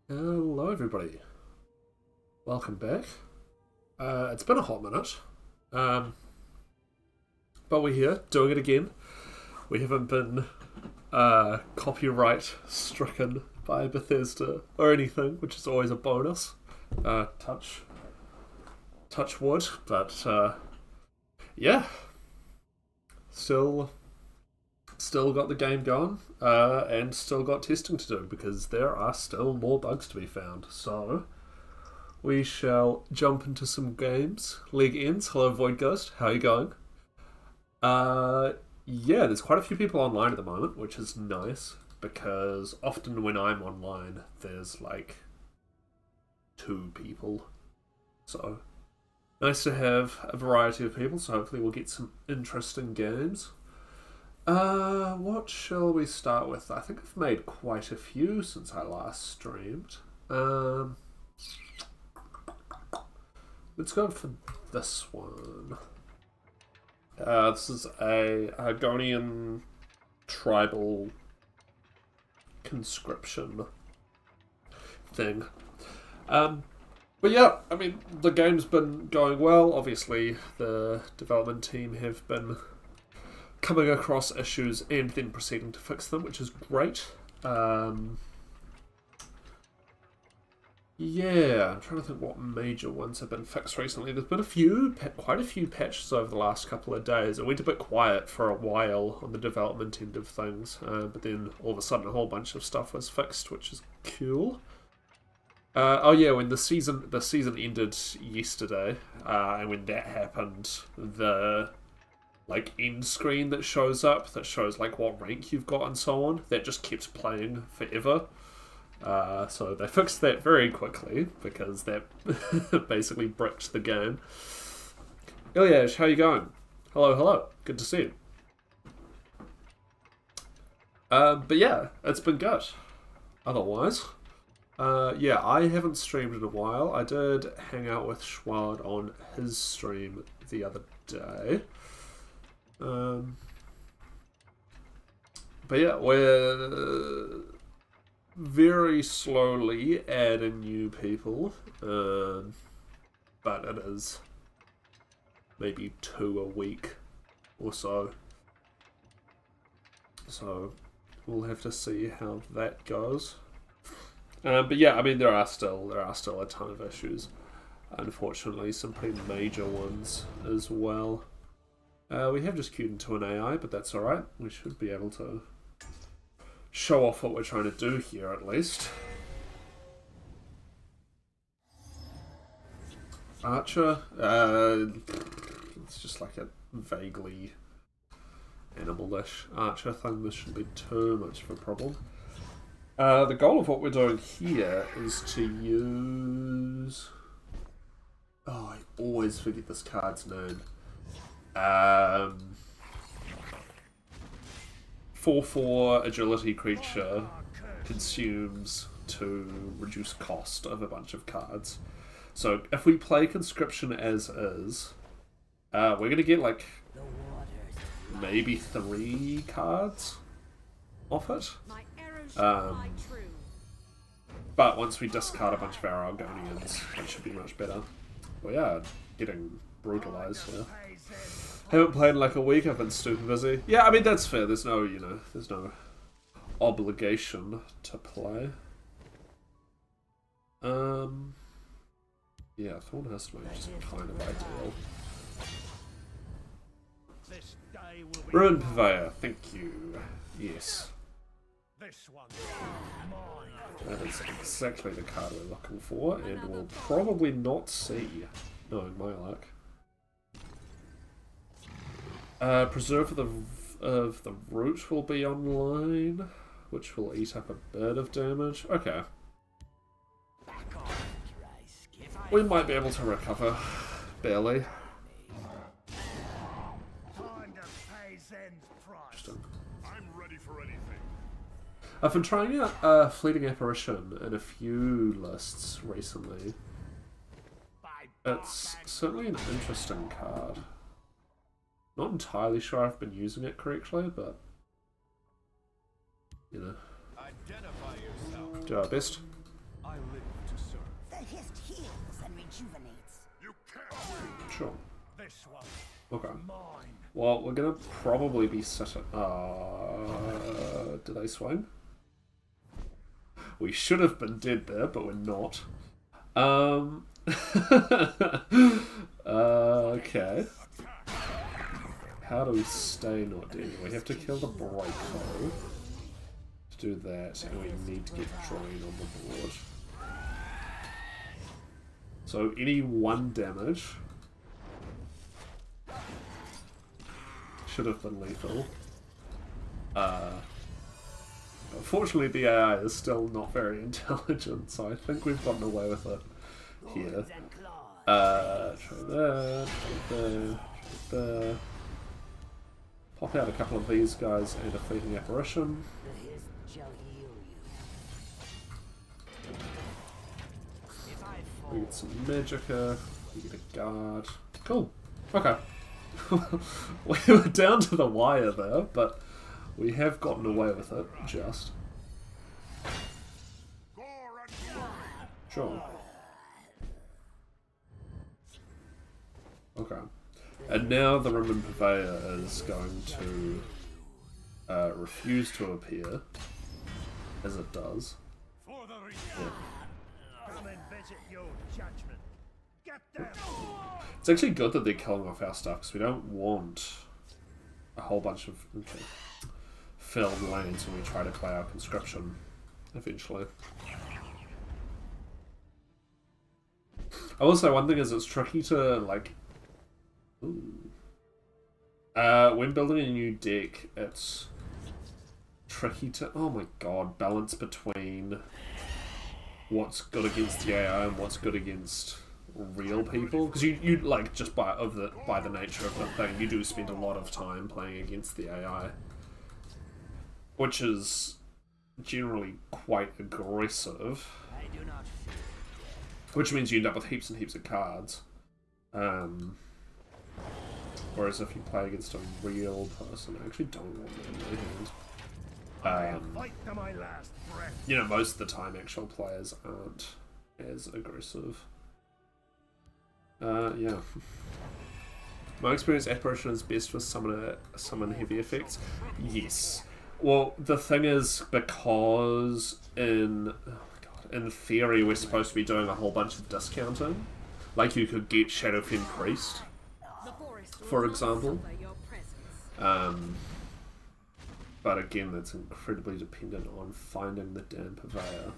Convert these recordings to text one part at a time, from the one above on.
Hello everybody, welcome back. It's been a hot minute, but we're here, doing it again. We haven't been copyright stricken by Bethesda or anything, which is always a bonus. Touch wood, but yeah, still got the game going, and still got testing to do because there are still more bugs to be found. So we shall jump into some games. League ends. Hello, Void Ghost. How are you going? Yeah, there's quite a few people online at the moment, which is nice because often when I'm online, there's like 2 people. So nice to have a variety of people. So hopefully we'll get some interesting games. What shall we start with? I think I've made quite a few since I last streamed. Let's go for this one. This is a Argonian tribal conscription thing. But yeah, I mean, the game's been going well. Obviously, the development team have been coming across issues and then proceeding to fix them, which is great. Yeah, I'm trying to think what major ones have been fixed recently. There's been quite a few patches over the last couple of days. It went a bit quiet for a while on the development end of things, but then all of a sudden a whole bunch of stuff was fixed, which is cool. Oh yeah, when the season ended yesterday, and when that happened, the end screen that shows up, that shows like what rank you've got and so on, that just kept playing forever. So they fixed that very quickly because that basically bricked the game. Ilyaj, how you going? Hello, good to see you. But yeah, it's been good. Otherwise, yeah, I haven't streamed in a while. I did hang out with Schwad on his stream the other day. But yeah, we're very slowly adding new people, but it is maybe 2 a week or so. So we'll have to see how that goes. But yeah, I mean there are still a ton of issues. Unfortunately, some pretty major ones as well. We have just queued into an AI, but that's alright. We should be able to show off what we're trying to do here, at least. Archer? It's just like a vaguely animal-ish archer thing. This shouldn't be too much of a problem. The goal of what we're doing here is to use... Oh, I always forget this card's name. 4/4 agility creature consumes to reduce cost of a bunch of cards. So if we play conscription as is, we're going to get like maybe 3 cards off it. But once we discard a bunch of our Argonians, it should be much better. We are getting brutalized here. Haven't played in like a week, I've been super busy. Yeah, I mean, that's fair. There's no, there's no obligation to play. Yeah, Thorn Hustler is just kind of ideal. Ruin Purveyor, thank you. Yes. That is exactly the card we're looking for, and we'll probably not see, knowing my luck. Preserve of the Root will be online, which will eat up a bit of damage. Okay. We might be able to recover, barely. Interesting. I've been trying out Fleeting Apparition in a few lists recently. It's certainly an interesting card. Not entirely sure I've been using it correctly, but you know, do our best. Sure. Okay. Well, we're gonna probably be sitting. Did I swing? We should have been dead there, but we're not. Okay. How do we stay not dead? We have to kill the Breako. To do that, and we need to get Drain on the board. So any 1 damage should have been lethal. Unfortunately, the AI is still not very intelligent, so I think we've gotten away with it here. Try there, try there. Pop out a couple of these guys and a Fleeting Apparition. We get some Magicka, we get a Guard. Cool. Okay. We were down to the wire there, but we have gotten away with it, just. Sure. Okay. And now the Renian Purveyor is going to refuse to appear, as it does. Yeah. It's actually good that they're killing off our stuff, because we don't want a whole bunch of filled lanes when we try to play our conscription eventually. I will say one thing is it's tricky to like when building a new deck, it's tricky to balance between what's good against the AI and what's good against real people, because you like just by the nature of the thing, you do spend a lot of time playing against the AI, which is generally quite aggressive, which means you end up with heaps and heaps of cards. Whereas if you play against a real person, I actually don't want them in my hand. You know, most of the time actual players aren't as aggressive. Yeah. My experience, Apparition is best with summon heavy effects. Yes. Well, the thing is, because in theory we're supposed to be doing a whole bunch of discounting. Like you could get Shadowfen Priest, for example. But again, that's incredibly dependent on finding the damn Purveyor.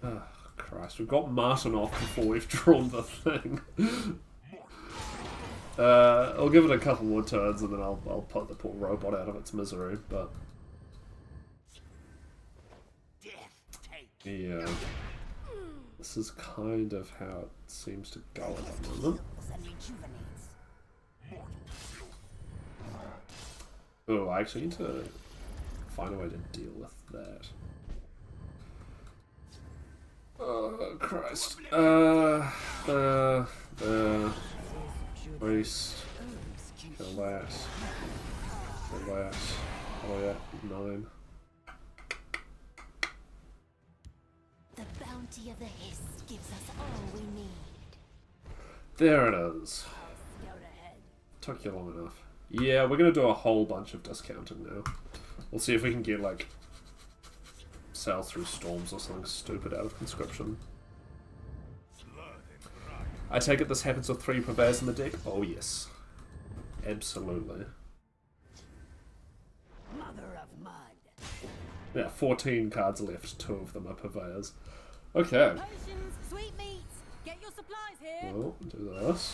Oh, Christ, we've got Martin off before we've drawn the thing. I'll give it a couple more turns and then I'll put the poor robot out of its misery, but... Yeah. This is kind of how it seems to go at the moment. Oh, I actually need to find a way to deal with that. Oh, Christ. Priest. Kill that. Kill that. Oh yeah, 9. The bounty of the hiss gives us all we need. There it is. Took you long enough. Yeah, we're gonna do a whole bunch of discounting now. We'll see if we can get like Sail Through Storms or something stupid out of conscription. I take it this happens with 3 Purveyors in the deck? Oh yes. Absolutely. Mother of mud. Yeah, 14 cards left, 2 of them are Purveyors. Okay. Potions, sweetmeats, get your supplies here. Well, do this.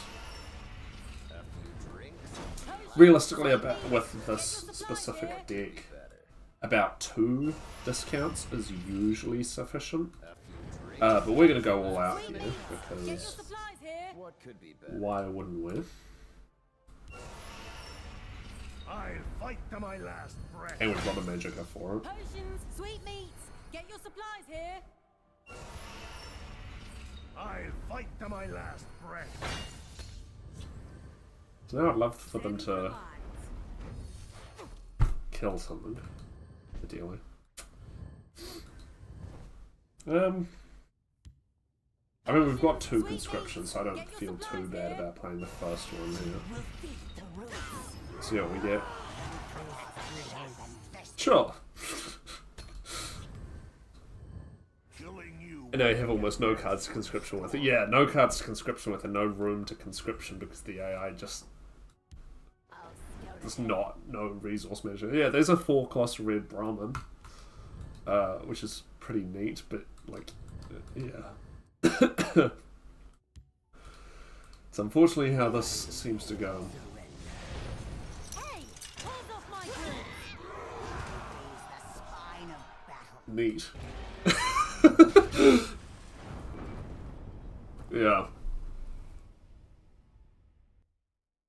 Realistically, with this specific deck, about 2 discounts is usually sufficient. But we're going to go all out here, because why wouldn't we? I'll fight to my last breath. And we've got a Magicka for it. Potions, sweetmeats, get your supplies here. I'll fight to my last breath. So now I'd love for them to kill something, ideally. I mean, we've got 2 conscriptions, so I don't feel too bad about playing the first one here. See what we get. Sure. And now you have almost no cards to conscription with it. Yeah, no cards to conscription with and no room to conscription because the AI just... There's no resource measure. Yeah, there's a 4-cost red Brahmin. Which is pretty neat, but, like, yeah. It's unfortunately how this seems to go. Neat. Yeah.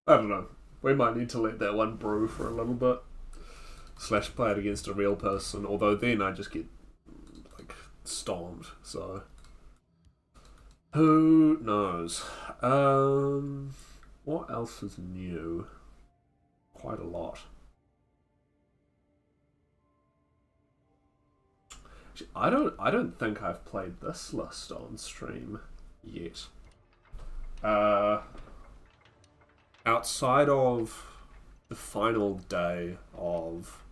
I don't know. We might need to let that one brew for a little bit. Slash play it against a real person, although then I just get, like, stomped, so... Who knows? What else is new? Quite a lot. Actually, I don't think I've played this list on stream yet. Outside of the final day of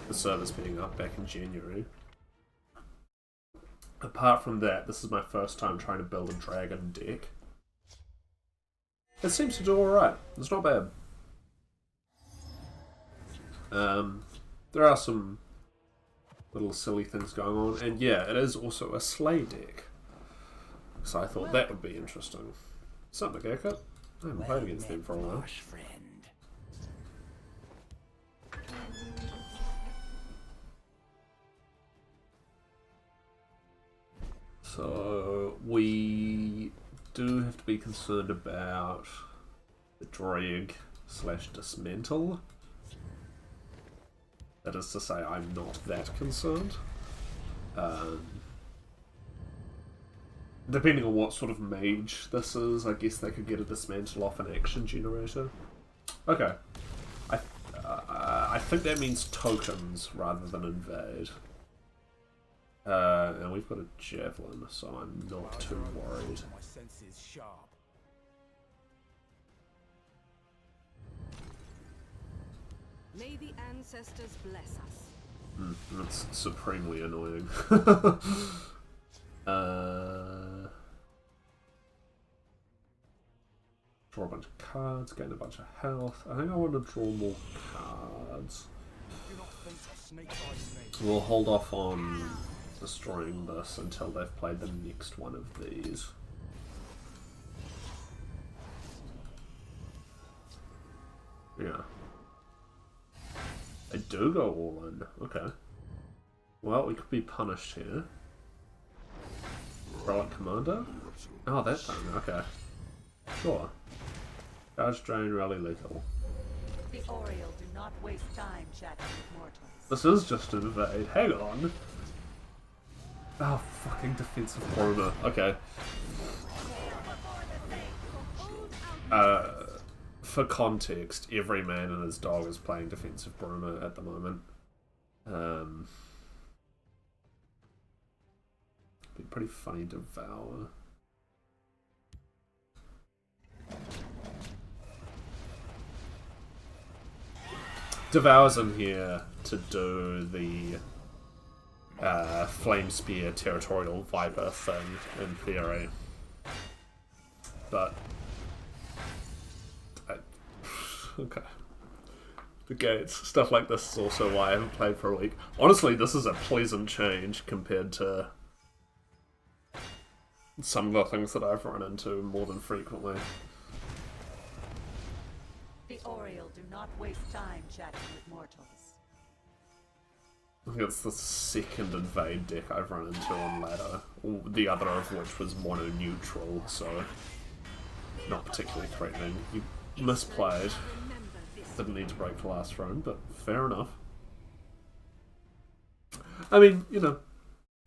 the servers being up back in January. Apart from that, this is my first time trying to build a dragon deck. It seems to do alright. It's not bad. There are some little silly things going on, and yeah, it is also a sleigh deck. So I thought that would be interesting. Something to get. I haven't played against them for a while. So we do have to be concerned about the drag / dismantle. That is to say, I'm not that concerned. Depending on what sort of mage this is, I guess they could get a dismantle off an action generator. Okay. I think that means tokens rather than invade. And we've got a javelin, so I'm not too worried. My senses sharp. May the ancestors bless us. That's supremely annoying. Draw a bunch of cards, gain a bunch of health. I think I want to draw more cards. We'll hold off on destroying this until they've played the next one of these. Yeah. They do go all in. Okay. Well, we could be punished here. Relic Commander? Oh, that thing. Okay. Sure. Charge, drain, rally, lethal. The Oriole do not waste time chatting with mortals. This is just an invade. Hang on. Oh, fucking defensive Bruma. Okay. For context, every man and his dog is playing defensive Bruma at the moment. Be pretty funny to devour. Devour's in here to do the Flame Spear Territorial Viper thing, in theory. But... okay. The gates. Stuff like this is also why I haven't played for a week. Honestly, this is a pleasant change compared to some of the things that I've run into more than frequently. The Oriole do not waste time chatting with mortals. I think it's the second invade deck I've run into on ladder. The other of which was mono neutral, so not particularly threatening. You misplayed. Didn't need to break the last round, but fair enough. I mean, you know,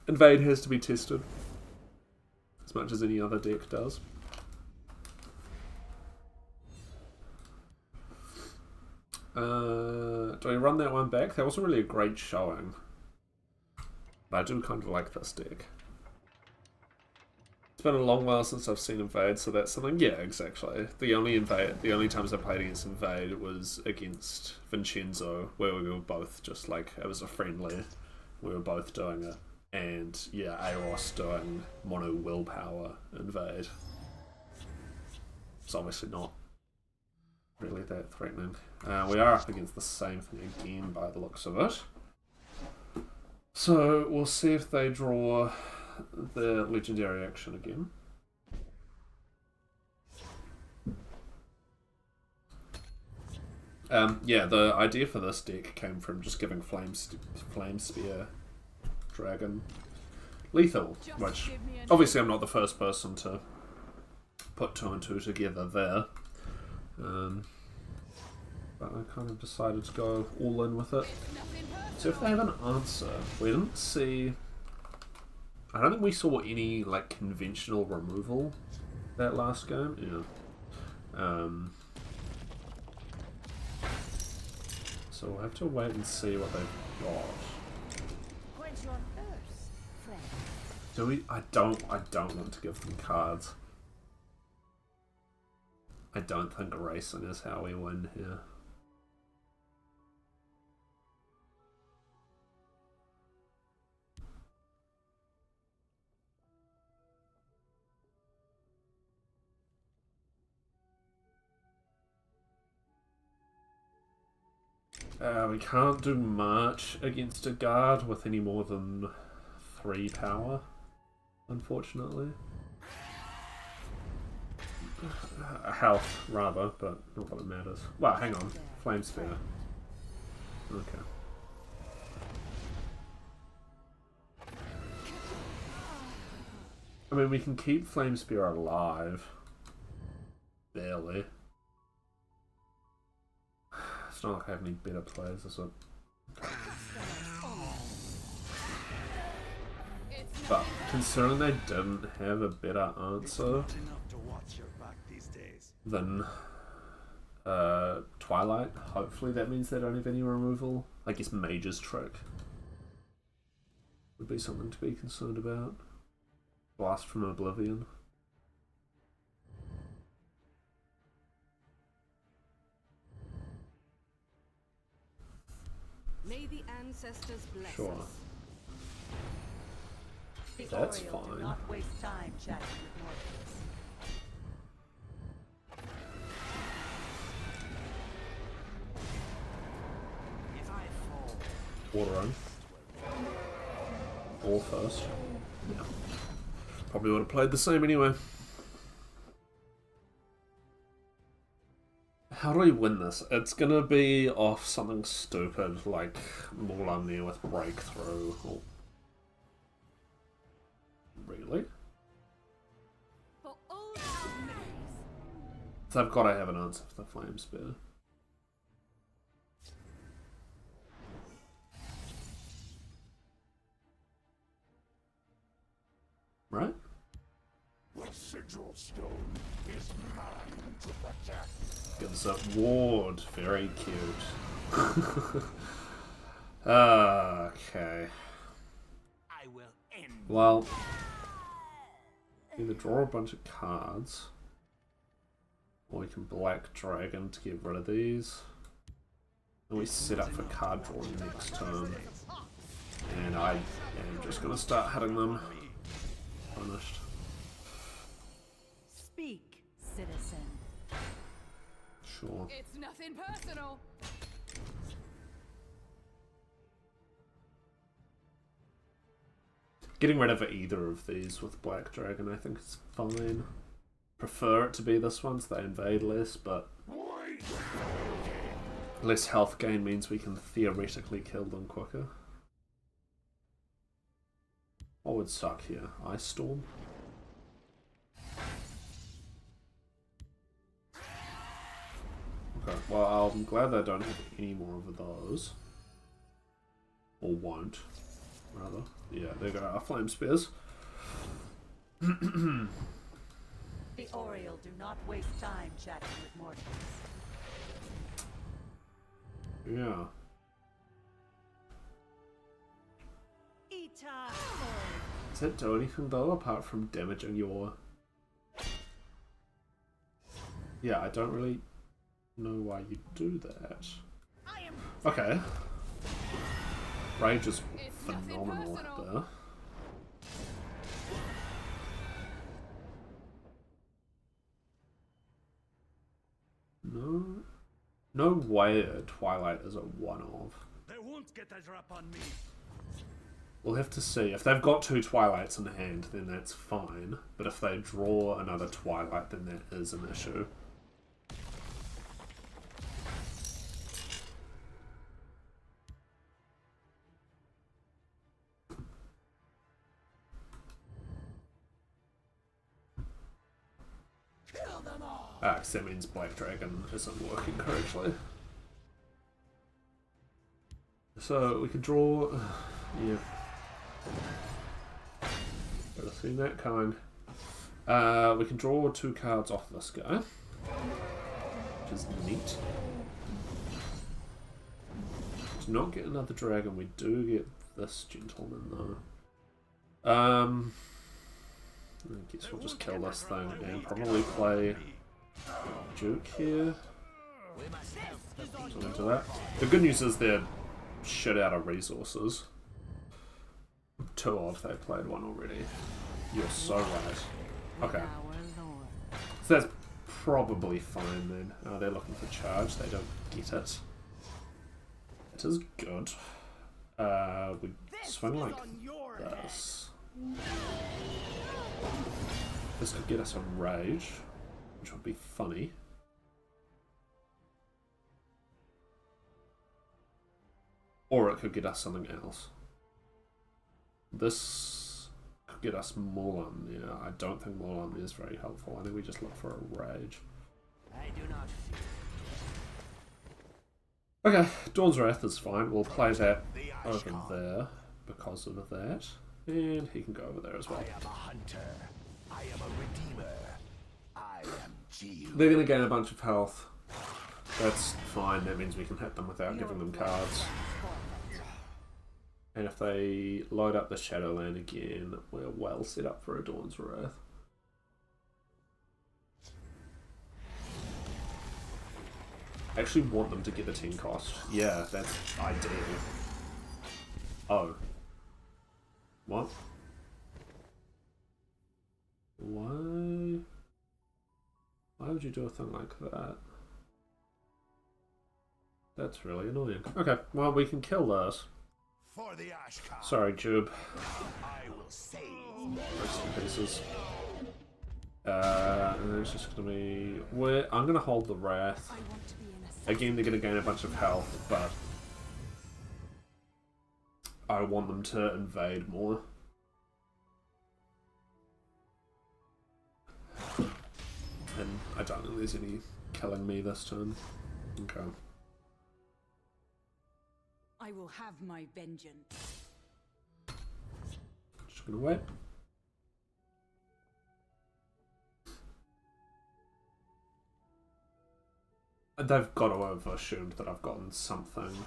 invade has to be tested. As much as any other deck does. Do I run that one back? That wasn't really a great showing. But I do kind of like this deck. It's been a long while since I've seen Invade, so that's something. Yeah, exactly. The only times I played against Invade was against Vincenzo, where we were both just like, it was a friendly. We were both doing it. And yeah, Aros doing mono willpower Invade. It's obviously not really that threatening. We are up against the same thing again by the looks of it. So we'll see if they draw the legendary action again. Yeah, the idea for this deck came from just giving Flame Spear Dragon lethal, which obviously I'm not the first person to put 2 and 2 together there. But I kind of decided to go all in with it. So if they have an answer, we didn't see... I don't think we saw any like conventional removal that last game. Yeah. So we'll have to wait and see what they've got. Quench your thirst, friend. Do we? I don't want to give them cards. I don't think racing is how we win here. We can't do much against a guard with any more than 3 power, unfortunately. Health, rather, but not that it matters. Well, hang on. Flame Spear. Okay. I mean, we can keep Flame Spear alive. Barely. It's not like I have any better plays, is it? But considering they didn't have a better answer than Twilight, hopefully that means they don't have any removal. I guess Mage's Trick would be something to be concerned about. Blast from Oblivion. May the ancestors bless Sure. us. The That's Oriole do fine. not waste time chatting with mortals. If I fall, Water on. All first. Yeah. Probably would have played the same anyway. How do we win this? It's gonna be off something stupid like Morlamir with Breakthrough. Or... Really? For all our memories. So I've got to have an answer for the Flame Spear. Right? the sigil stone is mine to protect. Gives up ward. Very cute. Okay. I will end. Well, either draw a bunch of cards, or we can Black Dragon to get rid of these. And we set up for card drawing next turn. And I am just going to start hitting them. Punished. Speak, citizen. Sure. It's nothing personal. Getting rid of either of these with Black Dragon I think is fine. Prefer it to be this one so they invade less, but less health gain means we can theoretically kill them quicker. What would suck here? Ice Storm? Okay, well I'm glad they don't have any more of those. Or won't, rather. Yeah, there go our Flame Spears. The Oriole do not waste time chatting with mortals. Yeah. Ita! Does that do anything though, apart from damaging your... Yeah, I don't really know why you do that. Okay. Rage is phenomenal there. No way Twilight is a one-off. They won't get a drop on me. We'll have to see. If they've got 2 Twilights in hand, then that's fine. But if they draw another Twilight, then that is an issue. Because that means Black Dragon isn't working correctly. So we can draw... yeah. Should have seen that coming. We can draw 2 cards off this guy, which is neat. Do not get another dragon. We do get this gentleman though. I guess we'll just kill this thing and probably play Duke here. So into that. The good news is they're shit out of resources. 2 of, they played 1 already. You're so right. Okay. So that's probably fine then. They're looking for charge, they don't get it. It is good. We swing like this. This could get us a rage, which would be funny. Or it could get us something else. This could get us Morlun. Yeah, I don't think Morlun is very helpful. I think we just look for a rage. I do not fear. Okay, Dawn's Wrath is fine. We'll play that over there because of that. And he can go over there as well. I am a hunter. I am a redeemer. I am Geo. They're going to gain a bunch of health. That's fine. That means we can hit them without giving them cards. And if they load up the Shadowland again, we're well set up for a Dawn's Wrath. I actually want them to get the 10 cost. Yeah, that's ideal. Oh. What? Why? Why would you do a thing like that? That's really annoying. Okay, well we can kill this. For the Ashkan. Sorry, Jube. I will save. Rest in pieces. And then it's just gonna be... I'm gonna hold the Wrath. Again, they're gonna gain a bunch of health, but... I want them to invade more. And I don't think there's any killing me this turn. Okay. I will have my vengeance. Just gonna wait. They've got to have assumed that I've gotten something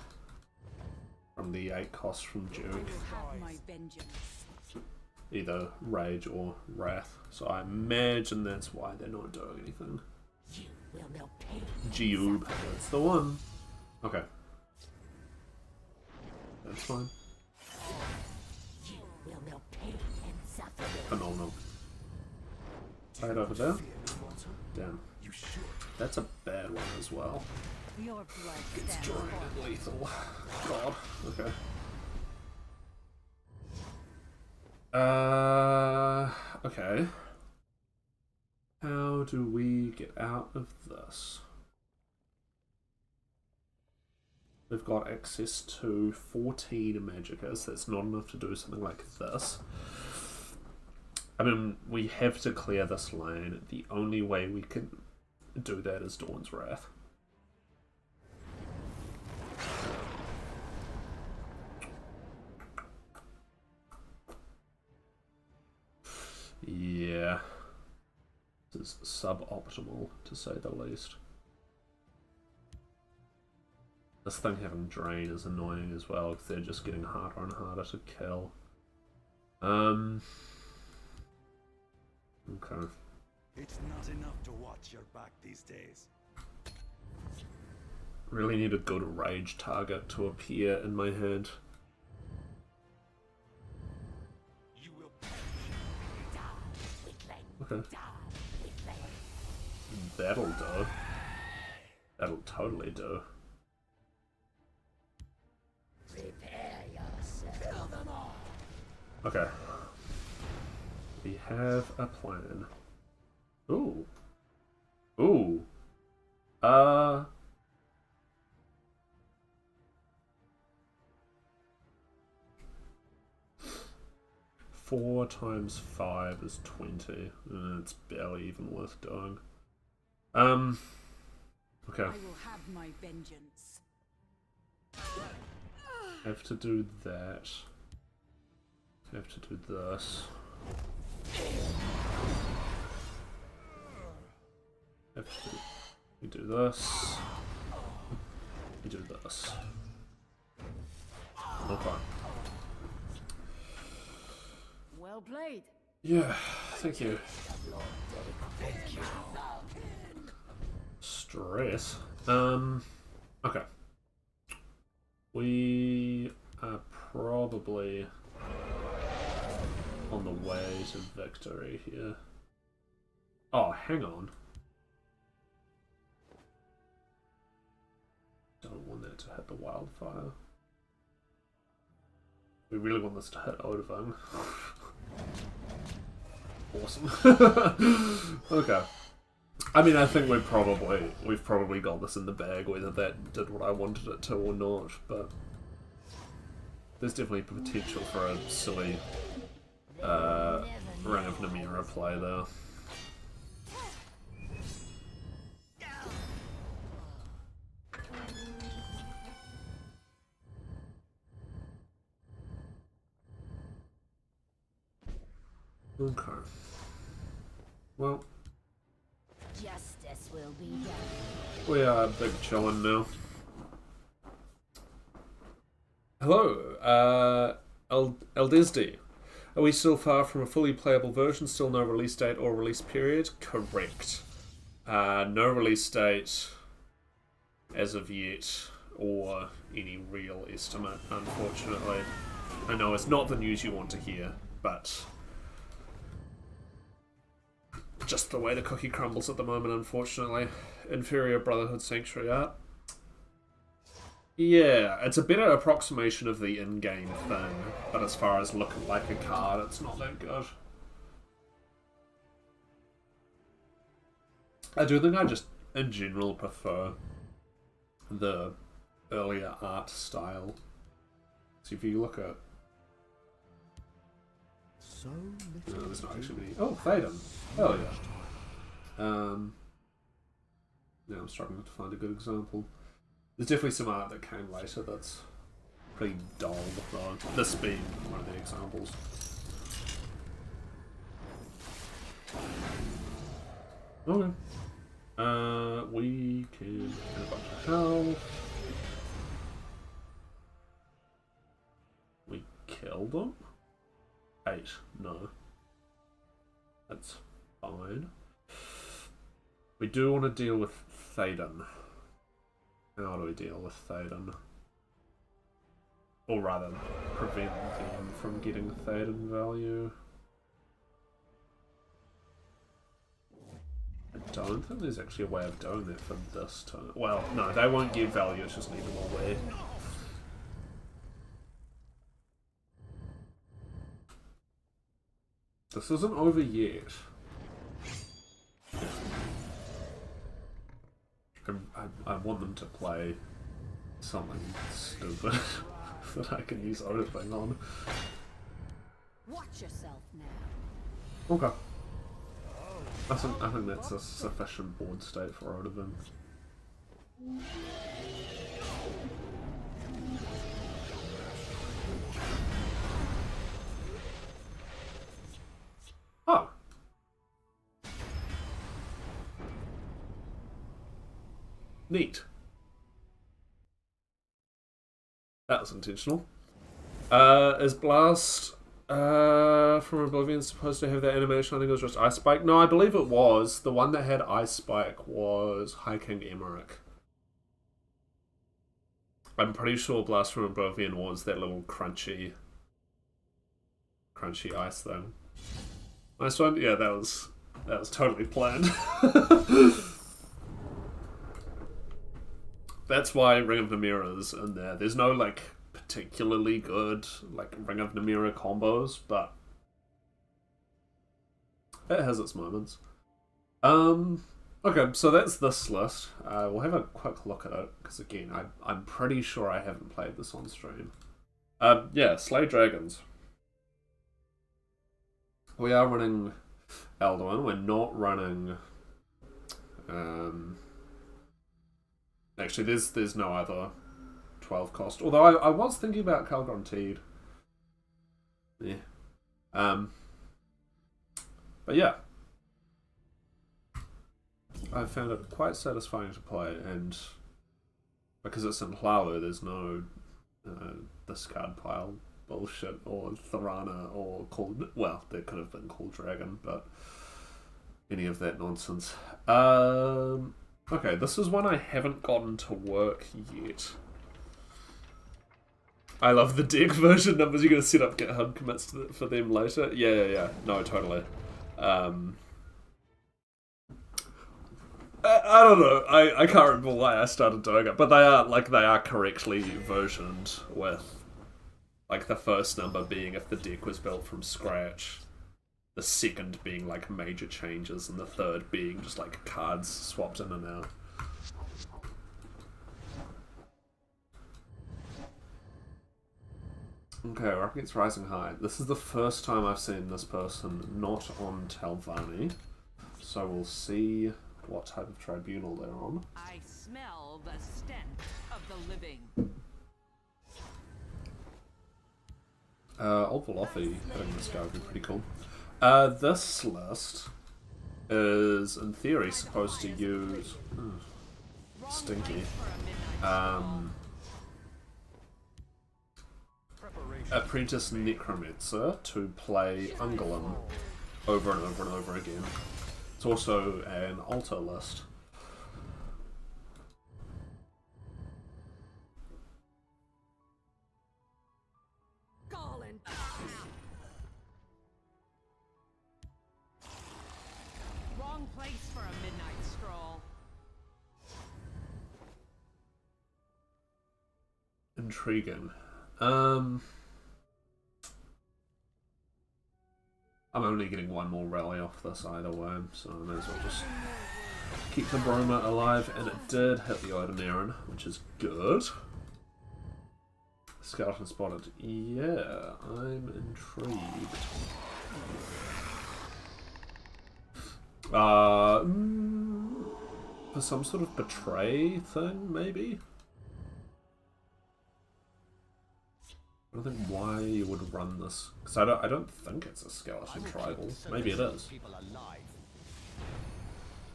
from the 8 cost from Duke. I will have my vengeance. Either Rage or Wrath. So I imagine that's why they're not doing anything. You will know pain. Geob, that's the one. Okay. That's fine. You will know pain and suffering. Phenomenal. Right over there. Damn. You should. That's a bad one as well. Your blood It's stands drained for and lethal. God. Okay. Okay. How do we get out of this? We've got access to 14 magickas. That's not enough to do something like this. I mean, we have to clear this lane. The only way we can do that is Dawn's Wrath. Yeah. This is suboptimal, to say the least. This thing having Drain is annoying as well, because they're just getting harder and harder to kill. Okay. It's not enough to watch your back these days. Really need a good rage target to appear in my hand. You will Okay. That'll do. That'll totally do. Prepare yourself. Kill them all. Okay. We have a plan. Ooh. Ooh. 4 times 5 is 20. It's barely even worth doing. Okay. I will have my vengeance. Have to do that. Have to do this. Have to do, we do this. We do this. Okay. Well played. Yeah, thank you. Stress. Okay. We are probably on the way to victory here. Oh, hang on. Don't want that to hit the wildfire. We really want this to hit Odovang. Awesome. Okay. I mean, I think we've probably got this in the bag, whether that did what I wanted it to or not, but there's definitely potential for a silly Ring of Namira play there. Okay. Well, Justice will be done. we are big chillin' now. Hello, Eldesdi. Are we still far from a fully playable version? Still no release date or release period? Correct. No release date as of yet, or any real estimate, unfortunately. I know it's not the news you want to hear, but just the way the cookie crumbles at the moment, unfortunately. Inferior Brotherhood Sanctuary art. Yeah, it's a better approximation of the in-game thing, but as far as looking like a card, it's not that good. I do think I just, in general, prefer the earlier art style. So if you look at... No, there's not actually any... Oh, Thaden! Oh yeah. Now I'm struggling to find a good example. There's definitely some art that came later that's pretty dull, though. This being one of the examples. Okay. We can get a bunch of health. We kill them? 8. No. That's fine. We do want to deal with Thaden. How do we deal with Thaden? Or rather, prevent them from getting Thaden value. I don't think there's actually a way of doing that for this turn. Well, no, they won't get value, it's just leave them away. This isn't over yet. I want them to play something stupid that I can use other thing on. Watch yourself now. Okay. I think that's a sufficient board state for Odovin. Oh. Neat. That was intentional. Is Blast From Oblivion, supposed to have that animation. I think it was just Ice Spike. No, I believe it was. The one that had Ice Spike was High King Emmerich. I'm pretty sure Blast from Oblivion was that little crunchy ice thing. Nice one. Yeah, that was totally planned. That's why Ring of Namira's in there. There's no like particularly good like Ring of Namira combos, but it has its moments. Okay, so that's this list. We'll have a quick look at it, because again, I'm pretty sure I haven't played this on stream. Yeah, Slay Dragons. We are running Alduin. We're not running... Actually, there's no other 12 cost. Although I was thinking about Calgon Teed. Yeah. But yeah. I found it quite satisfying to play, and because it's in Hlalu, there's no discard pile bullshit or Thorana or well, there could have been Cool Dragon, but any of that nonsense. Okay, this is one I haven't gotten to work yet. I love the deck version numbers. You're going to set up GitHub commits for them later? Yeah. No, totally. I don't know. I can't remember why I started doing it, but they are correctly versioned, with like the first number being if the deck was built from scratch, the second being like major changes, and the third being just like cards swapped in and out. Okay, Rocket's Rising High. This is the first time I've seen this person not on Telvanni, so we'll see what type of tribunal they're on. I smell the stench of the living. Old Velothi hitting this guy would be pretty cool. This list is, in theory, supposed to use... stinky. Apprentice Necromancer to play Ungolem over and over and over again. It's also an altar list. Wrong place for a midnight stroll. Intriguing. I'm only getting one more rally off this either way, so I may as well just keep the Broma alive, and it did hit the Odinaran, which is good. Skeleton spotted. Yeah, I'm intrigued. For some sort of betray thing, maybe? I don't think why you would run this, because I don't think it's a skeleton tribal. Maybe it is.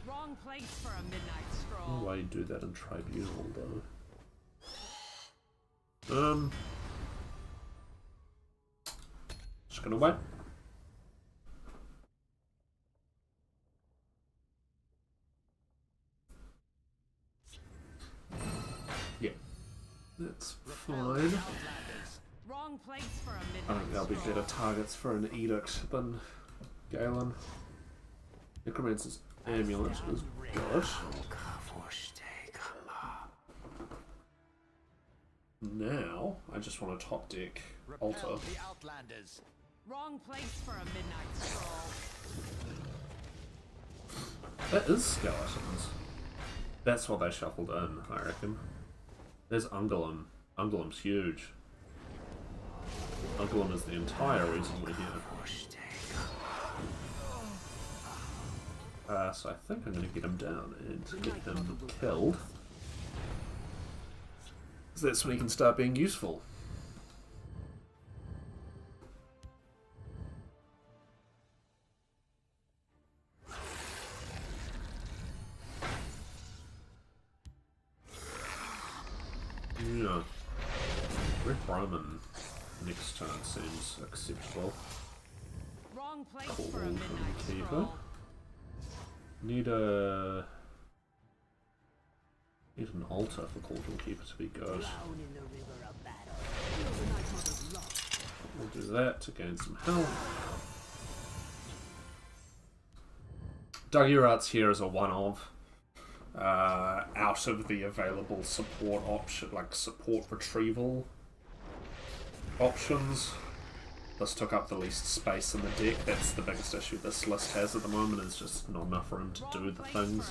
Wrong place for a midnight I don't stroll. know why you do that in tribunal though. Just gonna wait. Yeah, that's fine. Wrong place for a midnight I think there'll be better targets for an edict than Galen. Necromancer's amulet is good. Now, I just want to top deck altar. Wrong place for a midnight stroll. That is skeletons. That's what they shuffled in, I reckon. There's Ungolem. Ungolem's huge. Ungolem is the entire reason we're here. So I think I'm going to get him down and get him killed. So that's when he can start being useful. Yeah. Red Roman. Next turn seems acceptable. Wrong place Cool, for a midnight keeper. stroll. Need an altar for Cauldron Keeper to be good. We'll do that to gain some health. Duggy Rats here is a one-of. Out of the available support option, like support retrieval options, this took up the least space in the deck. That's the biggest issue this list has at the moment, is just not enough room to do the things.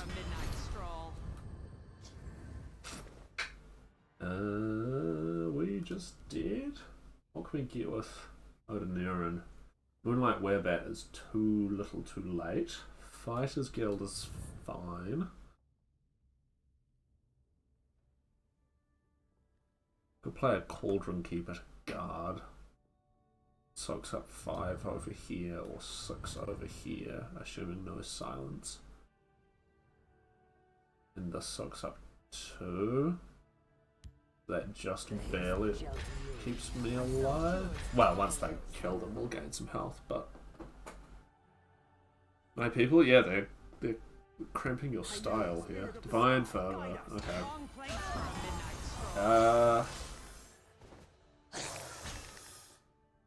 We just did? What can we get with Odiniran? Moonlight Werebat is too little too late. Fighters Guild is fine. Could play a Cauldron Keeper to guard. Soaks up 5 over here or 6 over here, assuming no silence. And this soaks up 2. That just barely keeps me alive. Well, once they kill them, we'll gain some health, but... My people, yeah, they're cramping your style here. Divine Fervor, okay.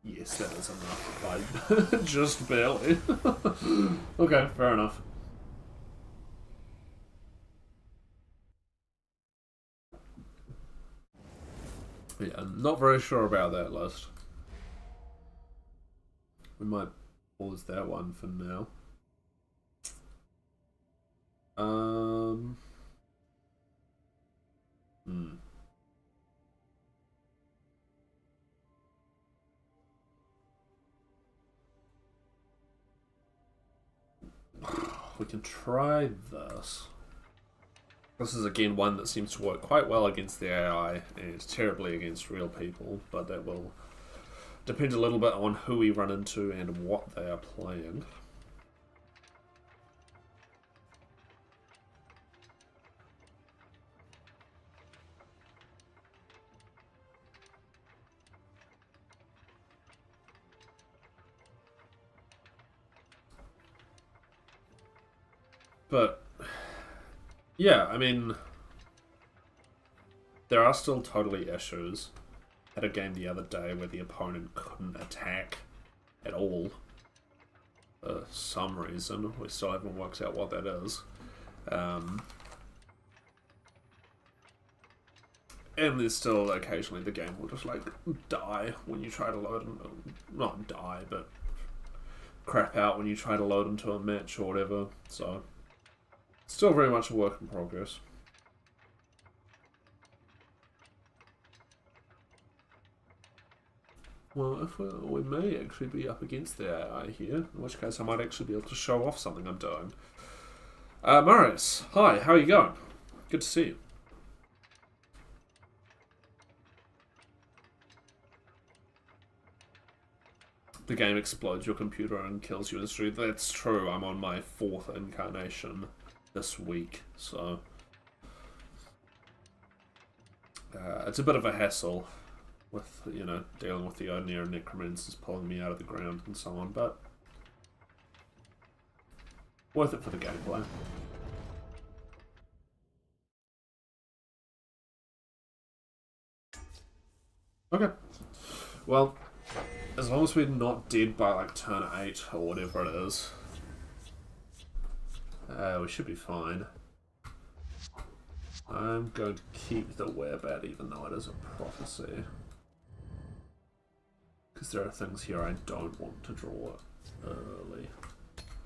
Yes, that is enough. Like, just barely. Okay, fair enough. Yeah, I'm not very sure about that list. We might pause that one for now. We can try this. This is again one that seems to work quite well against the AI and terribly against real people, but that will depend a little bit on who we run into and what they are playing. But yeah, I mean, there are still totally issues. Had a game the other day where the opponent couldn't attack at all for some reason. We still haven't worked out what that is. And there's still occasionally the game will just like die when you try to load them. Not die, but crap out when you try to load into a match or whatever. So still very much a work in progress. Well, if we may actually be up against the AI here, in which case I might actually be able to show off something I'm doing. Marius, hi, how are you going? Good to see you. The game explodes your computer and kills you in the street. That's true, I'm on my 4th incarnation this week, so it's a bit of a hassle with, you know, dealing with the Odinir and Necromancers pulling me out of the ground and so on, but worth it for the gameplay. Okay, well, as long as we're not dead by like turn 8 or whatever it is, we should be fine. I'm going to keep the Werebat even though it is a prophecy. Because there are things here I don't want to draw early.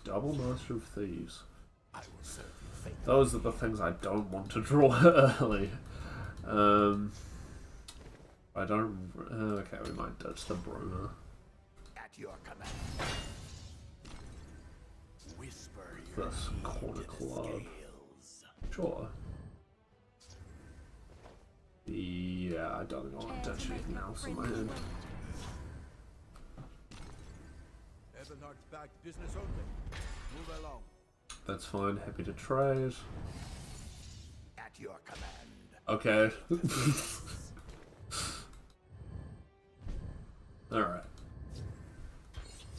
Double Master of Thieves. Those are the things I don't want to draw early. I don't... okay, we might ditch the Bruma. At your command. This corner club. Sure. Yeah, I don't think I want to touch anything else in my hand. Business only. Move along. That's fine, happy to trade. At your command. Okay. Alright.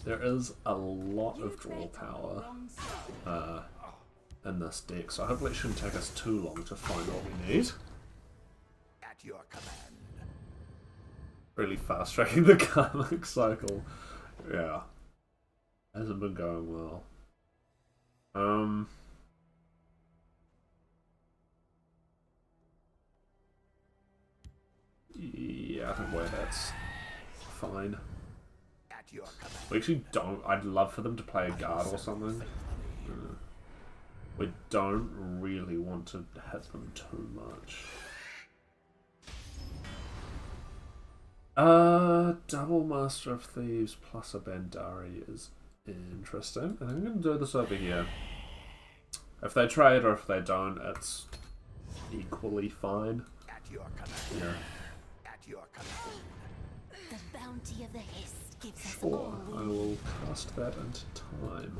There is a lot of draw power in this deck, so hopefully it shouldn't take us too long to find what we need. At your command. Really fast tracking the karmic cycle. Yeah. Hasn't been going well. Yeah, I think where that's fine. At your command. We actually don't. I'd love for them to play a guard or something. We don't really want to hit them too much. Double Master of Thieves plus a Bandari is interesting. I think I'm going to do this over here. If they trade or if they don't, it's equally fine. At your command. Yeah. At your command. The bounty of the Hist gives us Sure, all we I will cast that into time.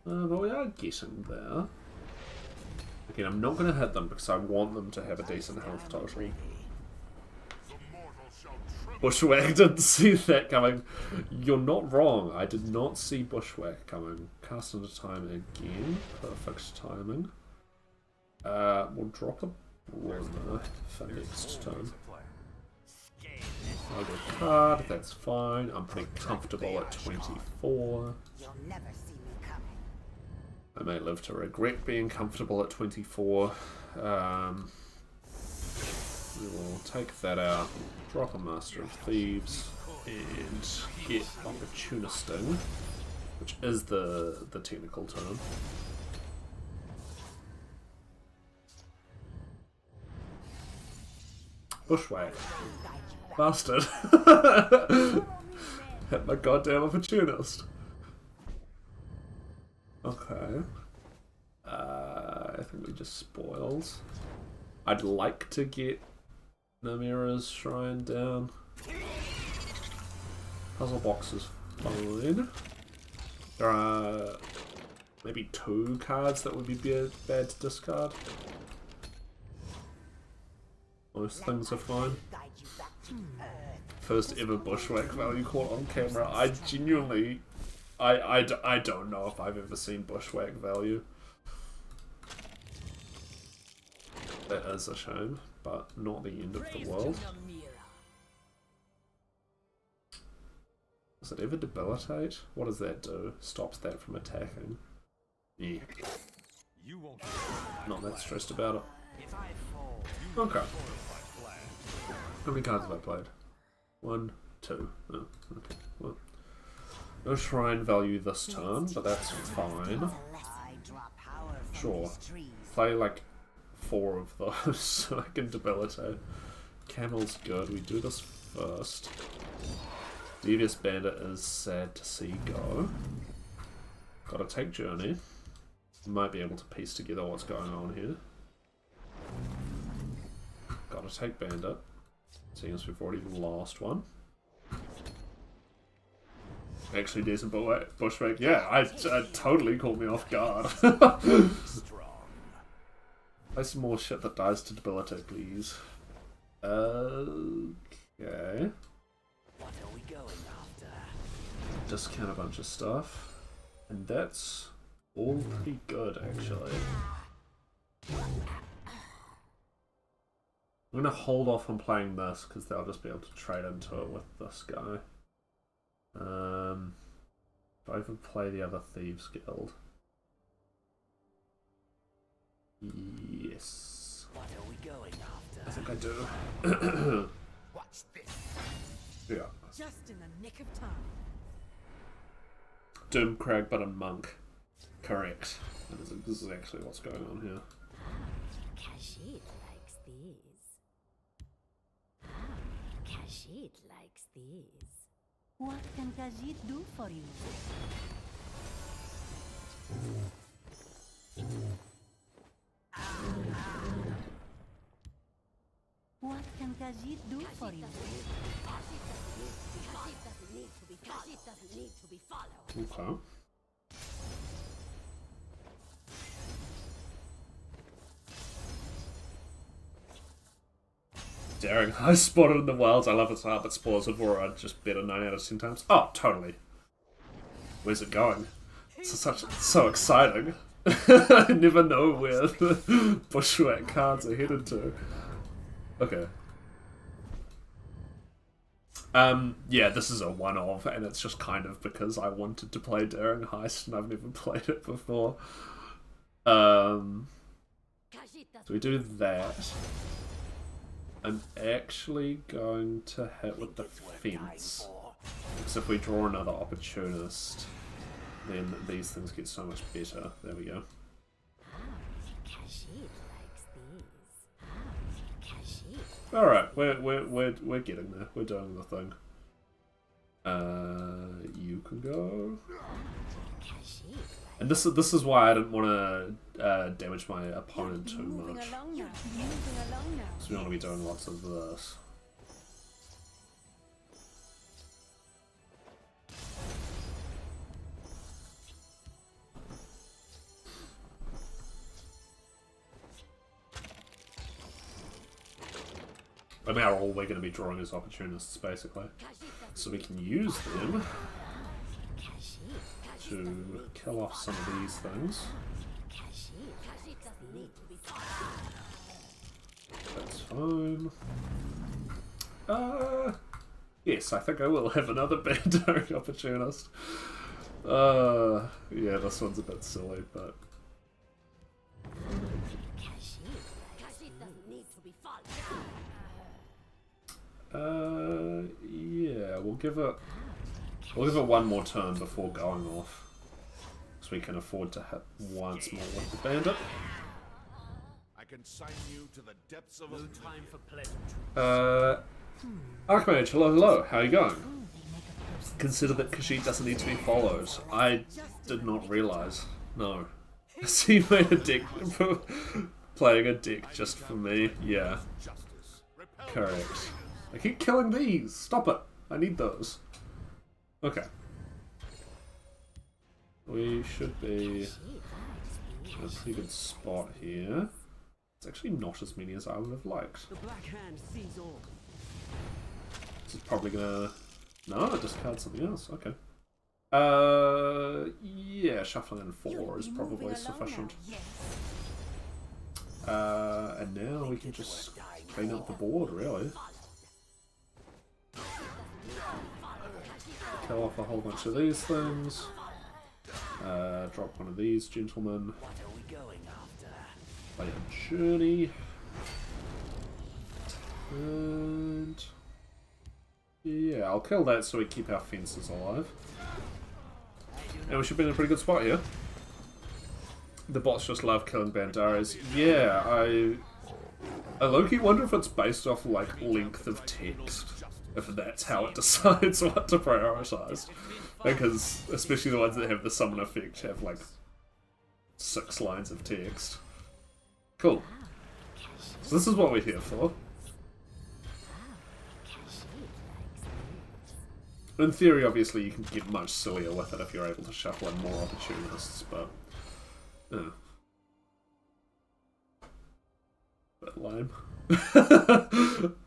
But we are getting there. Again, I'm not going to hit them because I want them to have a decent health total. Bushwhack didn't see that coming. You're not wrong. I did not see Bushwhack coming. Cast into time again. Perfect timing. We'll drop a Roma for next turn. I'll go card. That's fine. I'm pretty comfortable at 24. You'll never see me coming. I may live to regret being comfortable at 24. We will take that out, drop a Master of Thieves, and get Opportunisting, which is the technical term. Bushwhack. Bastard. Hit my goddamn Opportunist. Okay. I think we just spoils. I'd like to get Namira's Shrine down. Puzzle box is fine. There are maybe 2 cards that would be bad to discard. Most things are fine. First ever Bushwhack value caught on camera. I genuinely... I don't know if I've ever seen Bushwhack value. That is a shame, but not the end of the world. Does it ever debilitate? What does that do? Stops that from attacking. Yeah. Not that stressed about it. Okay. How many cards have I played? 1, 2. Oh, okay. Well, no shrine value this turn, but that's fine. Sure. Play like 4 of those so I can debilitate. Camel's good. We do this first. Devious Bandit is sad to see go. Gotta take Journey. Might be able to piece together what's going on here. Gotta take Bandit. Seeing as we've already lost one. Actually decent Bushwhack. Yeah, I totally caught me off guard. Play some more shit that dies to debilitate, please. Okay. What are we going after? Discount a bunch of stuff. And that's all pretty good, actually. I'm going to hold off on playing this, because they'll just be able to trade into it with this guy. Do I even play the other Thieves Guild? Yes. What are we going after? I think I do. What's this? Yeah. Just in the nick of time. Doomcrag, but a monk. Correct. That is exactly what's going on here. Khajiit likes these. Khajiit likes these. What can Khajiit do for you? What can Khajiit do for you? Khajiit doesn't need to be followed. Okay. Daring I spotted in the wilds. I love its art, but Spores of War are just better 9 out of 10 times. Oh, totally. Where's it going? It's so exciting. I never know where the Bushwhack cards are headed to. Okay. Yeah, this is a one-off, and it's just kind of because I wanted to play Daring Heist and I've never played it before. So we do that. I'm actually going to hit with the fence. Because if we draw another opportunist, then these things get so much better. There we go. Alright, we're getting there. We're doing the thing. You can go. And this is why I didn't want to damage my opponent too much. So we want to be doing lots of this. I mean, all we're going to be drawing as opportunists, basically. So we can use them to kill off some of these things. That's fine. Yes, I think I will have another Daring opportunist. Yeah, this one's a bit silly, but... yeah, we'll give it one more turn before going off, so we can afford to hit once more with the bandit. I can sign you to the depths of no time for Archmage, hello, how are you going? Consider that Khajiit doesn't need to be followed. I did not realise. No. So you made a deck playing a deck just for me? Yeah. Correct. I keep killing these! Stop it! I need those. Okay. We should be in a pretty good spot here. It's actually not as many as I would have liked. The Black Hand sees all. This is probably gonna... No, discard something else. Okay. Yeah, shuffling in 4 is probably sufficient. And now we can just clean up the board, really. Kill off a whole bunch of these things. Drop one of these gentlemen. Play a journey. And... yeah, I'll kill that so we keep our fences alive. And we should be in a pretty good spot here. The bots just love killing Bandaris. Yeah, I low-key wonder if it's based off, like, length of text. If that's how it decides what to prioritize. Because, especially the ones that have the summon effect have, like, 6 lines of text. Cool. So this is what we're here for. In theory, obviously, you can get much sillier with it if you're able to shuffle in more opportunists, but... bit lame.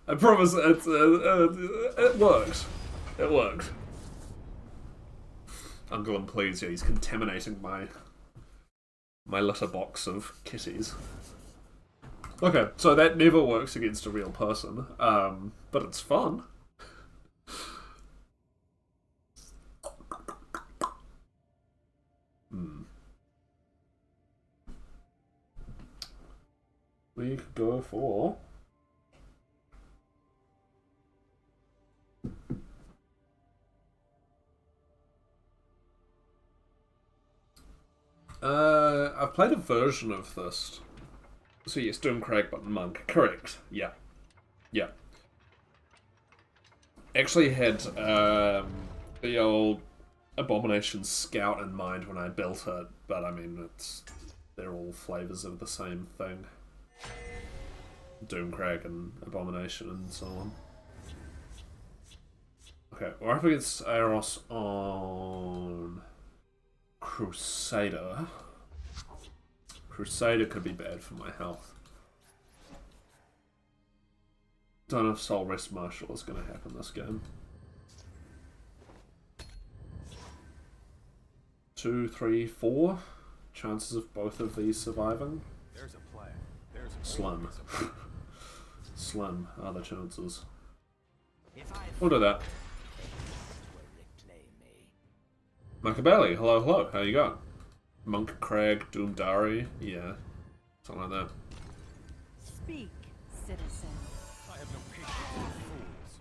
I promise it worked. It worked. Uncle and please, yeah, he's contaminating my litter box of kitties. Okay, so that never works against a real person, but it's fun. We could go for... I've played a version of this. So yes, Doomcrag but Monk. Correct. Yeah. Yeah. Actually had the old Abomination Scout in mind when I built it, but I mean, they're all flavours of the same thing. Doomcrag and Abomination and so on. Okay, we're up against Aeros on Crusader. Crusader could be bad for my health. Don't know if Soul Rest Marshal is going to happen this game. 2, 3, 4 chances of both of these surviving. There's a plan. There's a Slim. Slim are the chances. If I We'll do that. reclaim me. Machiavelli, hello, hello. How you going? Monk Crag, Doomdari, yeah, something like that. Speak, citizen. I have no patience with fools.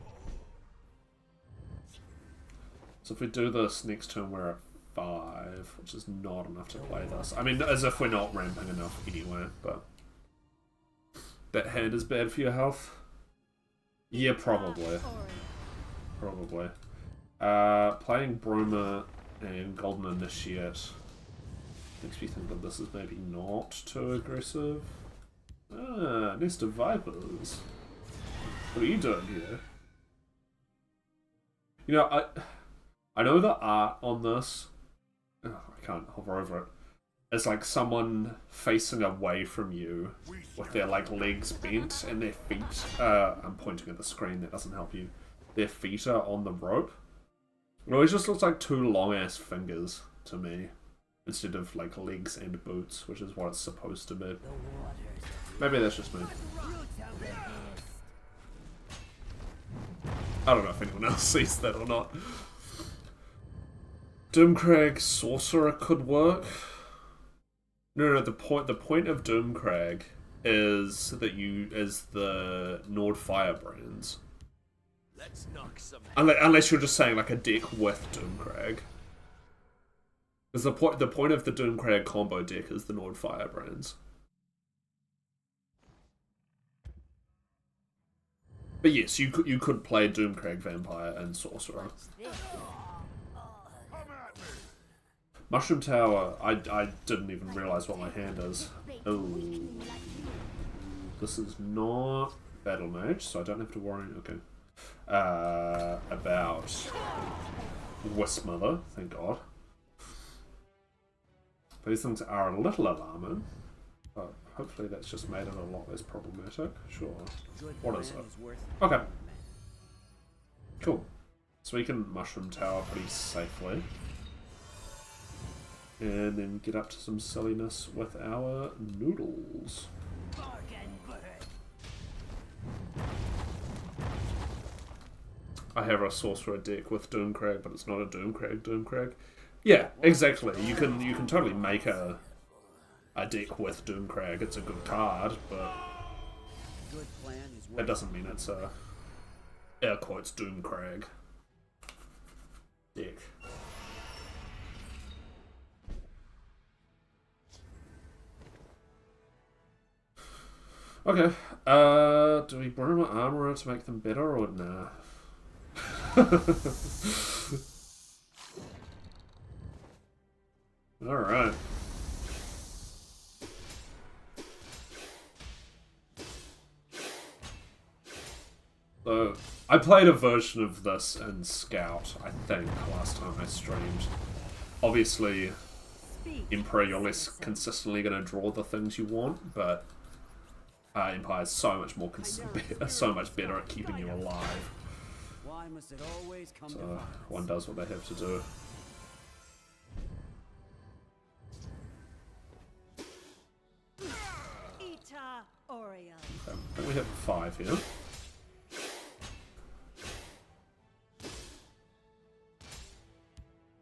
So if we do this next turn, we're at 5, which is not enough to play this. I mean, as if we're not ramping enough anyway, but that hand is bad for your health. Yeah, probably. Probably. Playing Bruma and Golden Initiate makes me think that this is maybe not too aggressive. Ah, Nest of Vipers. What are you doing here? You know, I know the art on this. Oh, I can't hover over it. It's like someone facing away from you with their like legs bent and their feet. I'm pointing at the screen. That doesn't help you. Their feet are on the rope. It always just looks like 2 long ass fingers to me, instead of like legs and boots, which is what it's supposed to be. Maybe that's just me. I don't know if anyone else sees that or not. Doomcrag Sorcerer could work. No, the point of Doomcrag is that you is the Nord Firebrands. Let's knock some. Unless you're just saying like a deck with Doomcrag. Because the point of the Doomcrag combo deck is the Nord Firebrands. But yes, you could play Doomcrag Vampire and Sorcerer. Mushroom Tower, I didn't even realise what my hand is. Oh. This is not Battle Mage, so I don't have to worry. Okay. About Wismother, thank God. These things are a little alarming, but hopefully that's just made it a lot less problematic. Sure. What is it? Okay. Cool. So we can Mushroom Tower pretty safely. And then get up to some silliness with our noodles. I have a Sorcerer deck with Doomcrag, but it's not a Doomcrag. Yeah, exactly. You can totally make a deck with Doomcrag. It's a good card, but that doesn't mean it's a air quotes Doomcrag deck. Okay, do we burn my armor to make them better or nah? Alright. So, I played a version of this in Scout, I think, last time I streamed. Obviously, Emperor, you're less consistently going to draw the things you want, but Empire is so much more so much better at keeping you alive. Why must it always come to So violence? one does what they have to do. Ita Oriel. Okay, I think we hit 5 here.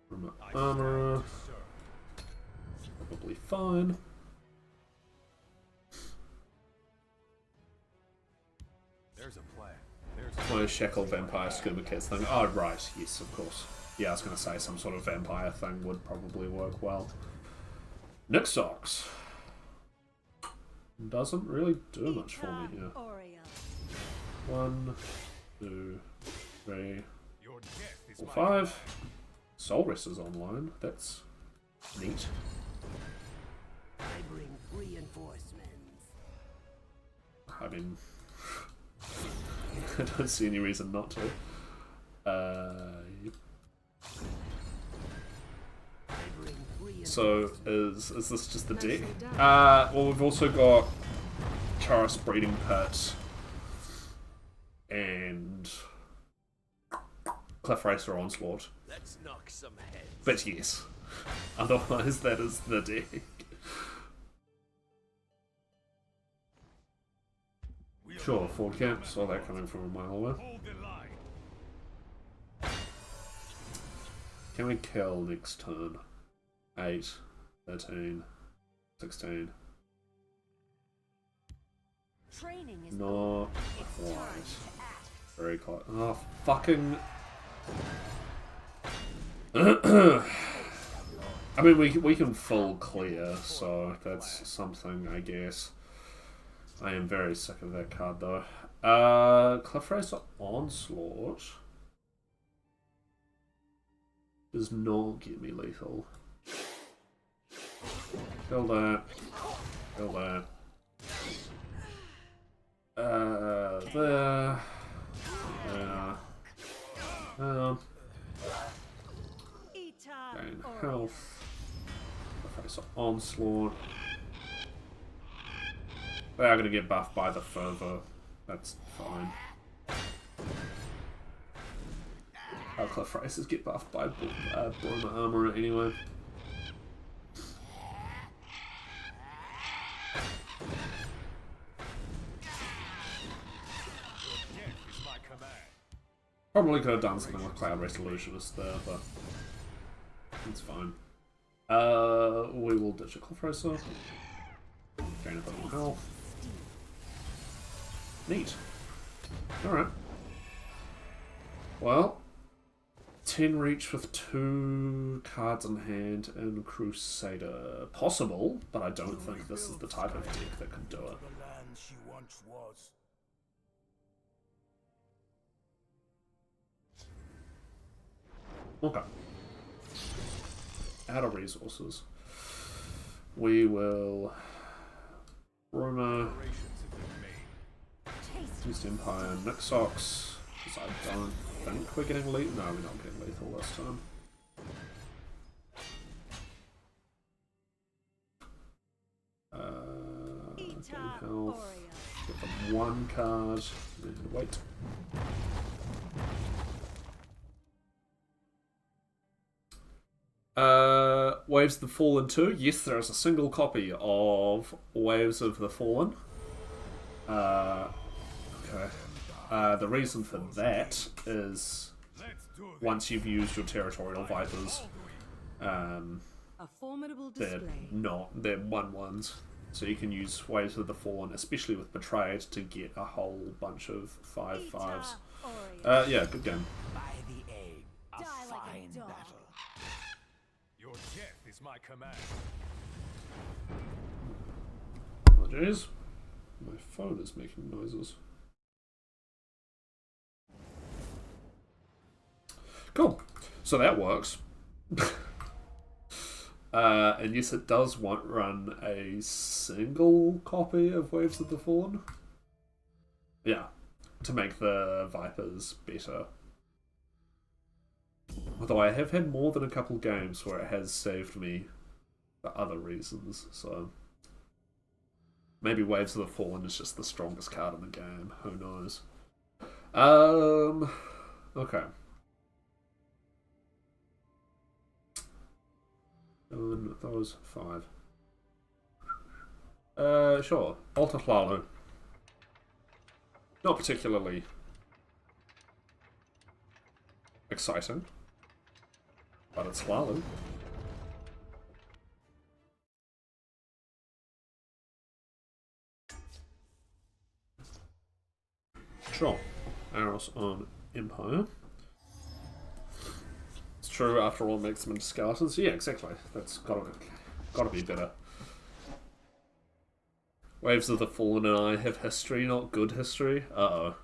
Remote armor. Probably fine. There's a plan. My Shackle Vampire Scuba Cats thing. Oh, right. Yes, of course. Yeah, I was going to say some sort of vampire thing would probably work well. Nixox. Doesn't really do much for me here. 1, 2, 3, Your death is 4, my 5. Soul Rest is online. That's neat. I bring reinforcements. I mean, I don't see any reason not to. Yep. So is this just the deck? Well, we've also got Charis Breeding Pit, and Cliff Racer Onslaught. Let's knock some heads. But yes, otherwise that is the deck. Sure, Ford camp, saw that coming from a mile away. Can we kill next turn? 8, 13, 16. Training is Not quite. Very close. Oh, fucking. I mean, we can full clear, so that's something, I guess. I am very sick of that card, though. Cliff Racer Onslaught does not get me lethal. Kill that. Kill that. There. Gain health. Cliff Racer Onslaught. They are going to get buffed by the fervor. That's fine. Our Cliff Racers get buffed by Broma Armorer anyway. Probably could have done something with Cloud Resolutionist there, but it's fine. We will ditch a Cliff Racer. Gain a bit more health. Neat. Alright. Well, 10 reach with 2 cards in hand in Crusader. Possible, but I don't think this is the type of deck that could do it. Okay. Out of resources. We will... Roma, East Empire, Nixox, because I don't think we're getting lethal. No, we're not getting lethal this time. Gain health. Get them 1 card. And wait. Waves of the Fallen 2. Yes, there is a single copy of Waves of the Fallen. Okay. The reason for that is once you've used your Territorial Vipers, A formidable they're display. not. They're 1/1s. So you can use Waves of the Fallen, especially with Betrayed, to get a whole bunch of 5/5s. Yeah, good game. By the aid of Die like a fine dog. battle. Your death is my command. Apologies. My phone is making noises. Cool. So that works. And yes, it does run a single copy of Waves of the Fallen. Yeah. To make the Vipers better. Although I have had more than a couple games where it has saved me for other reasons, so... Maybe Waves of the Fallen is just the strongest card in the game, who knows. Okay. Doing those 5. Sure. Alter Hlalu. Not particularly exciting, but it's Hlalu. Sure. Arrows on Empire. It's true, after all, it makes them into skeletons. Yeah, exactly. That's gotta be better. Waves of the Fallen and I have history, not good history. Uh-oh.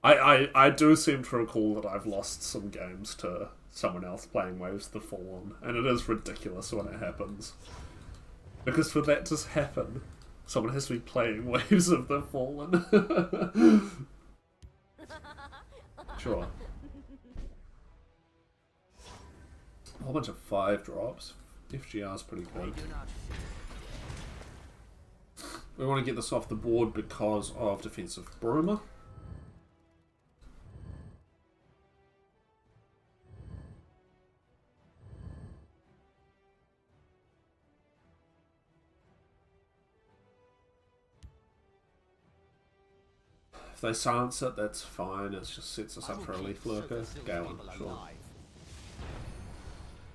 I do seem to recall that I've lost some games to someone else playing Waves of the Fallen, and it is ridiculous when it happens. Because for that to happen, someone has to be playing Waves of the Fallen. Sure. A whole bunch of 5-drops. FGR's pretty good. We want to get this off the board because of defensive Broma. If they silence it, that's fine. It just sets us up for a leaf lurker. Galen, sure.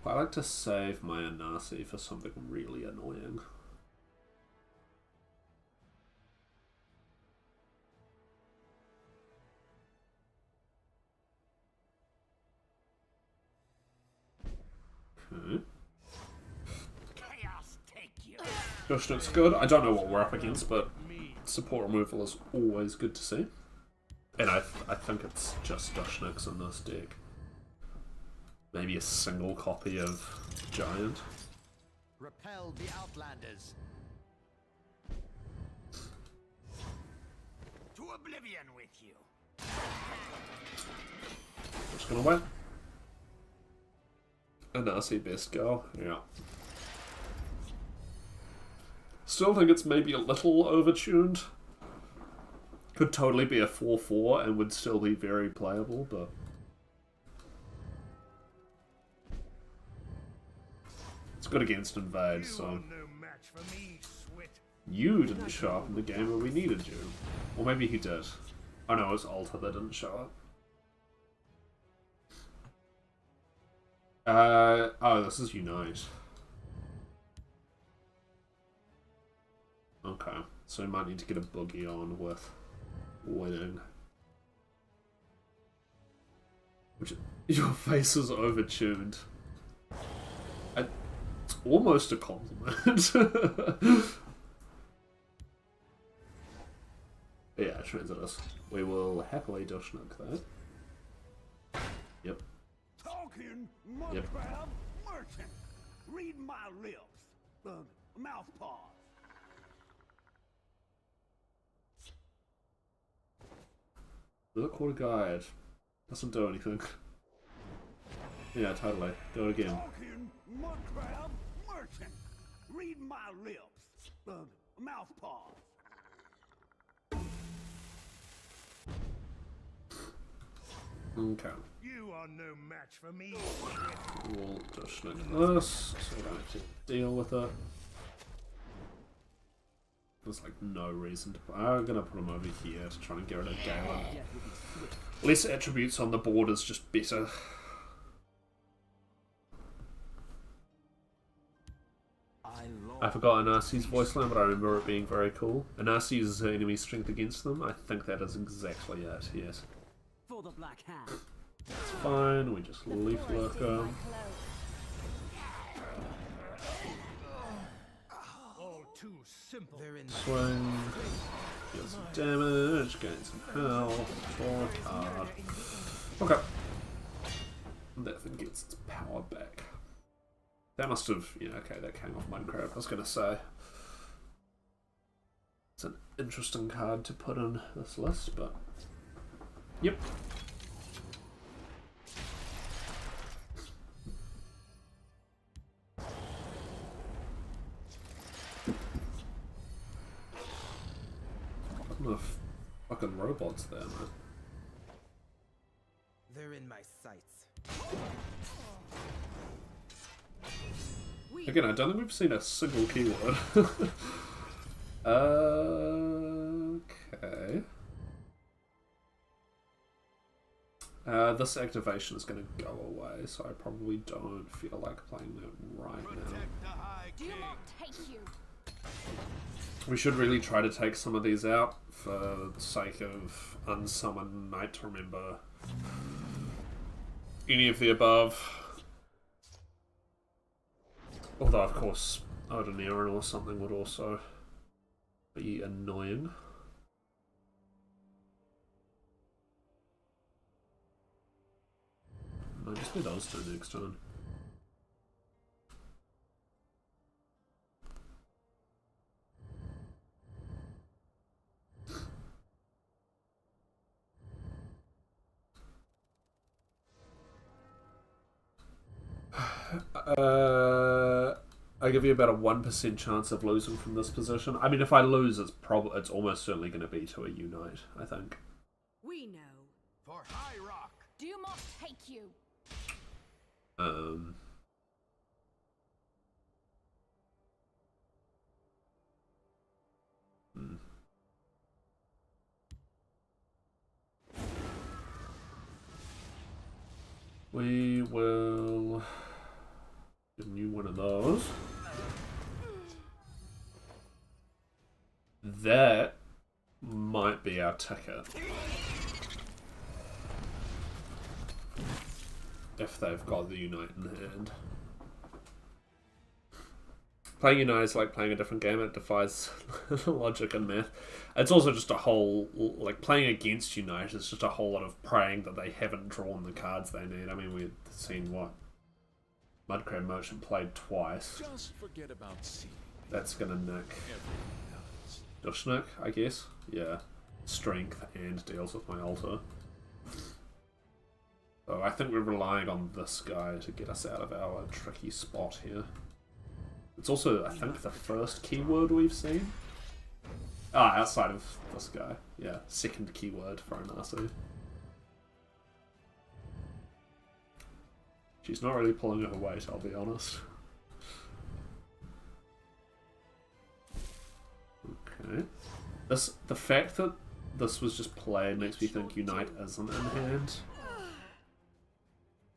I like to save my Anasi for something really annoying. Okay. Gosh, looks good. I don't know what we're up against, but support removal is always good to see. And I think it's just Dushnix in this deck. Maybe a single copy of Giant. Repel the Outlanders. To oblivion with you. Just gonna win. And I see best go. Yeah. Still think it's maybe a little overtuned. Could totally be a 4-4 and would still be very playable, but it's good against invade, so you didn't show up in the game where we needed you. Or maybe he did. Oh no, it was Alta that didn't show up. Oh, this is Unite. Okay, so we might need to get a boogie on with winning. Which, your face is overtuned. It's almost a compliment. Yeah, Transitus. We will happily Dushnuk that. Yep. Talking Yep. crab merchant. Read my lips. Mouth paws. Look, what a guide. Doesn't do anything. Yeah, totally. Do it again. Talking mud crab merchant. Read my lips. Mouth paws. Okay. You are no match for me. We'll just look at this, so we don't have to deal with it. There's like no reason to put. I'm gonna put him over here to try and get rid of Galen. Less attributes on the board is just better. I forgot Anasi's voice line, but I remember it being very cool. Anasi uses her enemy strength against them. I think that is exactly it, yes. For the Black Hand. That's fine, we just leaf lurker. All too simple. Swing. Get some damage, gain some health, draw a card. Okay. And that thing gets its power back. That must have, yeah, okay, that came off Minecraft. I was going to say. It's an interesting card to put in this list, but yep. Enough fucking robots there, man. They're in my sights. Again, I don't think we've seen a single keyword. Okay. This activation is going to go away, so I probably don't feel like playing that right now. Do not take you. We should really try to take some of these out for the sake of Unsummon Night to remember any of the above. Although, of course, Odin Aaron or something would also be annoying. Might just be those two next turn. I give you about a 1% chance of losing from this position. I mean, if I lose, it's almost certainly going to be to a Unite, I think. We know. For High Rock. Do not take you. We will get a new one of those. That might be our ticket. If they've got the Unite in hand. Playing Unite is like playing a different game. It defies logic and math. It's also just a whole, like, playing against Unite is just a whole lot of praying that they haven't drawn the cards they need. I mean, we've seen what? Mudcrab Merchant played twice. Just forget about C. That's gonna nick. Just nick, I guess. Yeah. Strength and deals with my altar. So I think we're relying on this guy to get us out of our tricky spot here. It's also, I think, the first keyword we've seen. Ah, outside of this guy. Yeah, second keyword for an RC. She's not really pulling her weight, I'll be honest. Okay. The fact that this was just played makes me think Unite isn't in hand.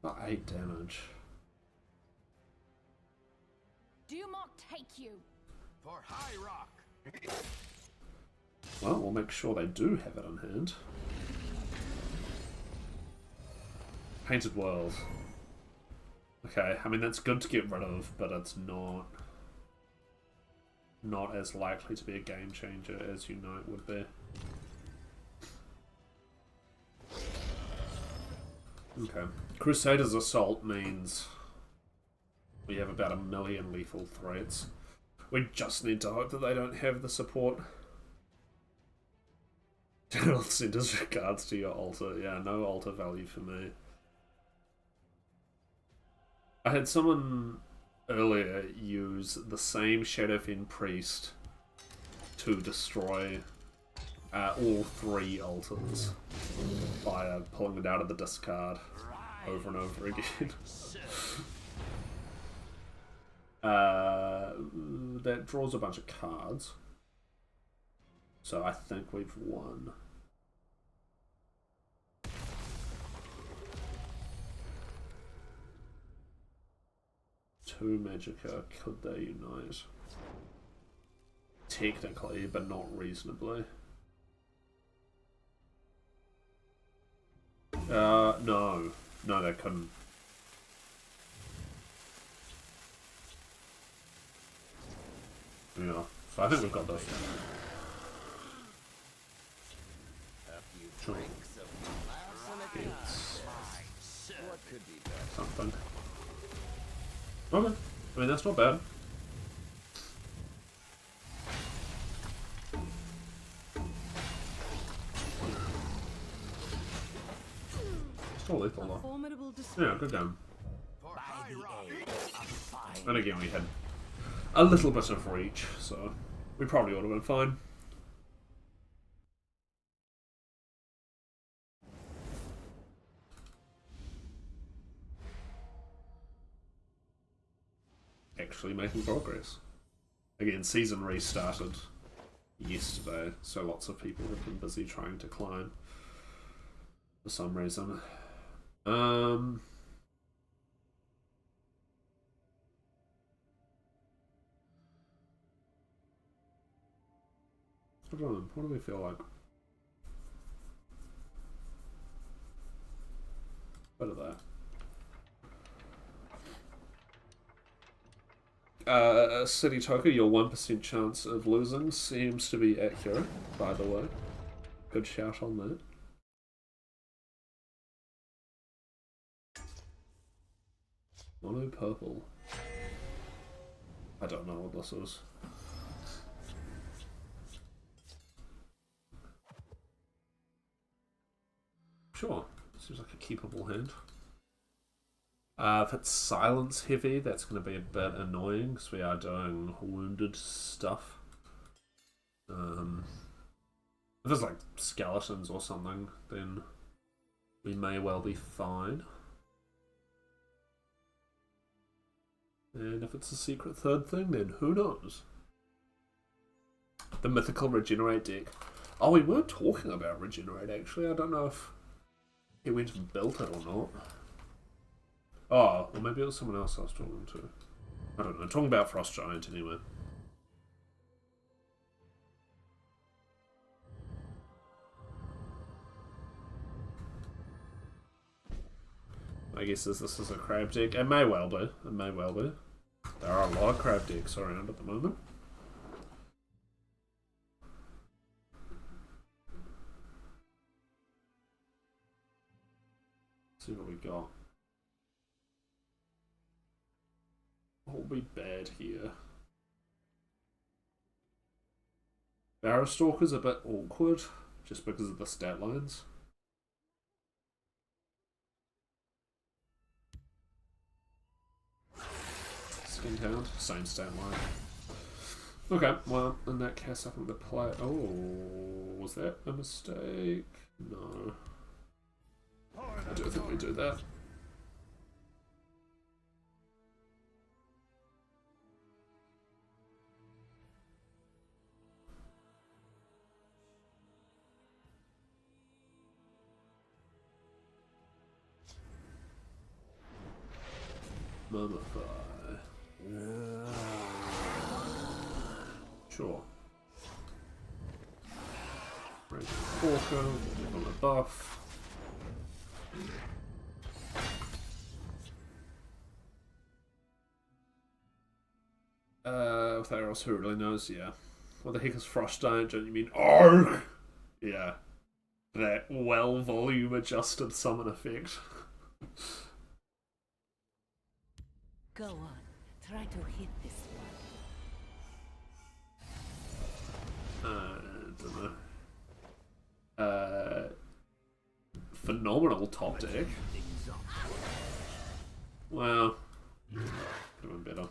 About 8 damage. Dumont take you. For High Rock. Well, we'll make sure they do have it in hand. Painted World. Okay, I mean that's good to get rid of, but it's not as likely to be a game changer as Unite would be. Okay. Crusader's Assault means we have about 1 million lethal threats. We just need to hope that they don't have the support. General send his regards to your altar. Yeah, no altar value for me. I had someone earlier use the same Shadowfen Priest to destroy all 3 altars by pulling it out of the discard over and over again. That draws a bunch of cards. So I think we've won. Two Magicka, could they unite? Technically, but not reasonably. No. No, they couldn't. Yeah, so I think we've got this. Sure. It's something. Okay. I mean, that's not bad. Still lethal though. Yeah, good game. And again, we had a little bit of reach, so we probably would have been fine. Actually making progress. Again, season restarted yesterday, so lots of people have been busy trying to climb for some reason. What do we feel like? Bit of that. City Toker, your 1% chance of losing seems to be accurate, by the way. Good shout on that. Mono purple. I don't know what this is. Sure, seems like a keepable hand. If it's silence heavy, that's going to be a bit annoying because we are doing wounded stuff. If it's like skeletons or something, then we may well be fine. And if it's a secret third thing, then who knows? The mythical regenerate deck. Oh, we weren't talking about regenerate actually. I don't know if he went and built it or not. Oh, or maybe it was someone else I was talking to. I don't know. Talking about Frost Giant anyway. I guess this is a crab deck. It may well be. It may well be. There are a lot of crab decks around at the moment. Let's see what we got. What will be bad here? Barrowstalker's a bit awkward, just because of the stat lines. Skinhound, same stat line. Okay, well, in that case I think the play... Oh, was that a mistake? No. I don't think we do that. Mummify. Sure. Raging Porker, on the buff. Theros, who really knows? Yeah. What the heck is Frost Giant? Don't you mean ARG? Yeah. That well volume adjusted summon effect. Go on, try to hit this one. Don't know. Phenomenal top deck. Well, could have been better.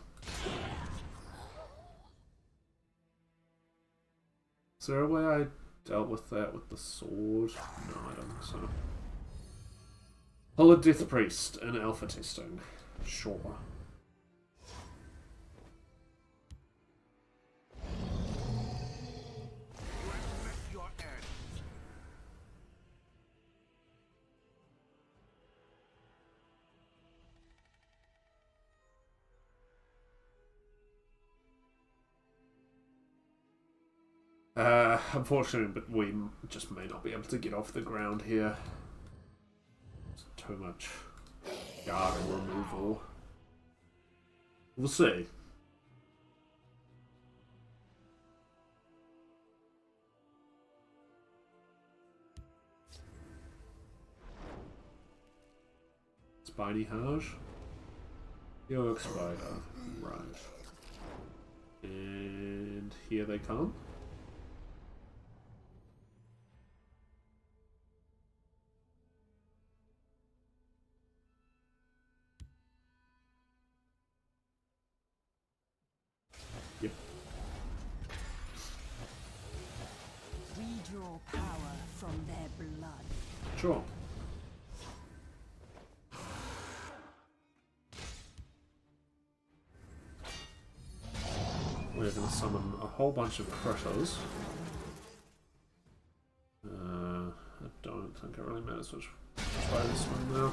Is there a way I dealt with that with the sword? No, I don't think so. Hollow Death Priest in alpha testing. Sure. Unfortunately, but we just may not be able to get off the ground here. It's too much guard removal. We'll see. Spiny Haj? York Spider. Right. And here they come. Redraw power from their blood. Sure. We're going to summon a whole bunch of critters. I don't think it really matters which way this one now.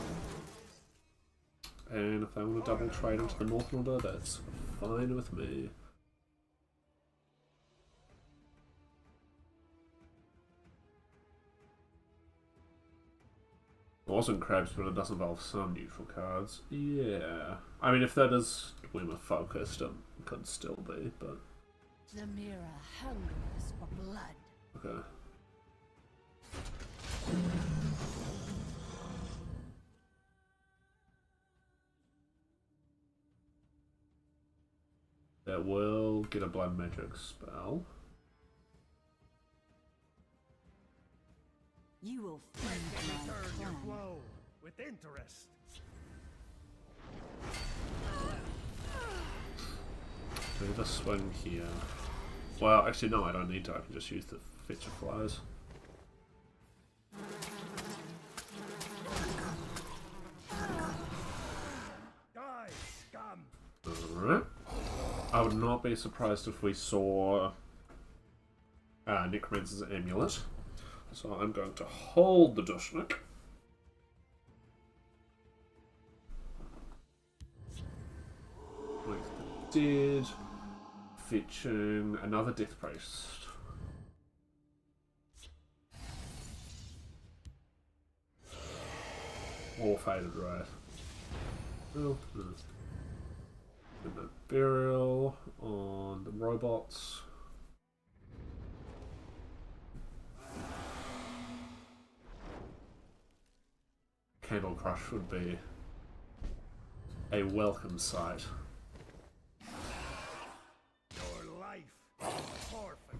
And if they want to double trade into the North Order, that's fine with me. Wasn't crabs, but it does involve some neutral cards. Yeah. I mean, if that is Wimmer focused, it could still be, but... The mirror hungers for blood. Okay. That will get a blood magic spell. You will feed my clan. Flow with interest. Do the swing here. Well, actually, no, I don't need to. I can just use the Fetcher Flies. Die, scum! Alright. I would not be surprised if we saw Necromancer's Amulet. So I'm going to hold the Dushnik. instead, fetching another Death Priest. All faded, right? Oh, no. Burial on the robots. Candle Crush would be a welcome sight. Your life is forfeit.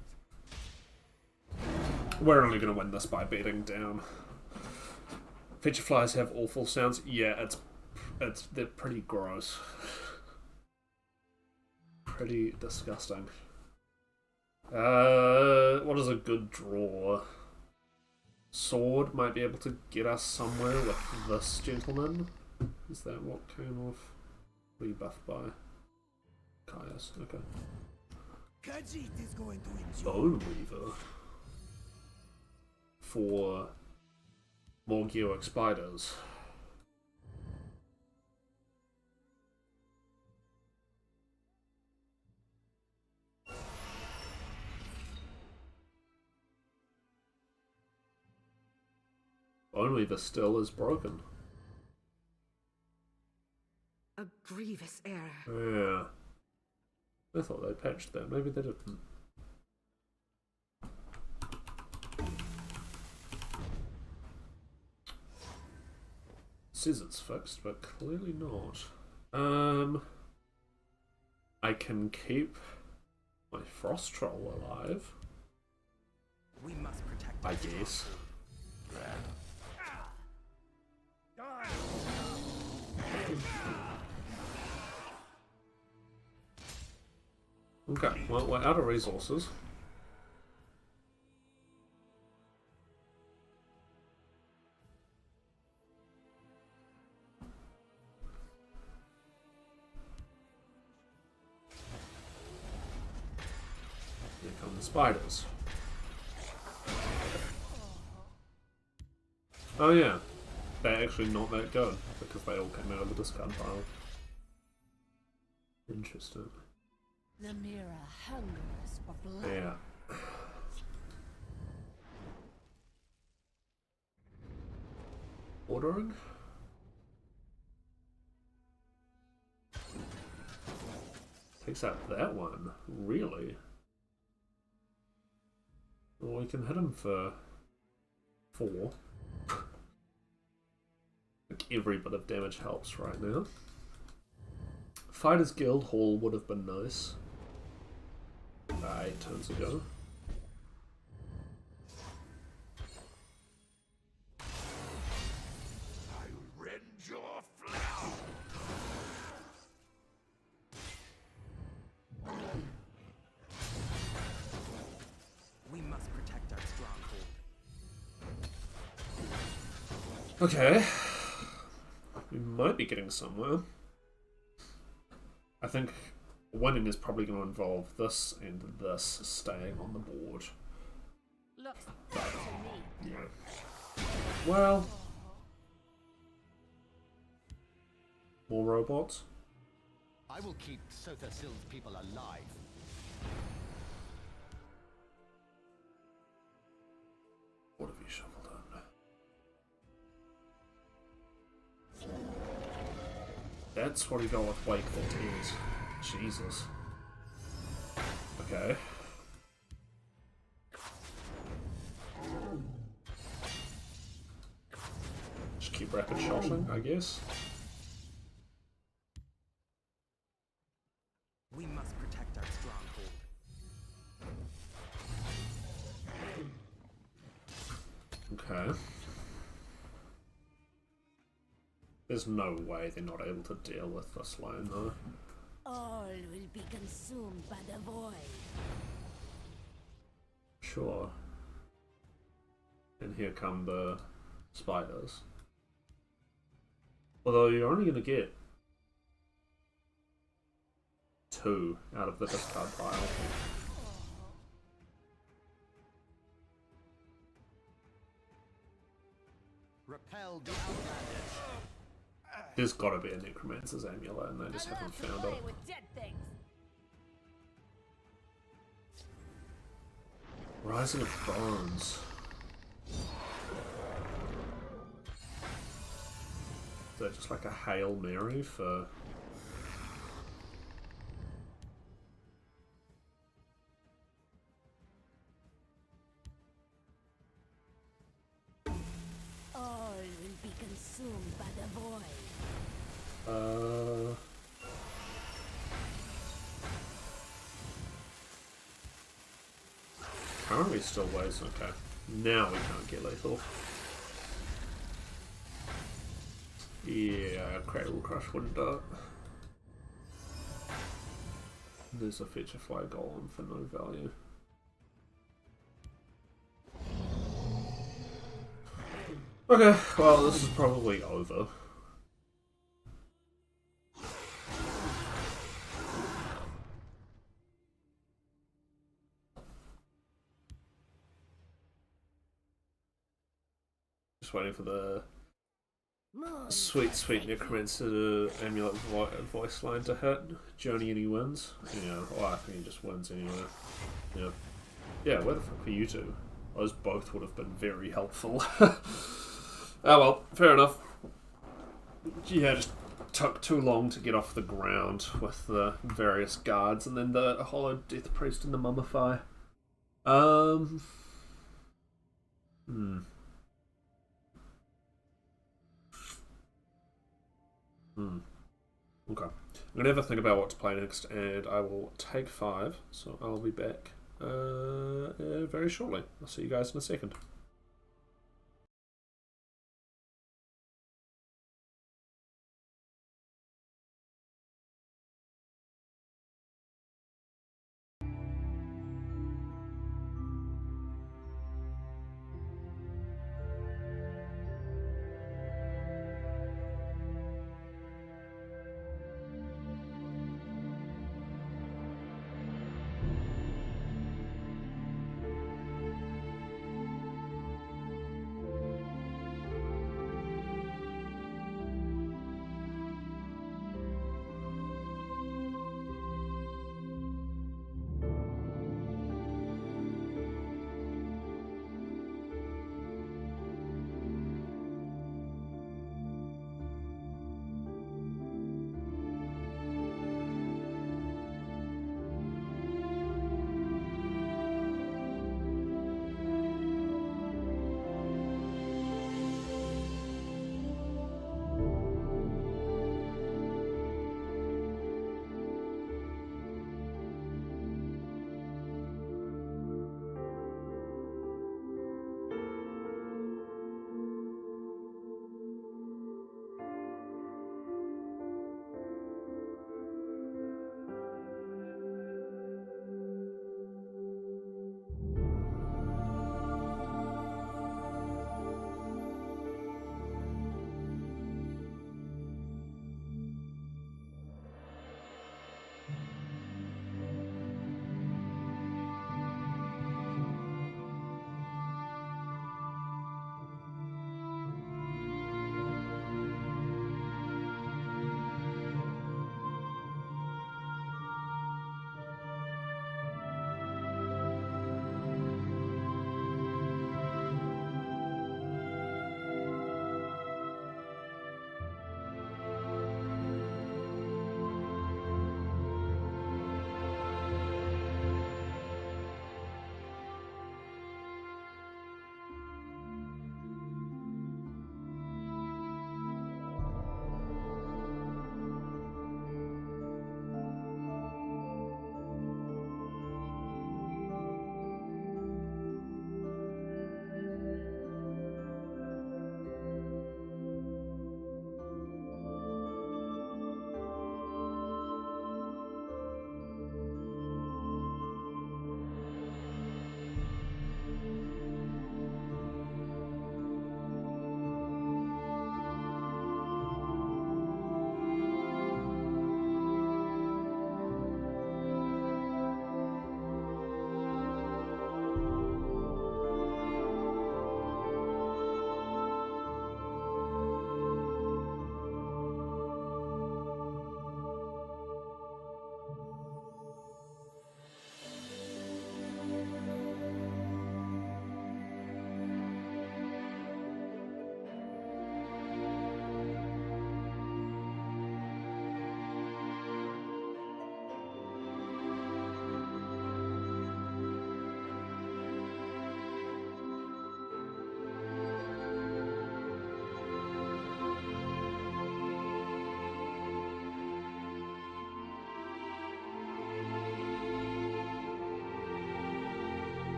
We're only going to win this by beating down. Feature flies have awful sounds. Yeah, they're pretty gross. Pretty disgusting. What is a good draw? Sword might be able to get us somewhere with this gentleman. Is that what came off? Rebuffed by Caius. Okay. Khajiit is going to enjoy. Bone Weaver. For more Geox spiders. Bone Weaver still is broken. A grievous error. Yeah. I thought they patched that. Maybe they didn't. Says it's fixed, but clearly not. I can keep my Frost Troll alive. We must protect I our guess. Okay, well, we're out of resources. Here come the spiders. Oh yeah, they're actually not that good because they all came out of the discard pile. Interesting. The mirror hungers for blood. Yeah. Ordering? Takes out that one. Really? Well, we can hit him for 4. Like every bit of damage helps right now. Fighters Guild Hall would have been nice. 8 turns ago. I rend your flesh. We must protect our stronghold. Okay. We might be getting somewhere. I think winning is probably going to involve this and this staying on the board. Looks good to me. Yeah. Well, more robots. I will keep Sotha-Sil's people alive. What have you shoveled in? That's what he got with Wake 14s. Jesus. Okay. Just keep rapid shotting, I guess. We must protect our stronghold. Okay. There's no way they're not able to deal with this line, though. All will be consumed by the void. Sure. And here come the spiders. Although you're only going to get 2 out of the discard pile. Repel the outlanders. There's got to be a Necromancer's Amulet, and they just haven't found it. With dead things. Rising of Bones. Is that just like a Hail Mary for... All will be consumed by the void. Currently still ways, okay. Now we can't get lethal. Yeah, Cradle Crush wouldn't do it. There's a feature fly golem for no value. Okay, well this is probably over. Just waiting for the sweet necromancer amulet voice line to hit. Journey and he wins. Yeah, well I think he just wins anyway. Yeah. Yeah, where the fuck were you two? Those both would have been very helpful. Oh well, fair enough. Yeah, just took too long to get off the ground with the various guards and then the Hollow Death Priest and the Mummify. Okay. I'm gonna have a think about what to play next, and I will take 5, so I'll be back very shortly. I'll see you guys in a second.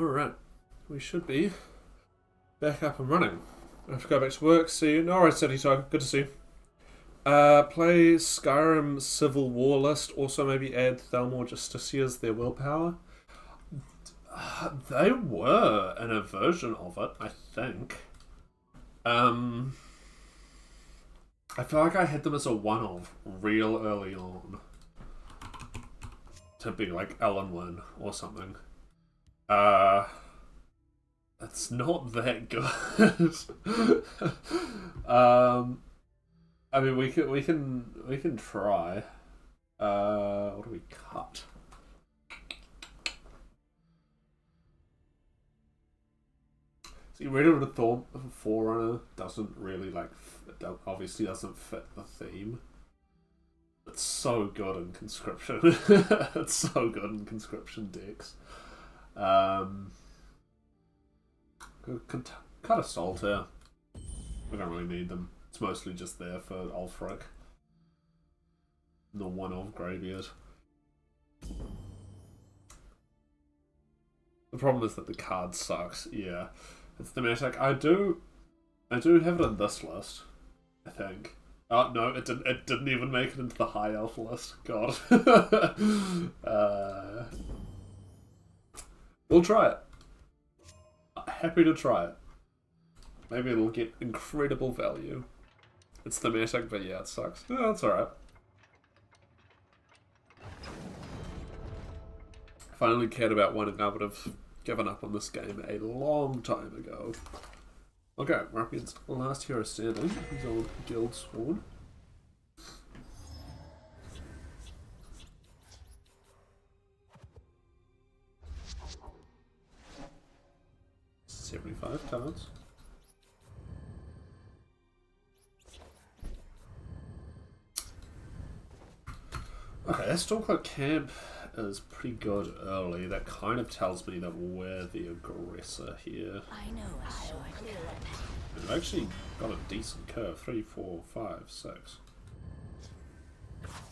Alright. We should be back up and running. I have to go back to work. See you. Alright, City Tiger. Good to see you. Play Skyrim Civil War list. Also maybe add Thelmore Justicia as their willpower. They were in a version of it, I think. I feel like I had them as a one-off real early on. To be like Ellen Wynn or something. It's not that good. I mean, we can try. What do we cut? See, Red of the Forerunner doesn't really like. Obviously, doesn't fit the theme. It's so good in conscription. It's so good in conscription decks. Cut a Solitaire. We don't really need them. It's mostly just there for Ulfric. The one-off Greybeard. The problem is that the card sucks. Yeah, it's thematic. I do have it in this list, I think. Oh no, it didn't even make it into the High Elf list. God. We'll try it. Happy to try it. Maybe it'll get incredible value. It's thematic, but yeah, it sucks. Yeah, that's alright. If I only cared about winning, I would have given up on this game a long time ago. Okay, we're up against the last hero standing. He's on Guild Sworn. $75 cards. Okay, that Stormcloak camp is pretty good early. That kind of tells me that we're the aggressor here. I know a shortcut. We've actually got a decent curve. 3, 4, 5, 6.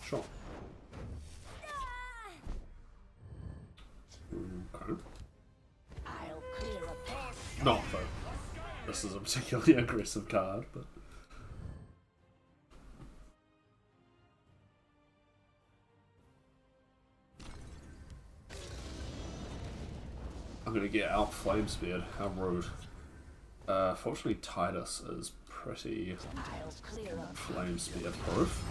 Sure. Okay. I'll clear a path. Not that this is a particularly aggressive card, but... I'm gonna get out Flamespeared. How rude. Fortunately, Titus is pretty Flamespear proof.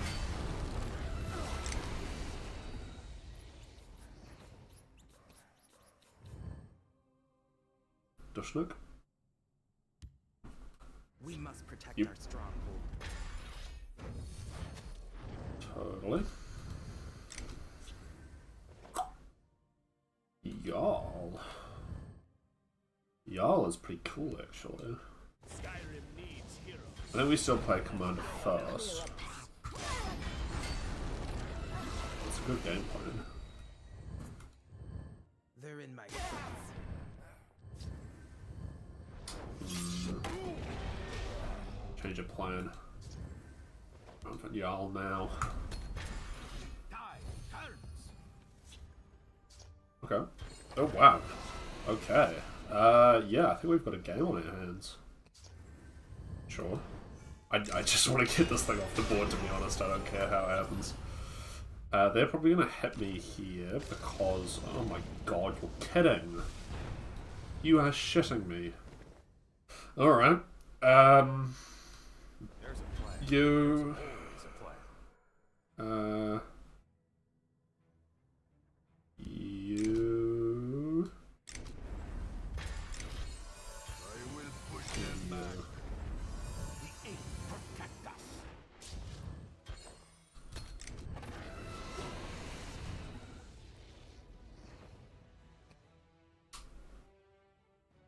Dushnook. We must protect Yep. our stronghold. Totally. Y'all. Y'all is pretty cool, actually. I think we still play Commander first. It's a good game plan. They're in my Change of plan. I'm for y'all now. Okay. Oh wow. Okay. Yeah, I think we've got a game on our hands. Sure. I just want to get this thing off the board, to be honest. I don't care how it happens. They're probably going to hit me here because... Oh my god, you're kidding. You are shitting me. Alright. You... You...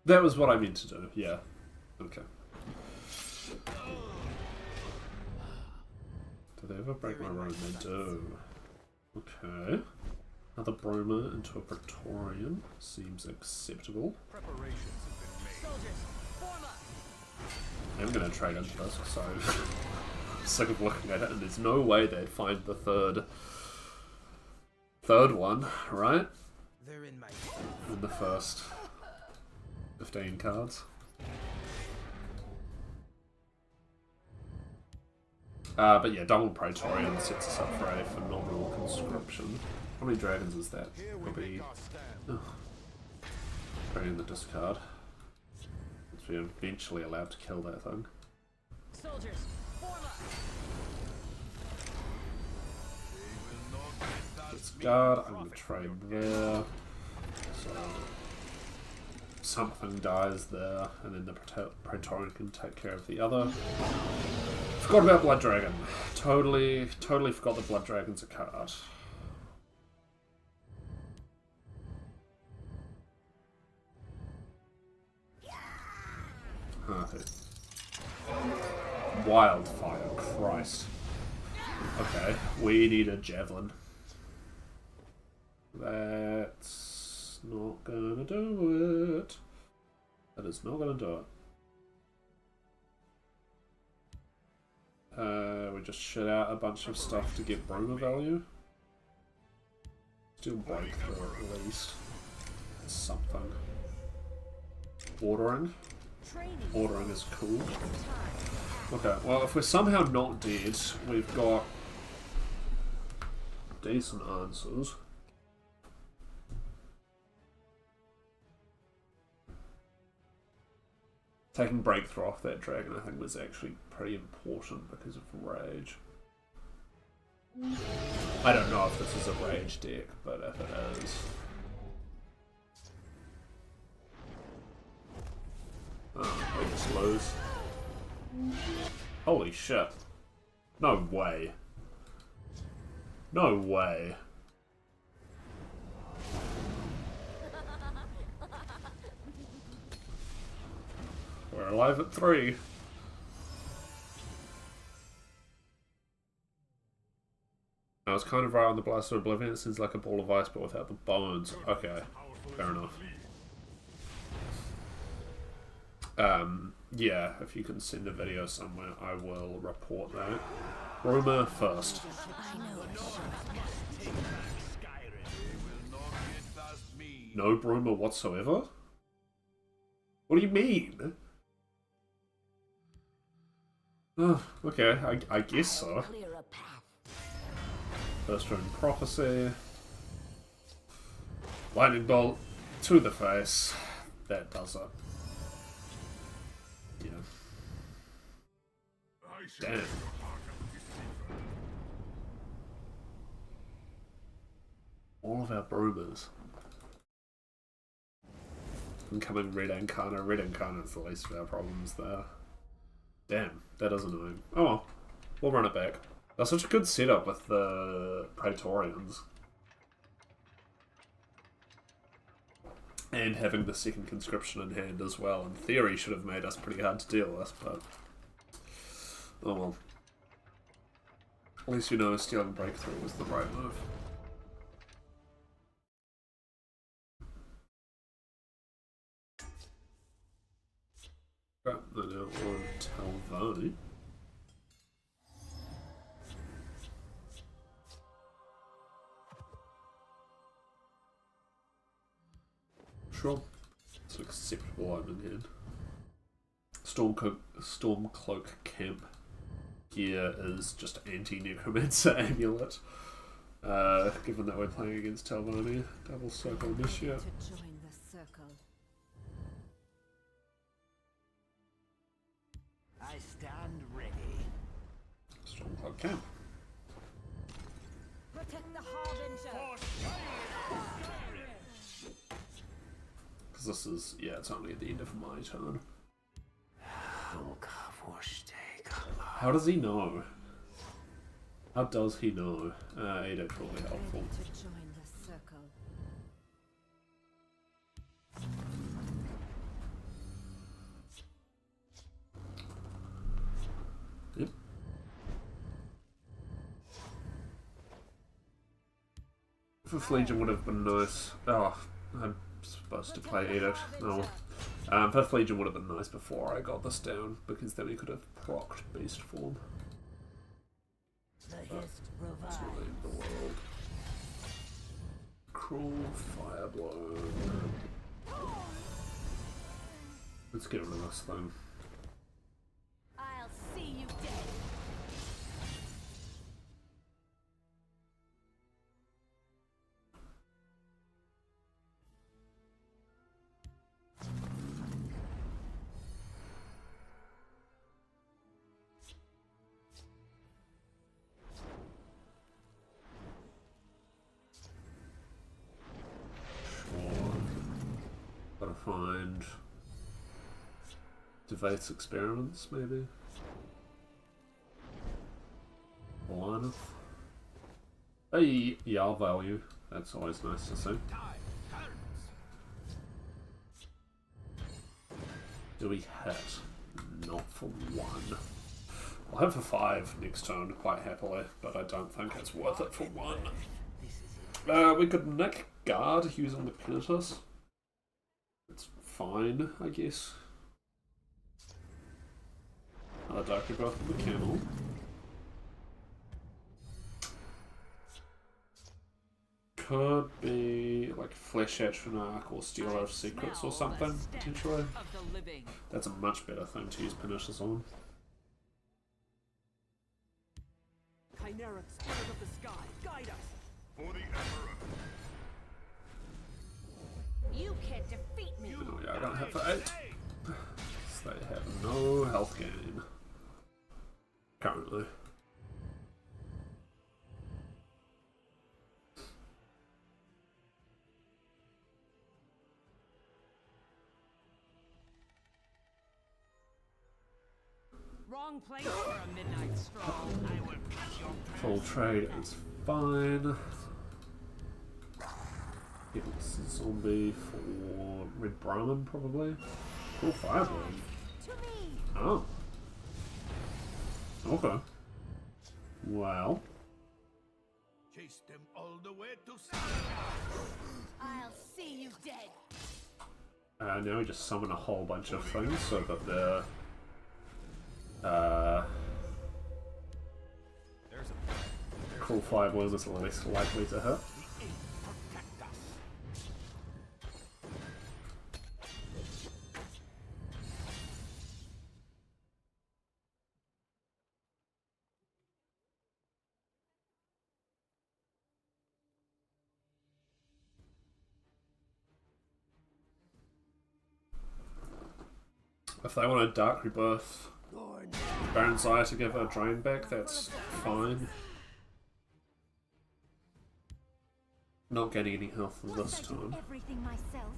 That was what I meant to do, yeah. Okay. Do they ever break my road? They do. Okay. Another Broma into a Praetorian seems acceptable. I'm gonna trade into this, so I'm sick of looking at it, and there's no way they'd find the third one, right? They're in my In the first. 15 cards. But yeah, double Praetorian sets us up for a phenomenal conscription. How many dragons is that? Probably. Put in the discard. We're eventually allowed to kill that thing. Soldiers, form up. Discard, I'm going to trade there. So something dies there, and then the Praetorian can take care of the other. Forgot about Blood Dragon. Totally forgot the Blood Dragon's a card. Okay. Wildfire, Christ. Okay, we need a javelin. That's not gonna do it. That is not gonna do it. We just shit out a bunch of stuff to get Bruma value. Still breakthrough at least. That's something. Ordering. Ordering is cool. Okay, well, if we're somehow not dead, we've got decent answers. Taking breakthrough off that dragon, I think, was actually pretty important because of rage. I don't know if this is a rage deck, but if it is... Oh, we just lose. Holy shit. No way. No way. We're alive at 3. I was kind of right on the Blast of Oblivion. It seems like a ball of ice, but without the bones. Okay, fair enough. Yeah, if you can send a video somewhere, I will report that. Bruma first. No Bruma whatsoever? What do you mean? Oh, okay, I guess so. First Rune Prophecy. Lightning Bolt to the face. That does it. Yeah. Damn. All of our Brumas. Incoming Red Incarna. Red Incarna is the least of our problems there. Damn, that is annoying. Oh well, we'll run it back. That's such a good setup with the Praetorians. And having the second conscription in hand as well, in theory, should have made us pretty hard to deal with, but... oh well. At least you know stealing breakthrough was the right move. Right, then now on Talvani. Sure. It's an acceptable item in hand. Stormcloak Camp gear is just anti-necromancer amulet. Given that we're playing against Talvani, double circle initiate. To join the circle. I stand ready. Stormcloak Camp. Protect the Harbinger. Because this is, yeah, it's only at the end of my turn. How does he know? How does he know? Edict will be helpful. To join the circle. Yep. Fifth Legion would have been nice. Oh, I'm supposed to play Edict. No. Fifth Legion would have been nice before I got this down, because then we could have procced Beast Form. That's really the world. Cruel Fireblow. Let's get rid of this thing. I'll see you dead. Gotta find device experiments, maybe. Lineup. Hey, yeah, value. That's always nice to see. Do we hit? Not for 1. I'll hit for 5 next turn quite happily, but I don't think it's worth it for 1. We could nick guard using the Penitus. It's fine, I guess. Another Dark Rebirth with the Camel. Could be like Flesh Atronach or Stealer of Secrets or something, potentially. That's a much better thing to use Pernicious on. Chimeric spirit of the sky, guide us! For the Emperor. You can't defeat me. Oh yeah, I don't have for 8. So they have no health gain. Currently. Wrong place for a midnight stroll. I will cut your Full trade is fine. It's a zombie for Red Brahmin, probably. Cool fireball. Oh. Okay. Well. Chase them all the way to I'll see you dead. Now we just summon a whole bunch of things so that they're cool fireball is less likely to hit. If they want a Dark Rebirth Baron's Eye to give a drain back, that's fine. Not getting any health this time. Everything myself.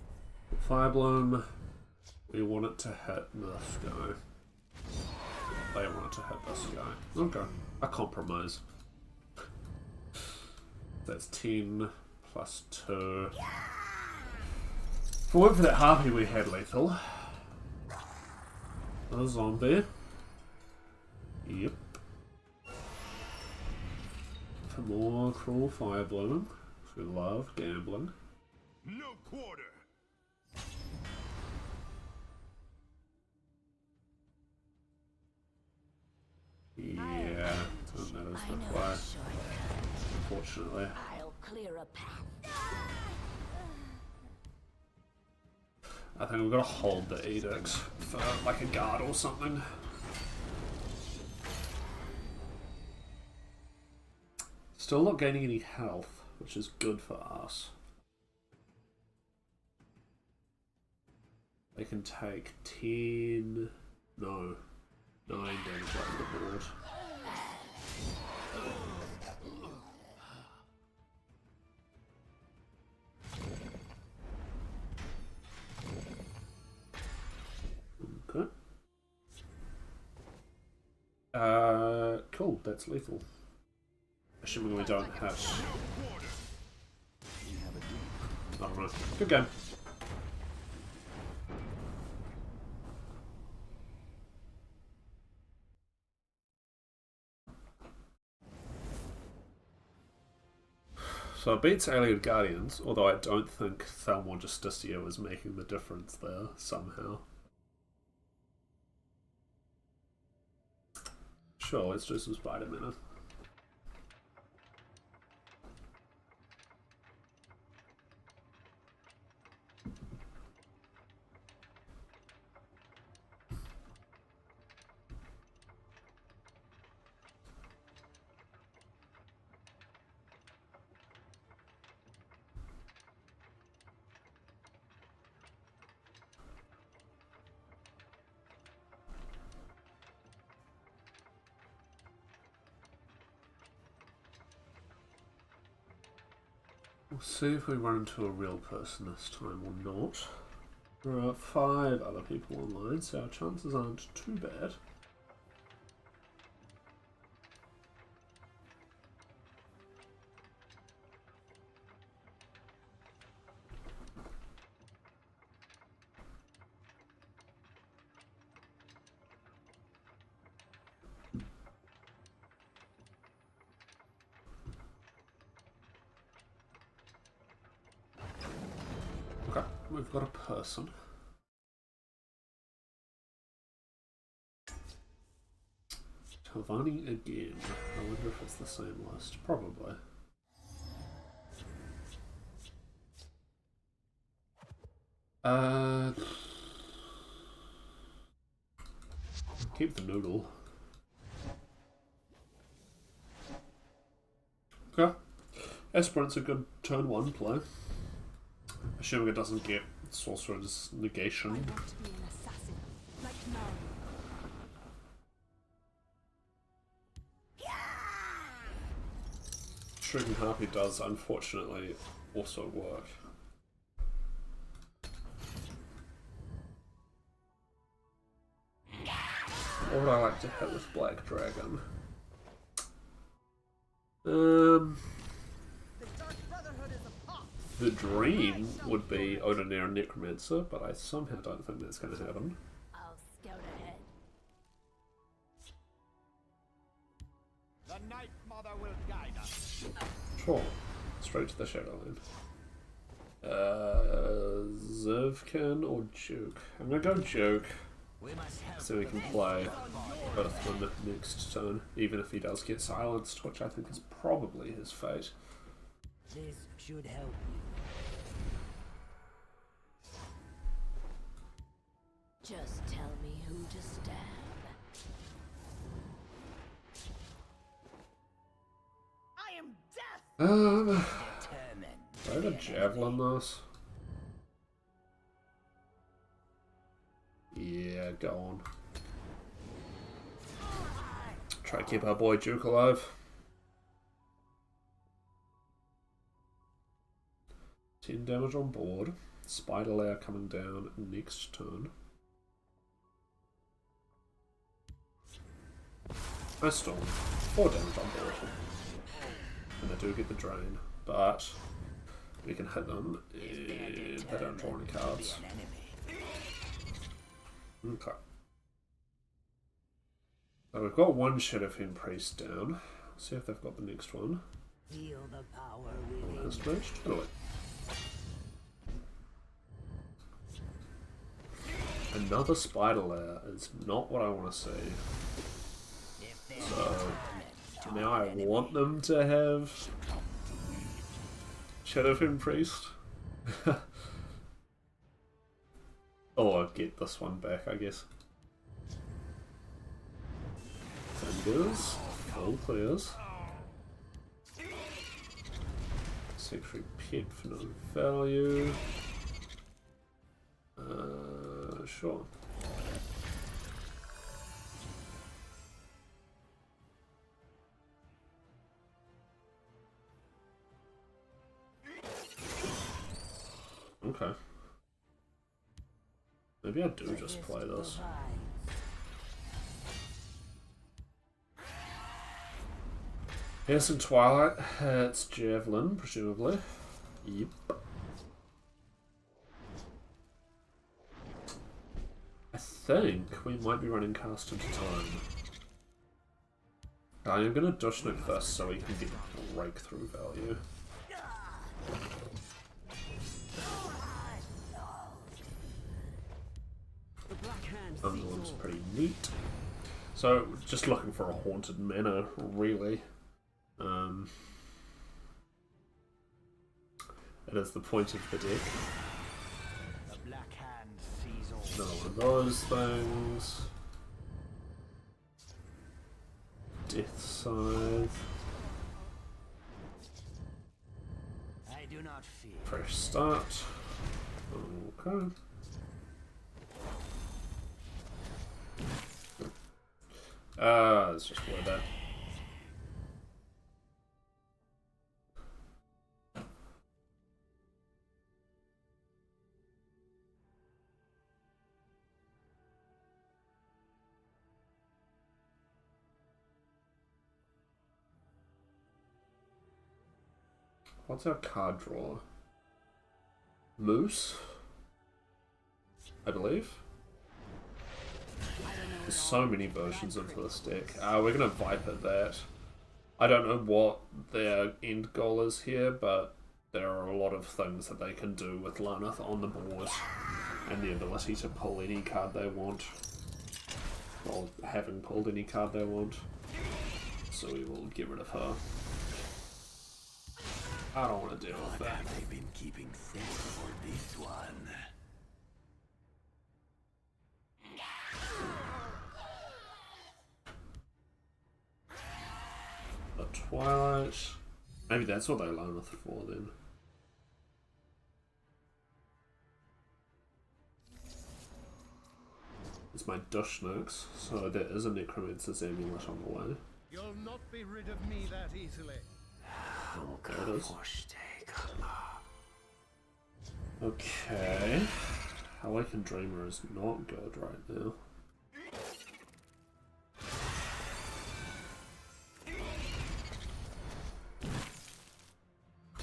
Firebloom, we want it to hit this guy. They want it to hit this guy. Okay, a compromise. That's 10 plus 2. If it weren't for that harpy we had lethal. A zombie. Yep. For more cruel firebloom. We love gambling. No quarter. Yeah, that is the play. Unfortunately. I'll clear a path. I think we've got to hold the edicts for like a guard or something. Still not gaining any health, which is good for us. They can take 10... no. 9 damage off the board. Okay. Cool, that's lethal. Assuming we don't have... I don't know. Good game. So it beats Alien Guardians, although I don't think Thalmor Justicia was making the difference there, somehow. Sure, let's do some Spider-Man. see if we run into a real person this time or not. There are 5 other people online, so our chances aren't too bad. Okay, we've got a person. Tavani again. I wonder if it's the same list. Probably. Keep the noodle. Okay. Aspirant's a good turn 1 play. Assuming it doesn't get Sorcerer's negation. I want to be an assassin, like Mary. Shrieking Harpy does, unfortunately, also work. What would I like to hit with Black Dragon? The dream would be Odonair and Necromancer, but I somehow don't think that's going to happen. I'll scout ahead. The Night Mother will guide us. Sure. Straight to the Shadowland. Zivkin or Duke? I'm going to go Duke. So we can play Earthman next turn, even if he does get silenced, which I think is probably his fate. This should help Just tell me who to stab. I am death! Do I have a javelin this? Yeah, go on. Try to keep our boy Duke alive. 10 damage on board. Spider Lair coming down next turn. I storm. 4 damage on board. And they do get the drain, but we can hit them and they don't draw any cards. Okay. So we've got one Shadowfiend Priest down. Let's see if they've got the next one. Feel the power within. Last match, totally. Another Spider Lair is not what I want to see. So now I want them to have Shadowfiend Priest. Or get this one back, I guess. Fingers, full clears. Secretary Ped for no value. Sure. Okay. Maybe I do just play this. Here's some Twilight. It's Javelin, presumably. Yep. I think we might be running Cast into Time. I'm going to Dushnik this so we can get breakthrough value. That one's pretty neat. So, just looking for a Haunted Manor, really. It is the point of the deck. The Black Hand sees all. Another one of those things. Death Scythe. I do not fear. Fresh start. Okay. Let's just word that. What's our card draw? Moose, I believe. There's so many versions of this deck. We're gonna Viper that. I don't know what their end goal is here, but there are a lot of things that they can do with Laneth on the board, and the ability to pull any card they want, or having pulled any card they want. So we will get rid of her. I don't want to deal with that. Have they been keeping safe for this one? The Twilight. Maybe that's what they loan us for then. It's my Dushnux, so there is a Necromancer's Amulet on the way. You'll not be rid of me that easily. There it is. Okay. Awakened Dreamer is not good right now.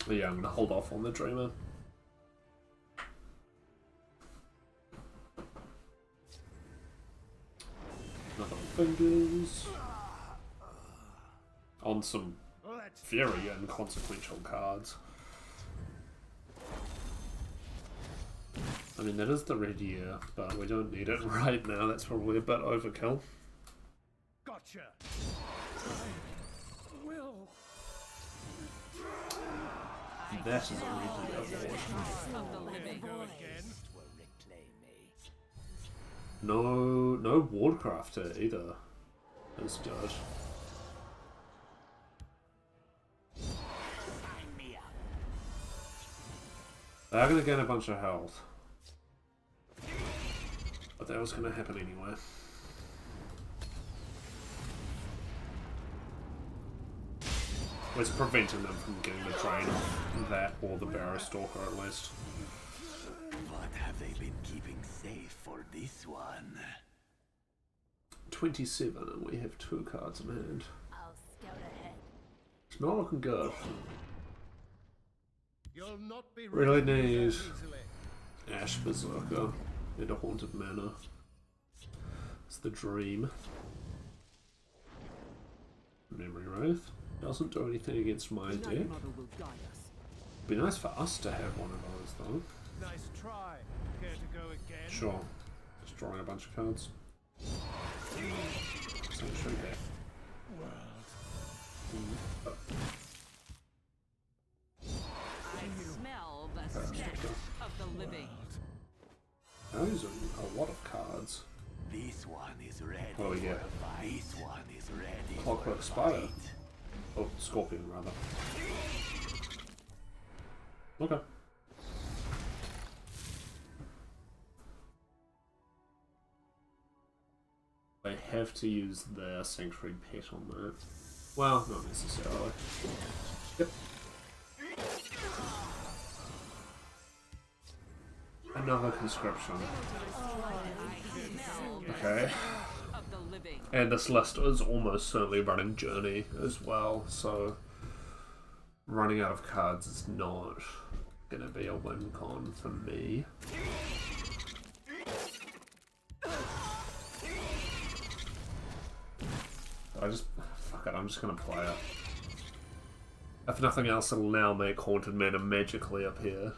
But yeah, I'm gonna hold off on the Dreamer. Another Fingers. On some very inconsequential cards. I mean, that is the red year, but we don't need it right now. That's probably a bit overkill. Gotcha. That is a red year board. Of the living. No Wardcrafter either. That's good. They're gonna gain a bunch of health. But that was gonna happen anyway. It's preventing them from getting the drain off that or the Barrow Stalker at least. What have they been keeping safe for this one? 27 and we have 2 cards in hand. I'll scout ahead. It's not looking good. You'll not be Really rid of me that need easily. Ash Berserker and a Haunted Manor. It's the dream. Memory Wraith. Doesn't do anything against my deck. Be nice for us to have one of those though. Nice try. Care to go again? Sure. Just drawing a bunch of cards. Sanctuary deck. I smell the stench of the living. Those are a lot of cards. This one is ready. What do we get? This one is ready. Clockwork Spider. Oh, Scorpion rather. Okay. They have to use their Sanctuary Pet on that. Well, not necessarily. Yep. Another conscription. Okay. Of the living. And this list is almost certainly running Journey as well, so running out of cards is not going to be a win con for me. Fuck it, I'm just going to play it. If nothing else, it'll now make Haunted Manor magically appear.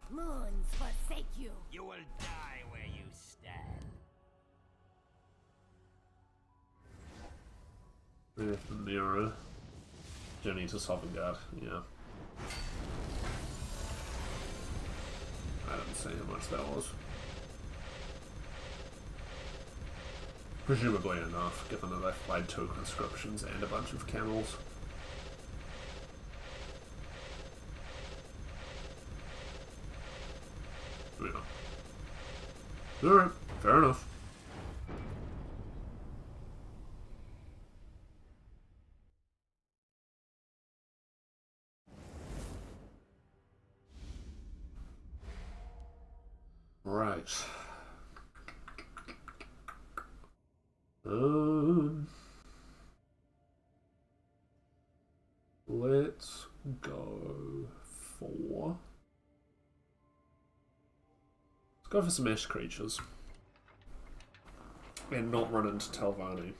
Moons forsake you. You will die where you stand. We have the Mirror. Journey to Sovngarde, yeah. I didn't see how much that was. Presumably enough, given that they've played 2 conscriptions and a bunch of camels. Yeah. Alright, fair enough. Right. Let's go. Let's go for some ash creatures. And not run into Talvani.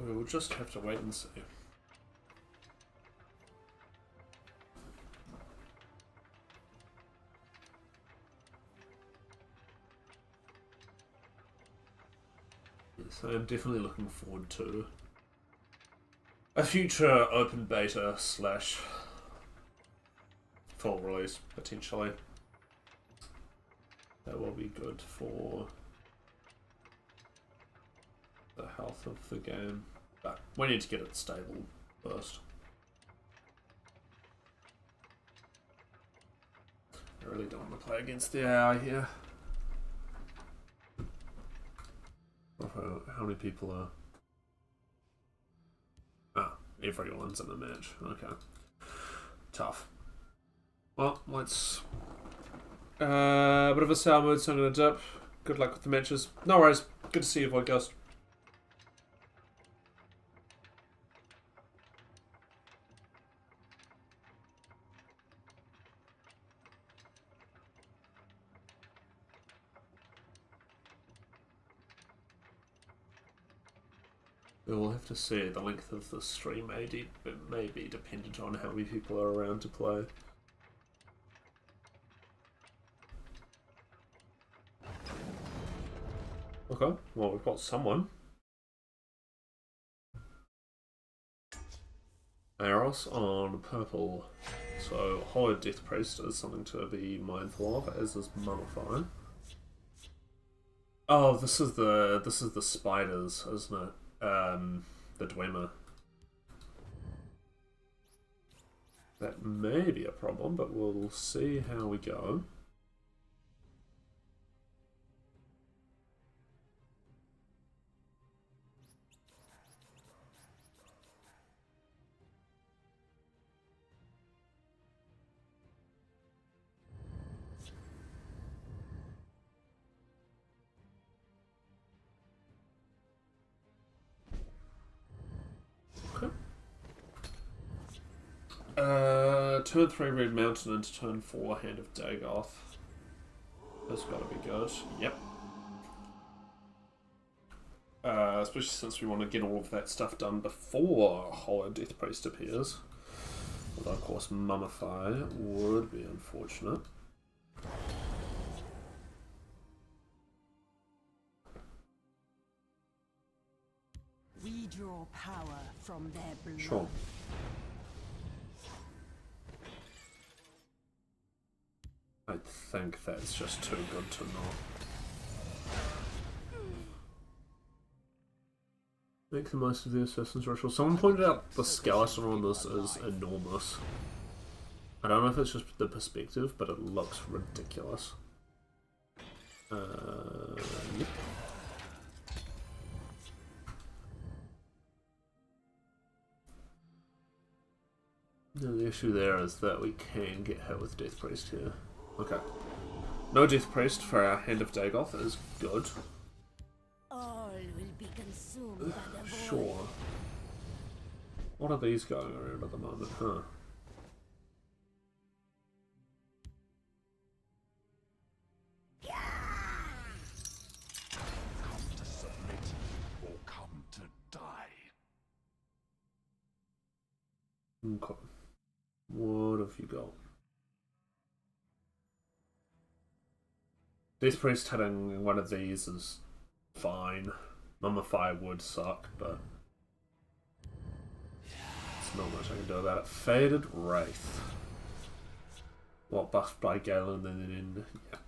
We'll just have to wait and see. Yes, I am definitely looking forward to a future open beta slash full release, potentially. That will be good for the health of the game, but we need to get it stable first. I really don't want to play against the AI here. How many people are... Ah, everyone's in the match. Okay. Tough. Well, let's... bit of a sour mood, so I'm going to dip. Good luck with the matches. No worries. Good to see you, Void Ghost. We'll have to see. The length of the stream may be dependent on how many people are around to play. Okay, well, we've got someone. Aros on purple. So Hollow Death Priest is something to be mindful of, as is Mummify. Oh, this is the spiders, isn't it? The Dwemer. That may be a problem, but we'll see how we go. Turn 3 Red Mountain into turn 4 Hand of Dagoth. That's gotta be good. Yep. Especially since we want to get all of that stuff done before Hollow Death Priest appears. Although, of course, Mummify would be unfortunate. We draw power from their blood. Sure. I think that's just too good to not. Make the most of the Assassin's Ritual. Someone pointed out the skeleton on this is enormous. I don't know if it's just the perspective, but it looks ridiculous. Yep. No, the issue there is that we can get hit with Death Priest here. Okay. No Death Priest for our Hand of Dagoth is good. All will be consumed by the void. Sure. What are these going around at the moment, huh? Come to submit or come to die. Okay. What have you got? Death Priest hitting one of these is fine. Mummify would suck, but there's not much I can do about it. Faded Wraith. Well, buffed by Galen and then yeah.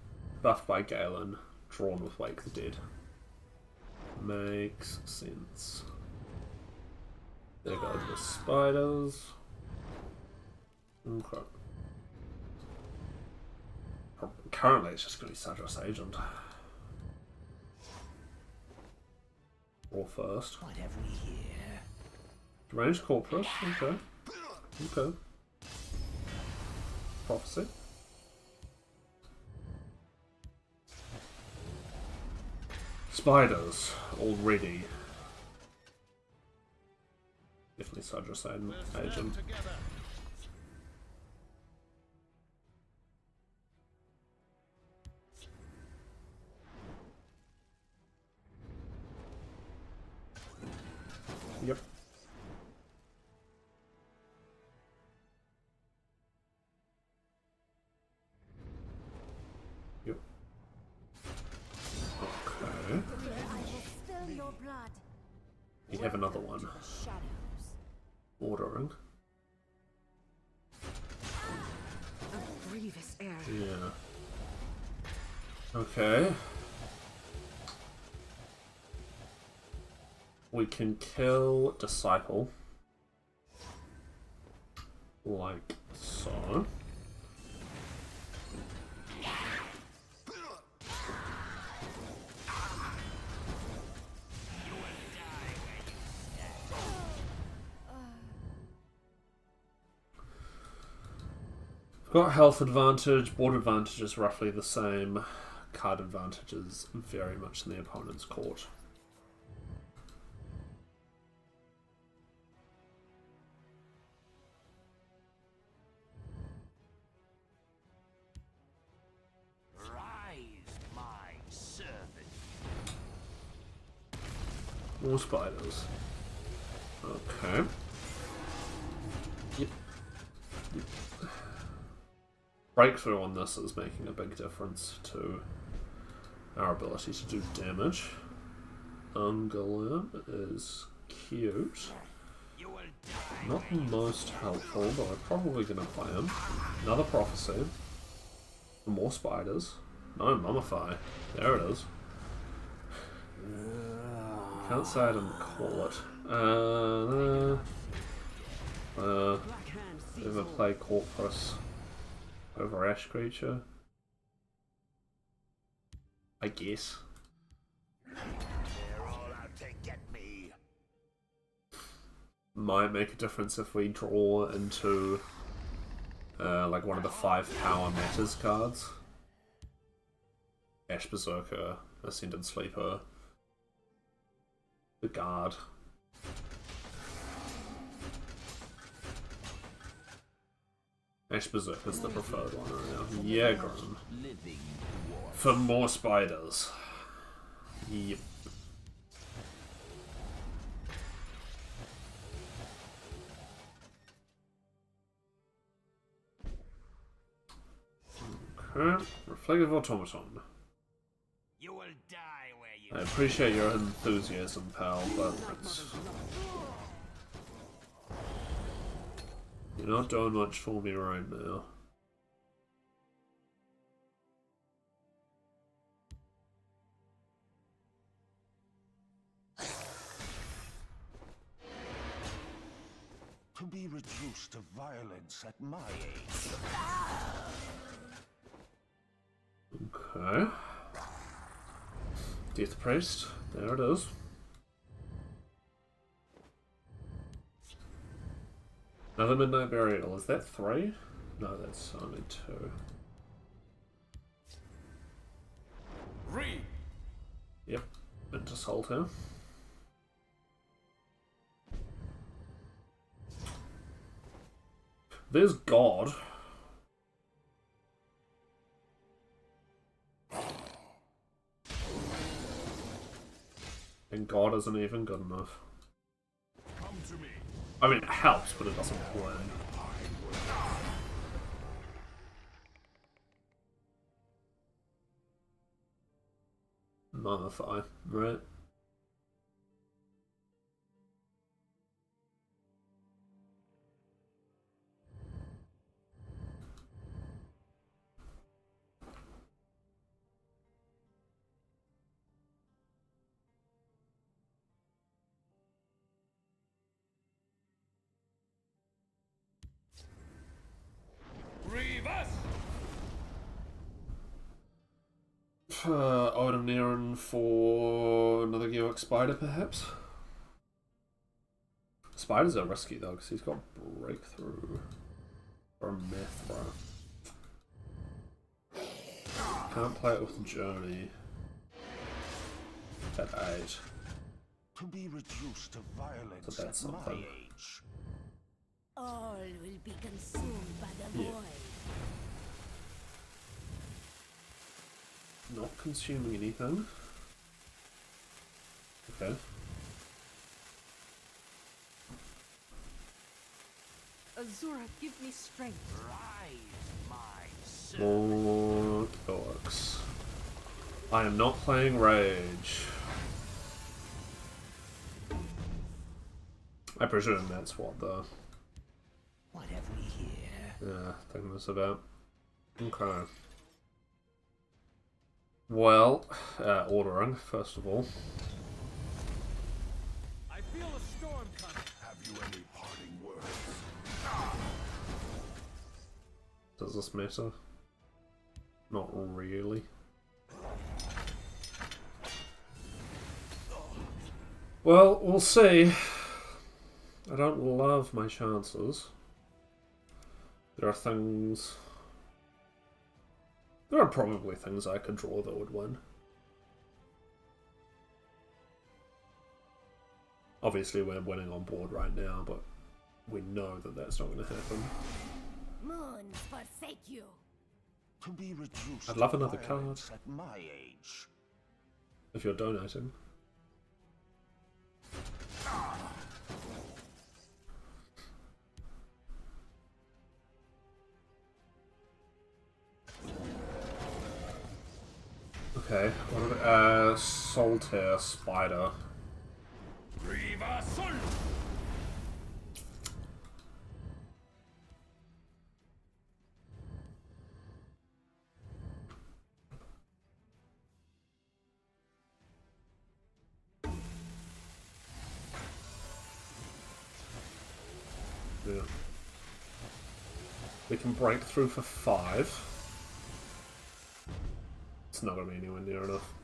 Buffed by Galen, drawn with Wake the Dead. Makes sense. There goes the spiders. Okay. Currently, it's just going to be Sadras Agent. Draw first. What have we here? Range corpus. Okay. Okay. Prophecy. Spiders already. Definitely Sudrasane agent. Together. Yep. Yep. Okay. I will spill your blood. You have another one. The shadows. Ordering. A grievous error. Yeah. Okay. We can kill Disciple. Like so. Got health advantage, board advantage is roughly the same. Card advantage is very much in the opponent's court. Rise, my servant. More spiders. Okay. Yep. Breakthrough on this is making a big difference to our ability to do damage. Ungolem is cute. Not the most helpful, but I'm probably going to play him. Another Prophecy. More spiders. No, Mummify. There it is. Can't say I didn't call it. Ever play Corpus over Ash Creature? I guess. They're all out to get me. Might make a difference if we draw into like one of the 5 power matters cards. Ash Berserker, Ascended Sleeper, the Guard. Ash Berserker is the preferred one right now. Yeah, Grim. Living For more spiders. Yep. Okay. Reflective Automaton. You will die where you I appreciate your enthusiasm, pal, but it's... You're not doing much for me right now. To be reduced to violence at my age. Okay. Death Priest. There it is. Another Midnight Burial. Is that 3? No, that's only 2. Yep. Into Solitaire. There's God. And God isn't even good enough. Come to me. I mean, it helps, but it doesn't win. Mummify, right? Odin for another Georg Spider, perhaps? Spiders are risky though, because he's got breakthrough. Or myth, bro. Can't play it with Journey. At 8. To be reduced to violence So that's at my something. age. All will be consumed by the Yeah. void. Not consuming anything. Okay. Azura, give me strength. Rise, my son. More Orcs. I am not playing Rage. I presume that's what the What have we here? thing was about. Okay. Well, ordering, first of all. I feel a storm coming. Have you any parting words? Does this matter? Not really. Well, we'll see. I don't love my chances. There are things... There are probably things I could draw that would win. Obviously we're winning on board right now, but we know that that's not going to happen. Moons forsake you. To be reduced I'd love to another card. violence at my age. If you're donating. Okay, what about Solitaire Spider? Riva Sol! Yeah. We can break through for 5. It's not going to be anywhere near enough.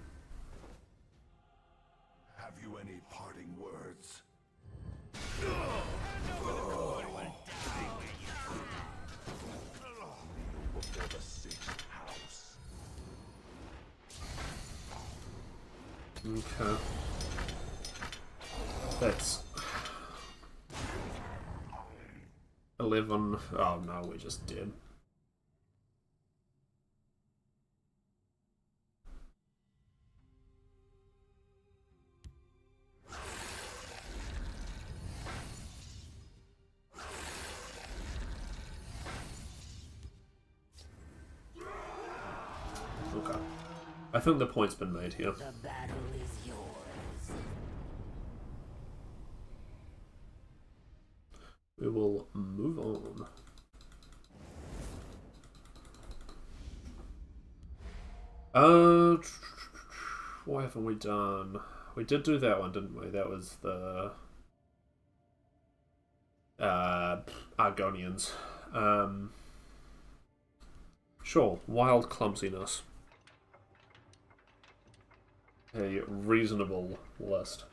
Have you any parting words? Before the 6th house. Okay. That's 11. Oh no, we just did. Okay. I think the point's been made here. The battle is yours. We will move on. What haven't we done? We did do that one, didn't we? That was the Argonians. Sure, wild clumsiness. A reasonable list.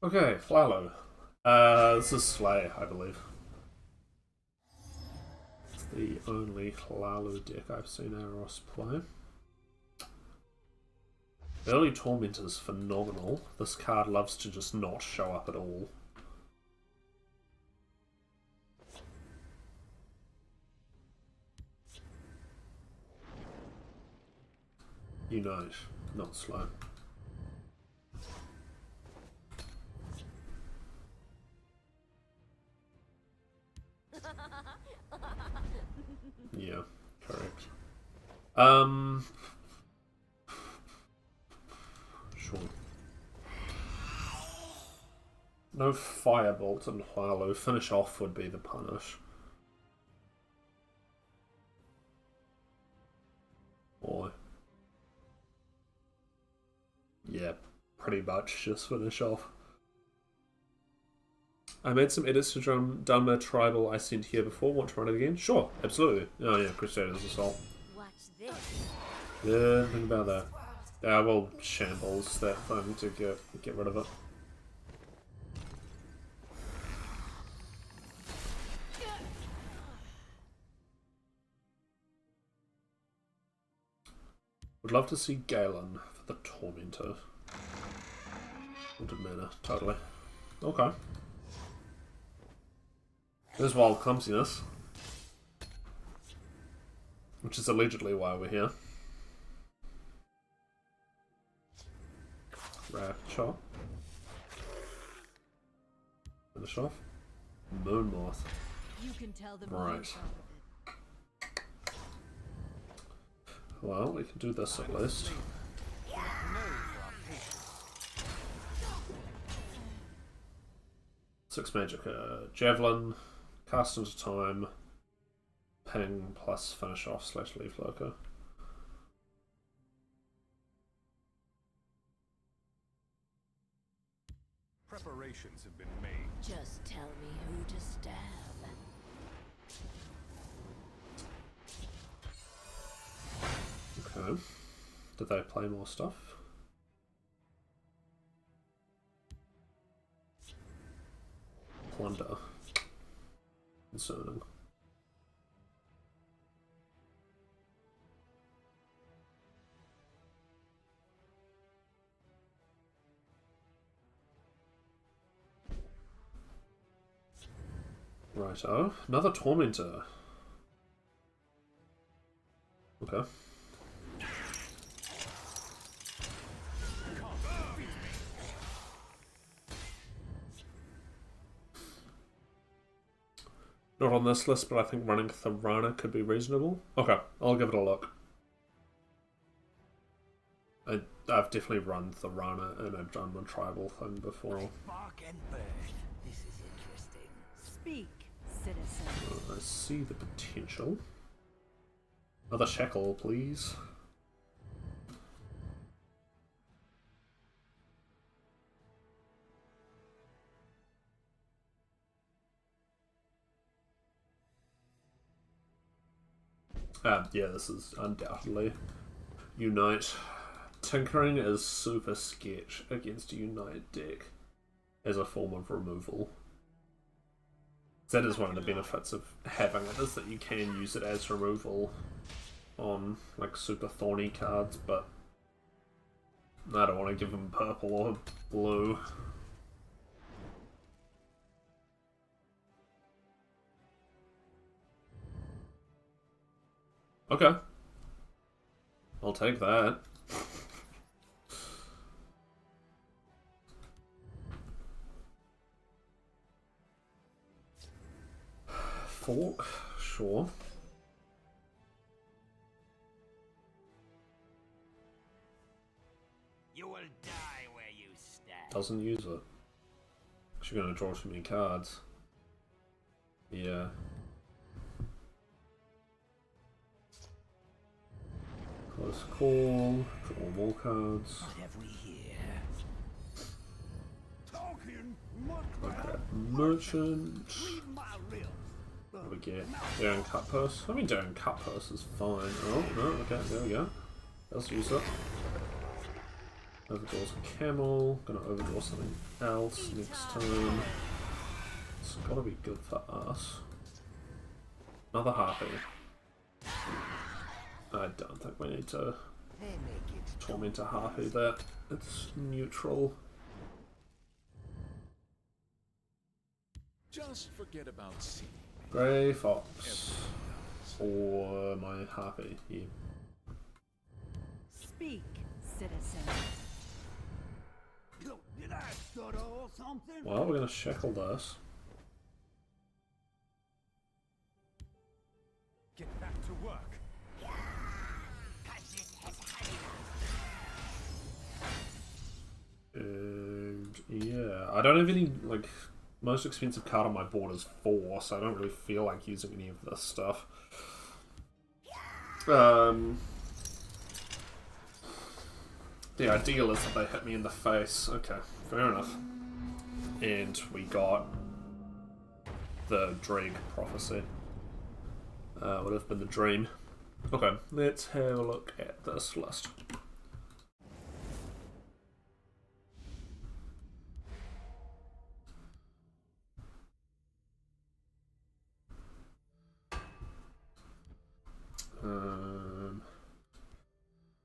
Okay, Flalo. This is Slay, I believe. It's the only Flalo deck I've seen Aros play. Early Torment is phenomenal. This card loves to just not show up at all. Unite, not slow. Yeah, correct. No firebolt and Hualu. Finish off would be the punish. Or yeah, pretty much just finish off. I made some edits to Dunmer Tribal I sent here before. Want to run it again? Sure, absolutely. Oh yeah, Crusaders Assault. Watch this. Yeah, think about that. Yeah, we'll shambles that thing to get rid of it. Would love to see Galen for the Tormentor. Haunted Manor, totally. Okay. There's Wild Clumsiness. Which is allegedly why we're here. Rapture. Finish off. Moon Moth. You can tell them Right. Well, we can do this at least. Six magic, javelin, cast into time, ping plus finish off / leaf lurker. Preparations have been made. Just tell me who to stab. Okay. Did they play more stuff? Plunder. Concerning. Righto. Another Tormentor. Okay. Not on this list, but I think running Thorana could be reasonable. Okay, I'll give it a look. I've definitely run Thorana and I've done a tribal thing before. Bark and bird. This is interesting. Speak, citizen. I see the potential. Another shackle, please. Yeah, this is undoubtedly Unite. Tinkering is super sketch against a Unite deck as a form of removal. That is one of the benefits of having it, is that you can use it as removal on like super thorny cards, but I don't want to give them purple or blue. Okay. I'll take that. Fork? Sure. You will die where you stand. Doesn't use it. She's gonna draw too many cards. Yeah. Close call. Draw more cards. What have we here? Talking Okay. Merchant. Read my lips. What do we get? Daring Cut Purse. I mean, Daring Cut Purse is fine. Oh, no, okay, there we go. Let's use it. Overdraws a camel. Gonna overdraw something else next turn. It's gotta be good for us. Another harpy. I don't think we need to torment a harpy that. It's neutral. Just forget about C. Grey Fox. Or my harpy. Yeah. Speak, citizen. Look, did I stutter or something? Well, we're gonna shackle this. Get back to work. And Yeah, I don't have any, like, most expensive card on my board is 4, so I don't really feel like using any of this stuff. The ideal is that they hit me in the face. Okay, fair enough. And we got the Drake Prophecy. Would have been the dream. Okay, let's have a look at this list.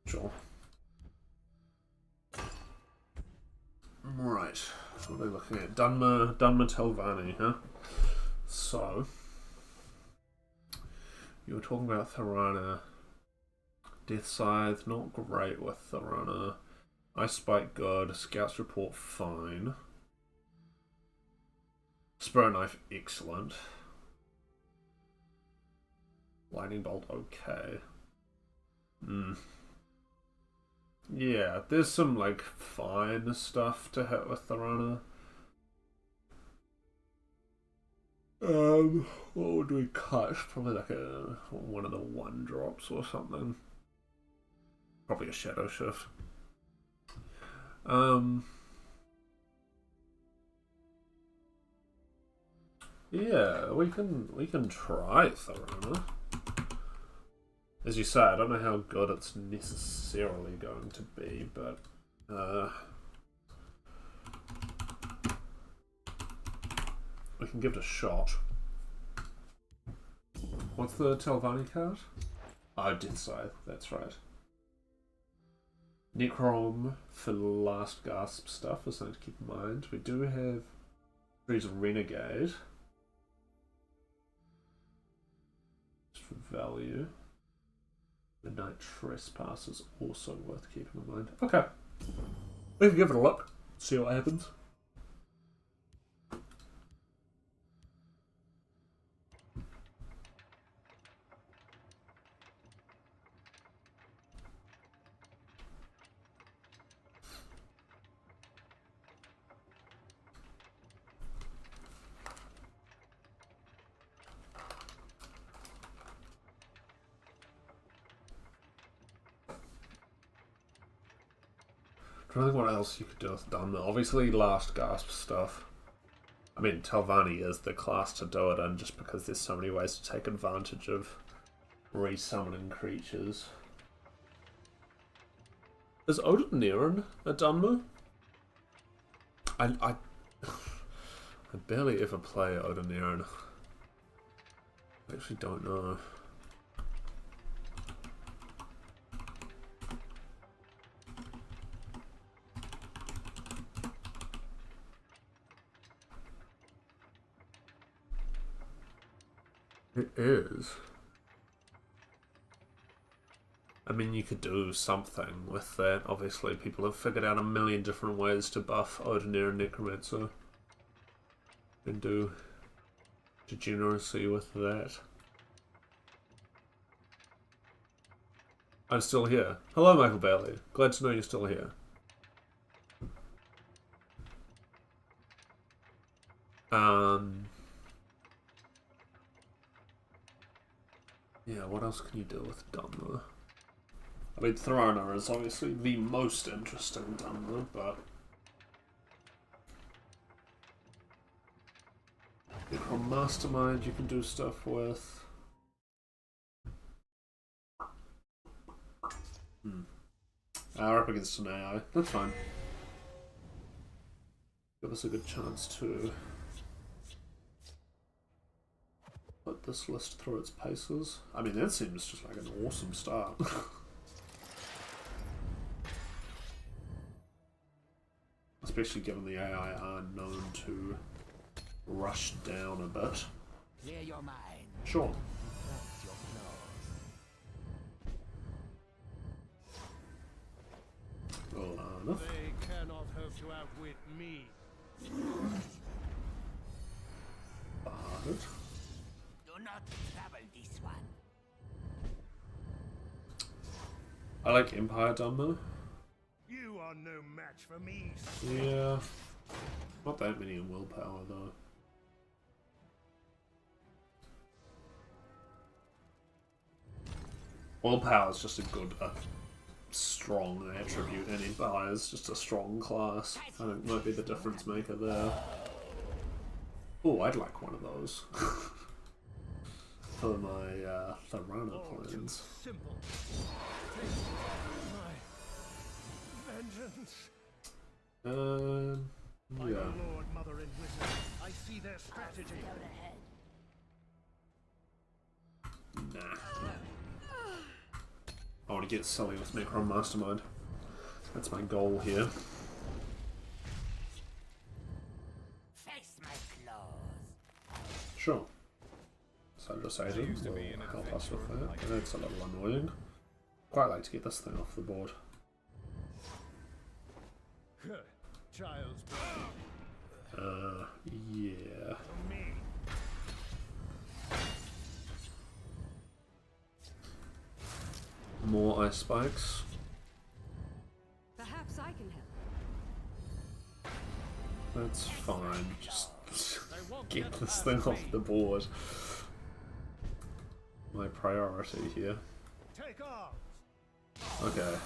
Sure. Right, what are we looking at? Dunmer Telvanni, huh? So, you were talking about Tharana. Death Scythe, not great with Tharana. Ice Spike, good. Scouts Report, fine. Spur Knife, excellent. Lightning Bolt, okay. Yeah, there's some, like, fine stuff to hit with Tharana. What would we cut? Probably like one of the 1-drops or something. Probably a Shadow Shift. Yeah, we can try Tharana. As you say, I don't know how good it's necessarily going to be, but we can give it a shot. What's the Telvanni card? Oh, Death Scythe, that's right. Necrom for last gasp stuff is something to keep in mind. We do have Trees of Renegade. Just for value. Midnight Trespass is also worth keeping in mind. Okay. We can give it a look. See what happens. I don't think what else you could do with Dunmer. Obviously, last gasp stuff. I mean, Telvanni is the class to do it in just because there's so many ways to take advantage of resummoning creatures. Is Odin Niren a Dunmer? I barely ever play Odin Niren. I actually don't know. It is. I mean, you could do something with that. Obviously, people have figured out a million different ways to buff Odinir and Necromancer. And do degeneracy with that. I'm still here. Hello, Michael Bailey. Glad to know you're still here. Yeah, what else can you do with Dunmer? I mean, Tharana is obviously the most interesting Dunmer, but from Mastermind you can do stuff with. We're up against an AI. That's fine. Give us a good chance to put this list through its paces. I mean, that seems just like an awesome start. Especially given the AI are known to rush down a bit. Clear your mind. Sure. That's your claws. Enough. They cannot hope to outwit me. Barded. Do not trouble this one. I like Empire Dunmer. You are no match for me. Yeah. Not that many in willpower though. Willpower is just a good, strong attribute, and Empire is just a strong class. I think might be the difference maker there. Oh, I'd like one of those for my Tharana plans. Simple. My vengeance. Yeah. Lord, Mother, and Wizard. I see their strategy. Nah. I want to get silly with Necron Mastermind. That's my goal here. Face my claws. Sure. So just Agent will help us with that. That's a little annoying. Quite like to get this thing off the board. Child's Yeah. me. More ice spikes. Perhaps I can help. That's fine. Just get this thing off the board. My priority here. Take off. Okay.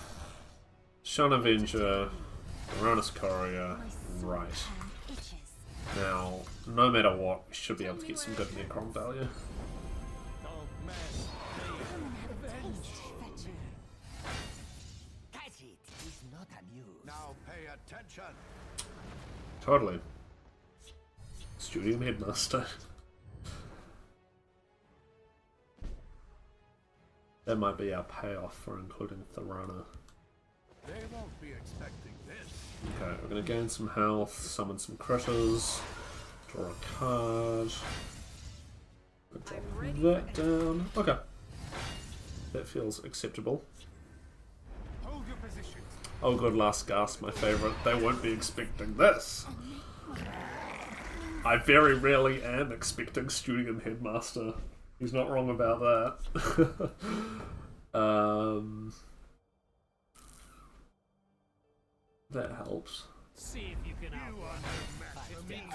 Shun Avenger, Uranus Courier, right. Now, no matter what, we should be able to get some good Necron value. Oh man. Catch it. He's not amused. Now pay attention. Totally. Studio Headmaster. That might be our payoff for including Tharana. They won't be expecting this. Okay, we're gonna gain some health, summon some critters, draw a card. Drop that down. Okay. That feels acceptable. Hold your positions. Oh good, last gasp, my favourite. They won't be expecting this. I very rarely am expecting Studium Headmaster. He's not wrong about that. That helps. See if you can outrun them.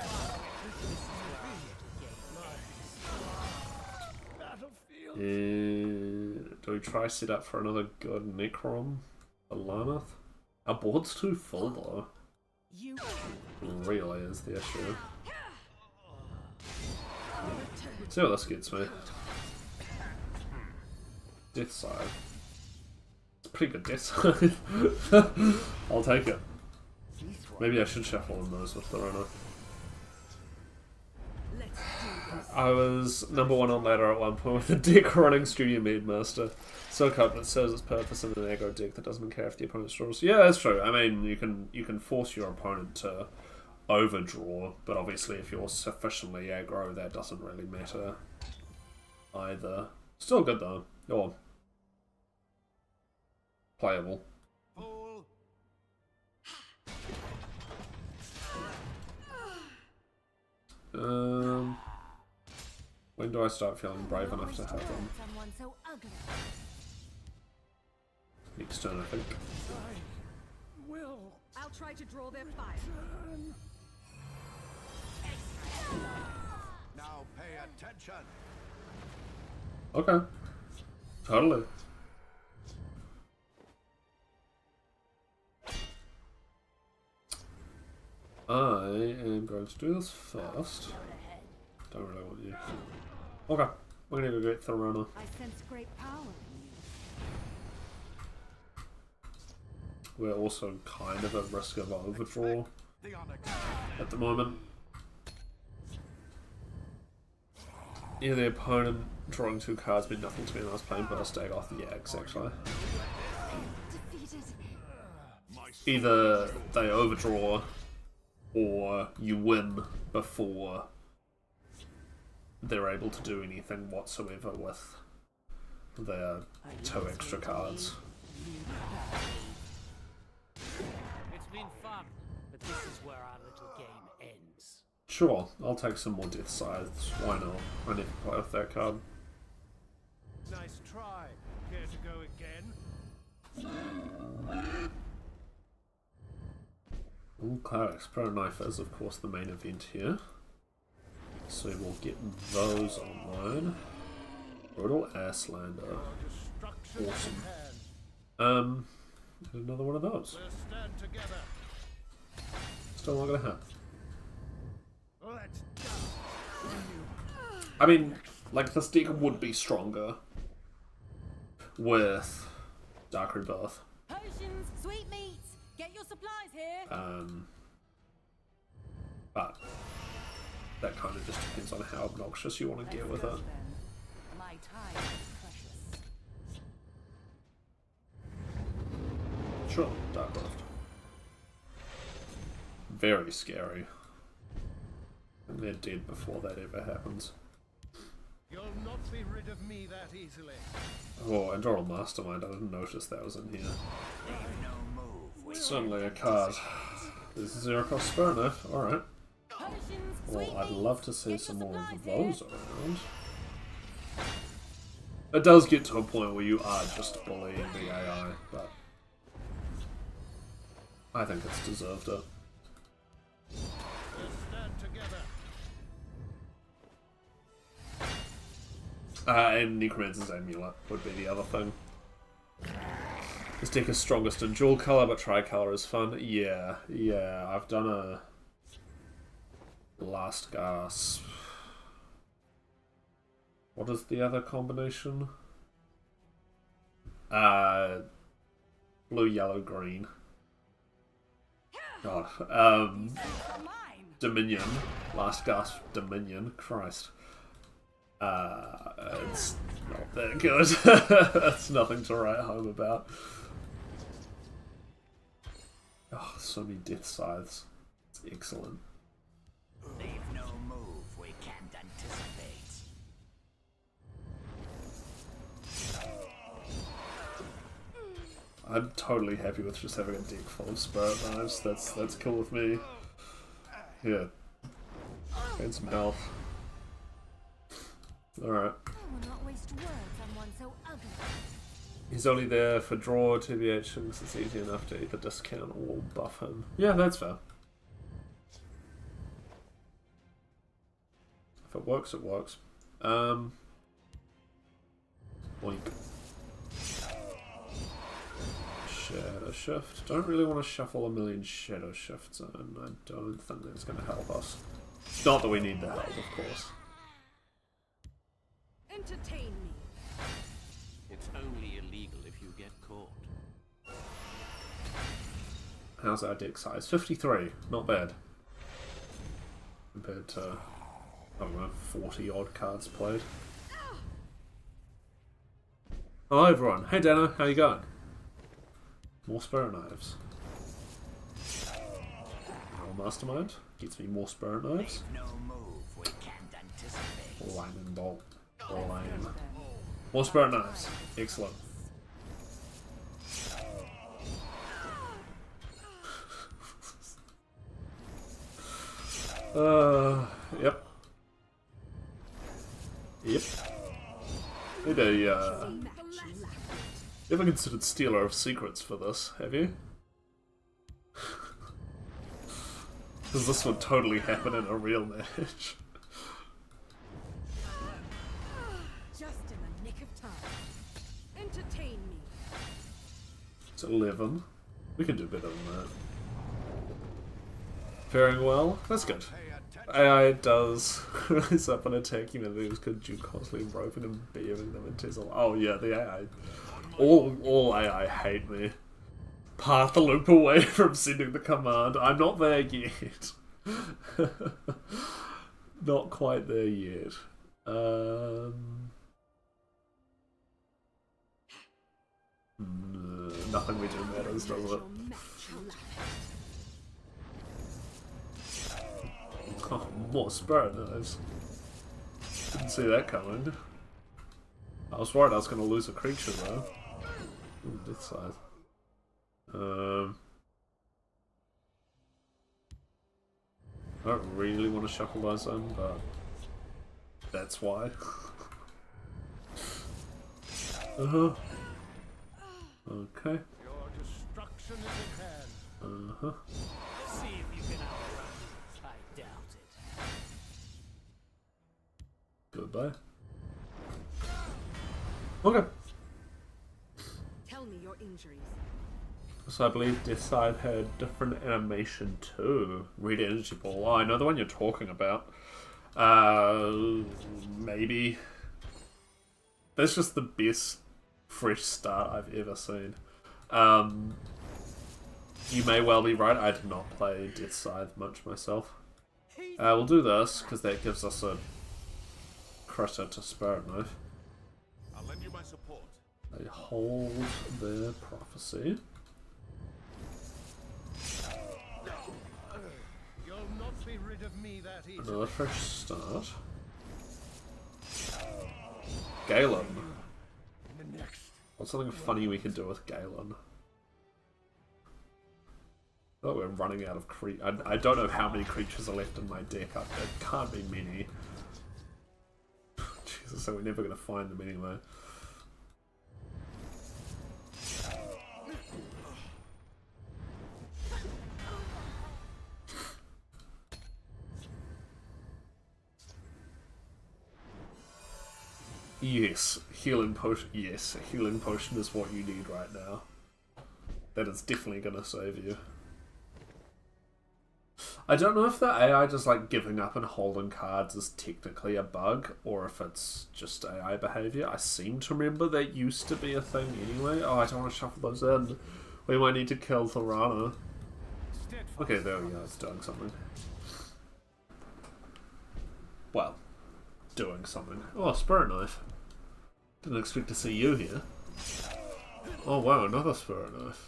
Do we try set up for another good Necron? A Lameth? Our board's too full though. Really is the issue. See what this gets me. Death side. It's a pretty good death side. I'll take it. Maybe I should shuffle in those with the runner. I was #1 on ladder at one point with a deck running Studio Headmaster. So Covenant serves its purpose in an aggro deck that doesn't care if the opponent draws. Yeah, that's true. I mean, you can force your opponent to overdraw, but obviously if you're sufficiently aggro, that doesn't really matter either. Still good though. Or playable. When do I start feeling brave enough to have them? Someone so ugly. Next turn, I think. I'll try to draw their fire. Now pay attention. Okay. Totally. I am going to do this first. Don't really want you. Okay. We're gonna go get Tharana. I sense great power in you. We're also kind of at risk of overdraw at the moment. Yeah, the opponent drawing 2 cards meant nothing to me when I was playing Burst Dagoth. Yeah, exactly. Defeated. Either they overdraw or you win before they're able to do anything whatsoever with their 2 extra cards. It's been fun, but this is where our little game ends. Sure, I'll take some more Death Scythes. Why not? I need to play with that card. Nice try. Care to go again? Okay, Explore Knife is of course the main event here. So we'll get those online. Brutal Asslander. Awesome. Another one of those. Still not gonna happen. I mean, like, this deck would be stronger with Dark Rebirth. Potions, sweetmeats, get your supplies here. But that kind of just depends on how obnoxious you want to get with it. My time is precious. Sure, Dark Rift. Very scary. And they're dead before that ever happens. You'll not be rid of me that easily. Oh, and Doral Mastermind, I didn't notice that was in here. Certainly a card. There's a zero cost Spur Knife, alright. Well, I'd love to see some more of those around. It does get to a point where you are just bullying the AI, but I think it's deserved it. And Necromancer's Amulet would be the other thing. This deck is strongest in dual colour, but tricolour is fun. Yeah, I've done a Last Gasp. What is the other combination? Blue, yellow, green. God. Dominion. Last Gasp Dominion. Christ. It's not that good. That's nothing to write home about. Oh, so many death scythes. It's excellent. Leave no move we can't anticipate. I'm totally happy with just having a deck full of Spirit Knives. That's cool with me. Yeah. And some health. Alright. I will not waste words on one so ugly. He's only there for draw, TBH, because it's easy enough to either discount or buff him. Yeah, that's fair. If it works, it works. Boink. Shadow Shift. Don't really want to shuffle a million Shadow Shifts in. I don't think that's going to help us. Not that we need the help, of course. Entertain me. It's only illegal if you get caught. How's our deck size? 53. Not bad. Compared to, I don't know, 40 odd cards played. Hello everyone. Hey Dano, how you going? More Spirit Knives. More Mastermind gets me more Spirit Knives. No move we can't anticipate. Lightning Bolt. Lame. More Spirit Knives. Excellent. Yep. Yep. Need a, you ever considered Stealer of Secrets for this, have you? Because this would totally happen in a real match. Just in the nick of time. Entertain me. It's 11. We can do better than that. Faring well. That's good. AI does rise up and attack humanities because Duke constantly roping and bearing them into his... Oh yeah, the AI. All AI hate me. Path the loop away from sending the command. I'm not there yet. Not quite there yet. Nothing we do matters, does it? Oh, more Spirit Knives. Didn't see that coming. I was worried I was going to lose a creature though. Ooh, Death Scythe. I don't really want to shuffle those in, but that's why. Okay. Your destruction is at hand. See Goodbye. Okay. Tell me your injuries. So I believe Decide had different animation too. Red Energy Ball. Oh, I know the one you're talking about. Maybe. That's just the best fresh start I've ever seen. You may well be right. I did not play Death Scythe much myself. We'll do this because that gives us a critter to Spirit Knife. I'll lend you my support. They hold their prophecy. You'll not be rid of me that easily. Another fresh start. Galen. What's something funny we could do with Galen? Oh, we're running out of I don't know how many creatures are left in my deck. It can't be many. Jesus, so we're never going to find them anyway. Yes, healing potion. Yes, a healing potion is what you need right now. That is definitely going to save you. I don't know if the AI just like giving up and holding cards is technically a bug, or if it's just AI behavior. I seem to remember that used to be a thing anyway. Oh, I don't want to shuffle those in. We might need to kill Thorana. Okay, there we go. It's doing something. Well, doing something. Oh, Spirit Knife. Didn't expect to see you here. Oh wow, another Spirit Knife.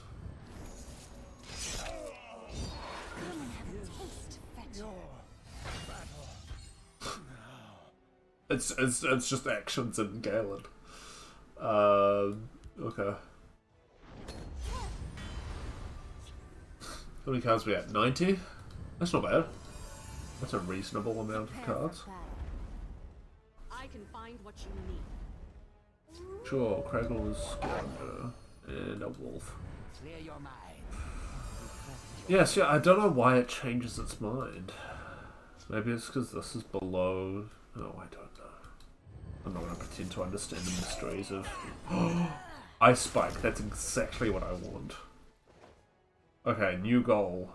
It's just actions in Galen. Okay. How many cards are we at? 90? That's not bad. That's a reasonable amount of cards. I can find what you need. Sure, Craggle is Scavenger and a wolf. Clear your mind. Yes, yeah, I don't know why it changes its mind. Maybe it's because this is below... Oh, I don't know. I'm not going to pretend to understand the mysteries of... Ice Spike, that's exactly what I want. Okay, new goal.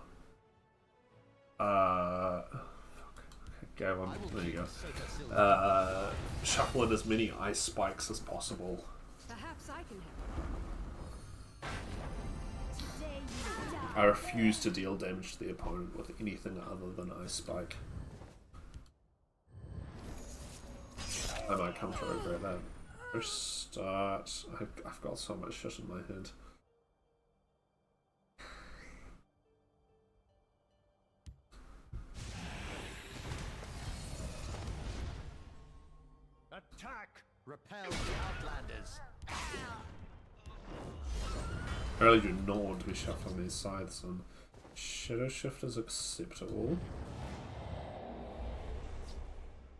Fuck. Okay, go on. There you go. Shuffle in as many Ice Spikes as possible. Perhaps I can help. I refuse to deal damage to the opponent with anything other than Ice Spike. I might come to regret that. First start. I've got so much shit in my head. Attack! Repel the Outlanders. I really do not want to be shuffling these scythes on. Shadow Shift is acceptable.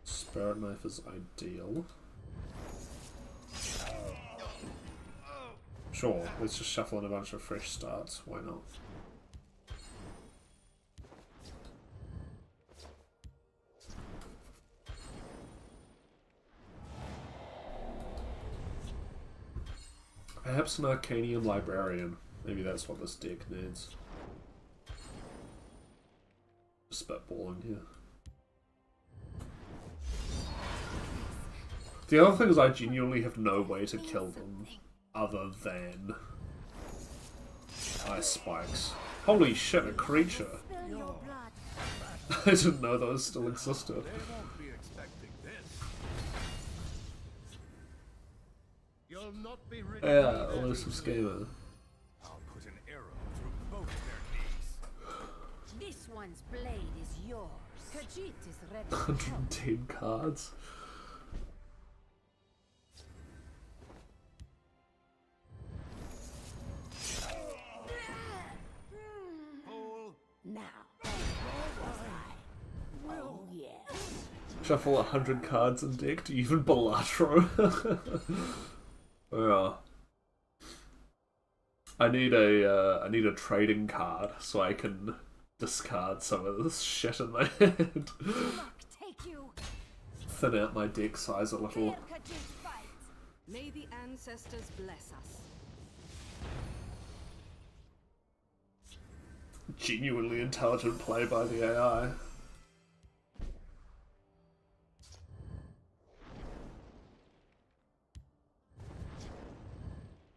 Spirit Knife is ideal. Sure, let's just shuffle in a bunch of fresh starts. Why not? Perhaps an Arcanium Librarian. Maybe that's what this deck needs. Spitballing here. The other thing is I genuinely have no way to kill them other than Ice Spikes. Holy shit, a creature! I didn't know those still existed. They won't be expecting this. You'll not be rid of Yeah, me that elusive easily. schemer. I'll put an arrow through both their knees. This one's blade is yours. Khajiit is ready. 110 cards. Now, oh yes. Shuffle 100 cards in deck. Do you even Balatro? Yeah. I need a trading card so I can discard some of this shit in my hand. Take you. thin out my deck size a little. May the ancestors bless us. Genuinely intelligent play by the AI.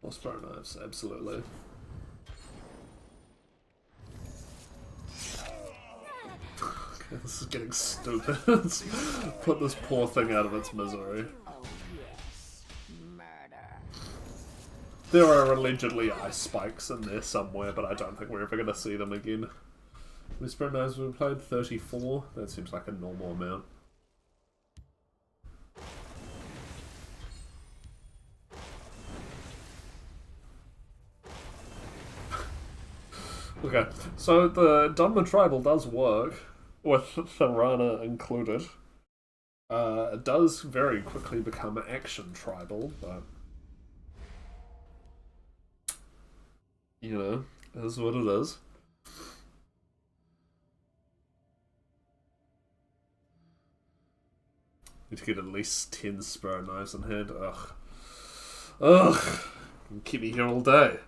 More sparrow knives, absolutely. Okay, this is getting stupid. Let's put this poor thing out of its misery. There are allegedly ice spikes in there somewhere, but I don't think we're ever going to see them again. Whisper Knives we played 34. That seems like a normal amount. Okay, so the Dunmer Tribal does work, with Tharana included. It does very quickly become Action Tribal, but... you know, it is what it is. Need to get at least 10 sparrow knives in hand. Ugh. Ugh. Keep me here all day.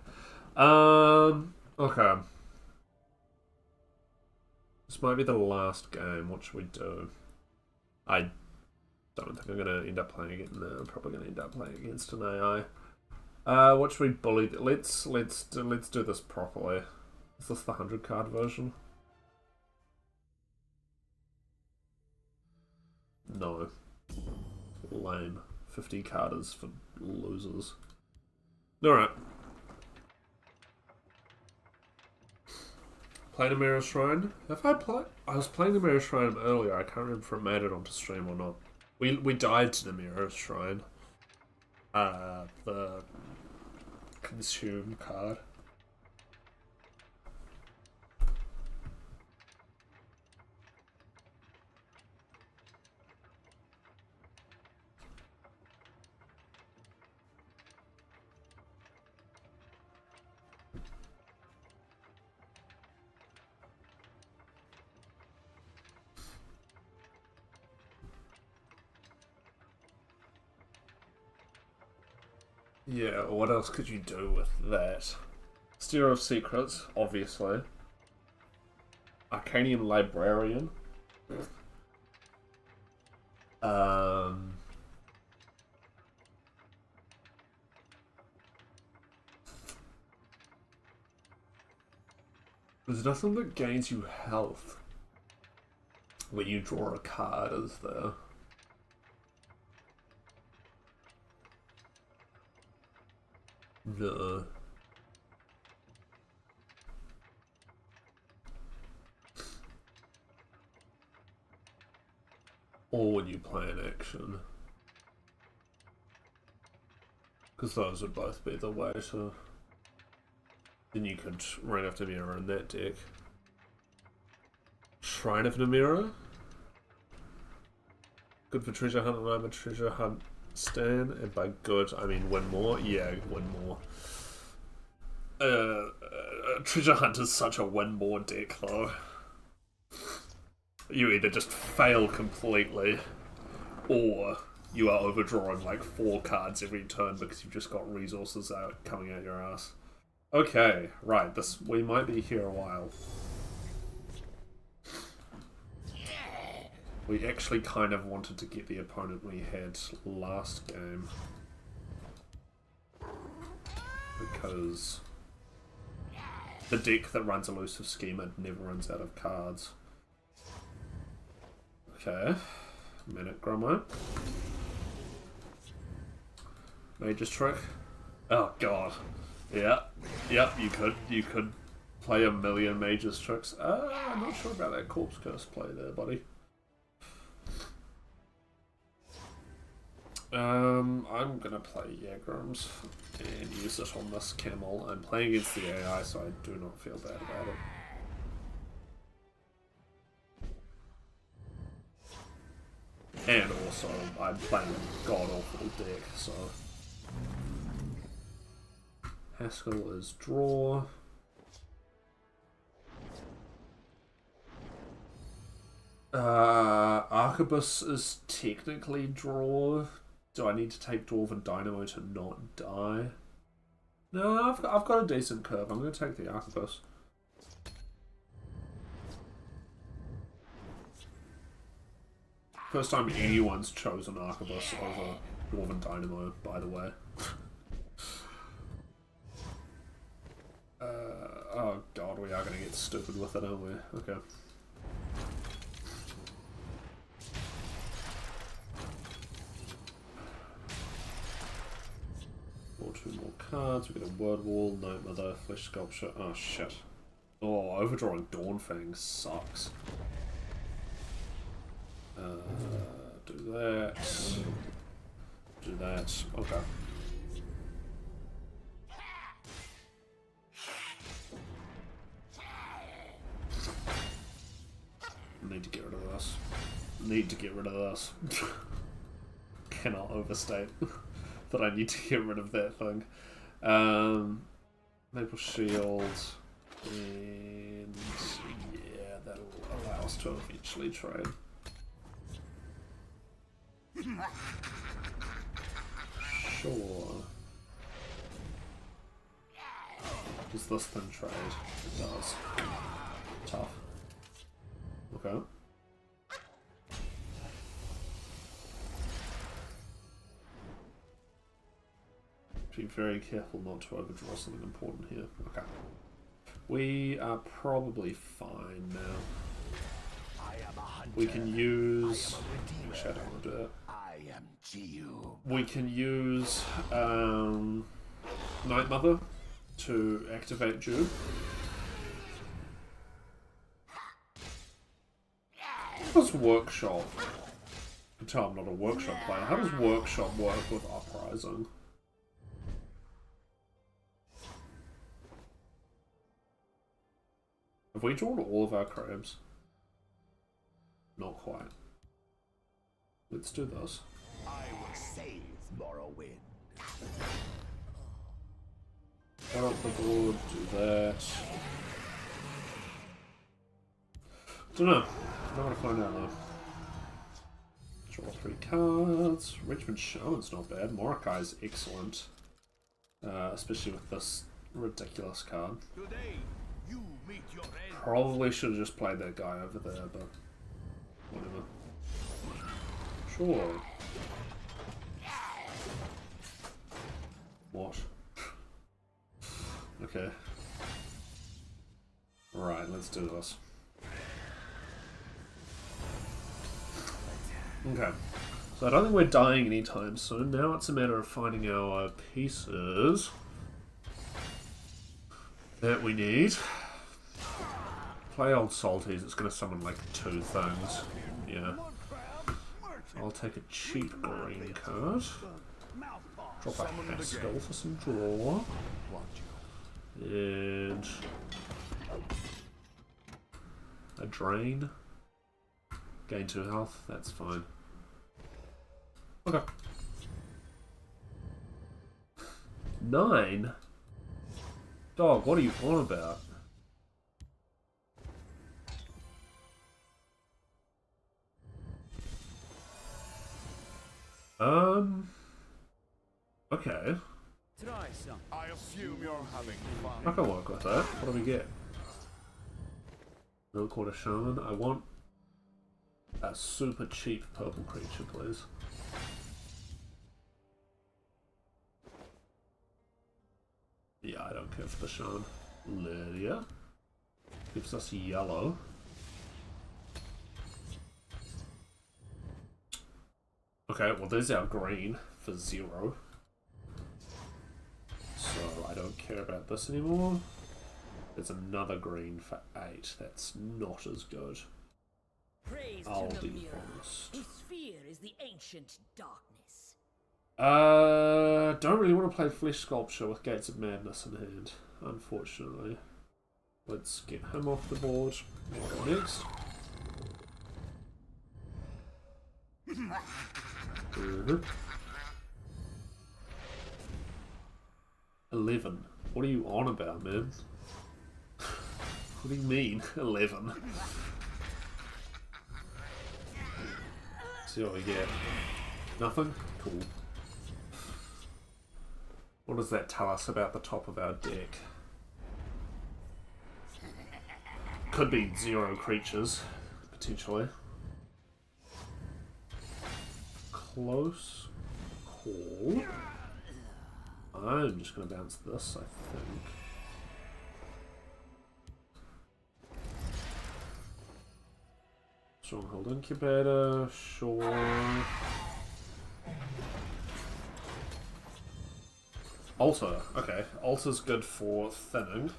Okay. This might be the last game. What should we do? I don't think I'm going to end up playing again. No, I'm probably going to end up playing against an AI. What should we bully? Let's do this properly. Is this the 100 card version? No. Lame. 50 carders for losers. Alright. Played a Mirror Shrine? Have I played? I was playing the Mirror Shrine earlier. I can't remember if it made it onto stream or not. We died to the Mirror Shrine. The consume card. Yeah, what else could you do with that? Steer of Secrets, obviously. Arcanium Librarian. There's nothing that gains you health when you draw a card, is there? No. Or when you play an action. Because those would both be the way to... Then you could Reign of Namira in that deck. Shrine of Namira? Good for treasure hunt, and I'm a treasure hunt Stan, and by good I mean win more. Yeah, win more. Treasure Hunt is such a win more deck though. You either just fail completely, or you are overdrawing like 4 cards every turn because you've just got resources out coming out your ass. Okay, right, we might be here a while. We actually kind of wanted to get the opponent we had last game. Because the deck that runs Elusive Schema never runs out of cards. Okay. Minute Grommo. Mage's Trick. Oh god. Yeah. Yep, you could play a million Mage's Tricks. I'm not sure about that Corpse Curse play there, buddy. I'm gonna play Yagrams and use it on this camel. I'm playing against the AI, so I do not feel bad about it. And also, I'm playing a god-awful deck, so... Haskell is draw. Arquebus is technically draw. Do I need to take Dwarven Dynamo to not die? No, I've got a decent curve. I'm going to take the Arquebus. First time anyone's chosen Arquebus over Dwarven Dynamo, by the way. Oh god, we are going to get stupid with it, aren't we? Okay. Two more cards. We get a Word Wall, Night Mother, Flesh Sculpture. Oh shit. Oh, overdrawing Dawnfang sucks. Do that. Do that. Okay. Need to get rid of this. Need to get rid of this. Cannot overstate that I need to get rid of that thing. Maple Shield, and yeah, that'll allow us to eventually trade. Sure. Does this thing trade? It does. Tough. Okay. Be very careful not to overdraw something important here. Okay. We are probably fine now. We can use... Actually, I don't want to do it. We can use Night Mother to activate Jude. How does Workshop... I can tell I'm not a Workshop player. How does Workshop work with Uprising? Have we drawn all of our crabs? Not quite. Let's do this. I will save Morrowind. Go up the board, do that. Don't know. I don't want to find out though. Draw 3 cards. Richmond Shaman's not bad. Mordecai's excellent. Especially with this ridiculous card. Today, you meet your end. Probably should have just played that guy over there, but whatever. Sure. What? Okay. Right, let's do this. Okay. So I don't think we're dying anytime soon. Now it's a matter of finding our pieces that we need. Play Old Salties, it's going to summon like 2 things. Yeah. I'll take a cheap green card. Drop a Haskell for some draw. And a Drain. Gain 2 health, that's fine. Okay. 9? Dog, what are you on about? Okay. Try some. I assume you're having fun. I can work with that. What do we get? No quarter shaman. I want a super cheap purple creature, please. Yeah, I don't care for the shaman. Lydia gives us yellow. Okay, well there's our green for 0. So I don't care about this anymore. There's another green for 8. That's not as good. Praise I'll to the be mirror. honest. Whose fear is the ancient darkness. Don't really want to play Flesh Sculpture with Gates of Madness in hand, unfortunately. Let's get him off the board. We'll go next. 11. What are you on about, man? What do you mean, 11? See what we get. Nothing? Cool. What does that tell us about the top of our deck? Could be 0 creatures, potentially. Close call. I'm just going to bounce this, I think. Stronghold Incubator, sure. Altar, okay. Altar's good for thinning.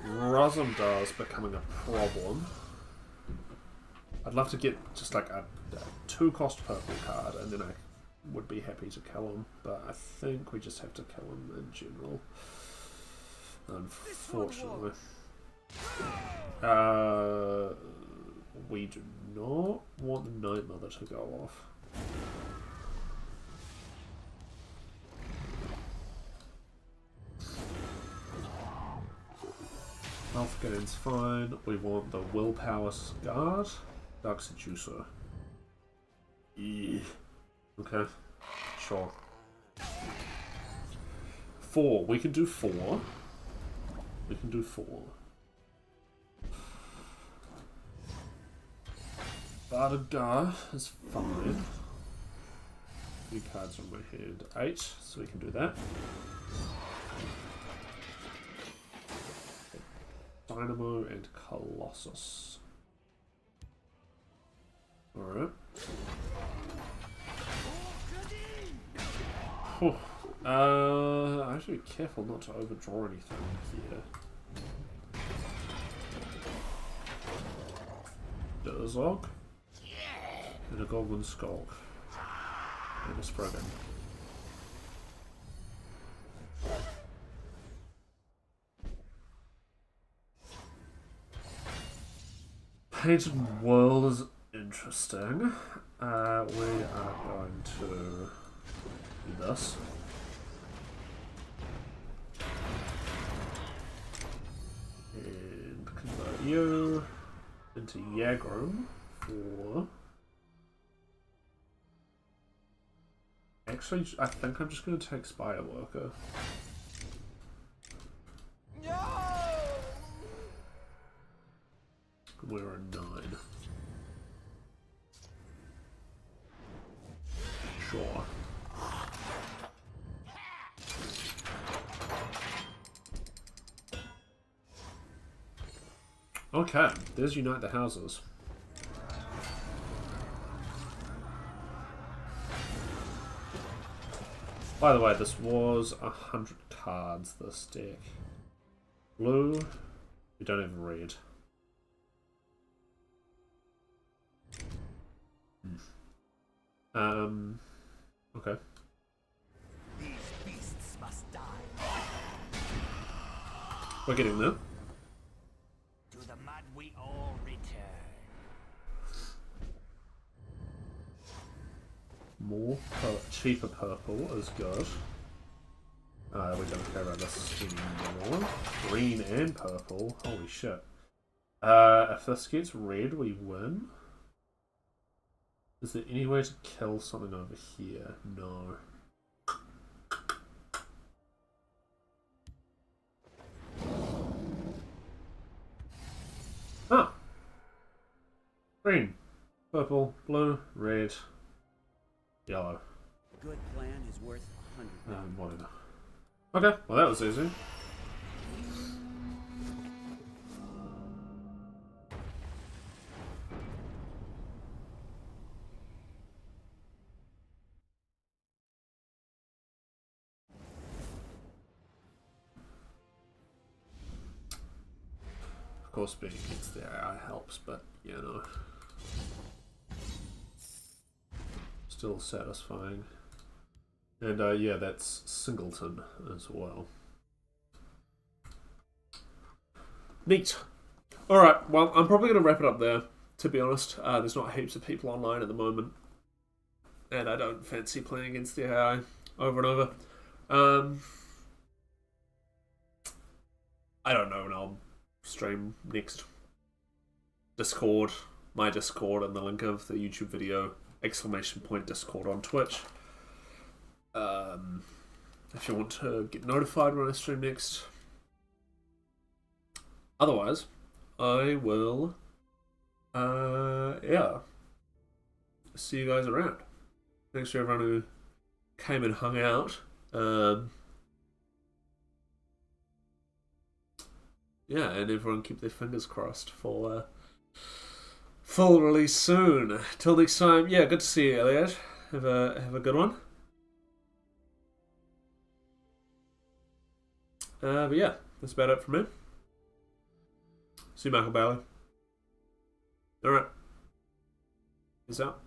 Razumdar's becoming a problem. I'd love to get just like a 2-cost purple card and then I would be happy to kill him, but I think we just have to kill him in general. Unfortunately. We do not want the Night Mother to go off. Health gain's fine. We want the Willpower Guard. Dark Seducer. Yeah. Okay. Sure. 4. We can do 4. We can do 4. Bardagar is fine. 3 cards on my hand. 8, so we can do that. Dynamo and Colossus. Alright. I have to be careful not to overdraw anything here. Durzog. And a Goblin Skull. And a Spriggan. Painted World is interesting. We are going to do this. And convert you into Yagrum for... Actually, I think I'm just going to take Spire Worker. We're a 9. Sure. Okay, there's Unite the Houses. By the way, this was 100 cards, this deck. Blue, we don't have red. Okay. These beasts must die. We're getting there. To the mud we all return. More cheaper purple is good. We don't care about this anymore. Green and purple. Holy shit. If this gets red, we win. Is there any way to kill something over here? No. Ah! Green, purple, blue, red, yellow. A good plan is worth 100. Whatever. Okay, well that was easy. Of course, being against the AI helps, but you know, still satisfying. And yeah, that's Singleton as well. Neat. Alright, well, I'm probably going to wrap it up there, to be honest. There's not heaps of people online at the moment, and I don't fancy playing against the AI over and over. I don't know when I'll stream next. Discord, my Discord and the link of the YouTube video !Discord on Twitch. If you want to get notified when I stream next. Otherwise, I will, see you guys around. Thanks to everyone who came and hung out. And everyone keep their fingers crossed for full release soon. Till next time, good to see you, Elliot. Have a good one. But yeah, that's about it from me. See you, Michael Bailey. Alright. Peace out.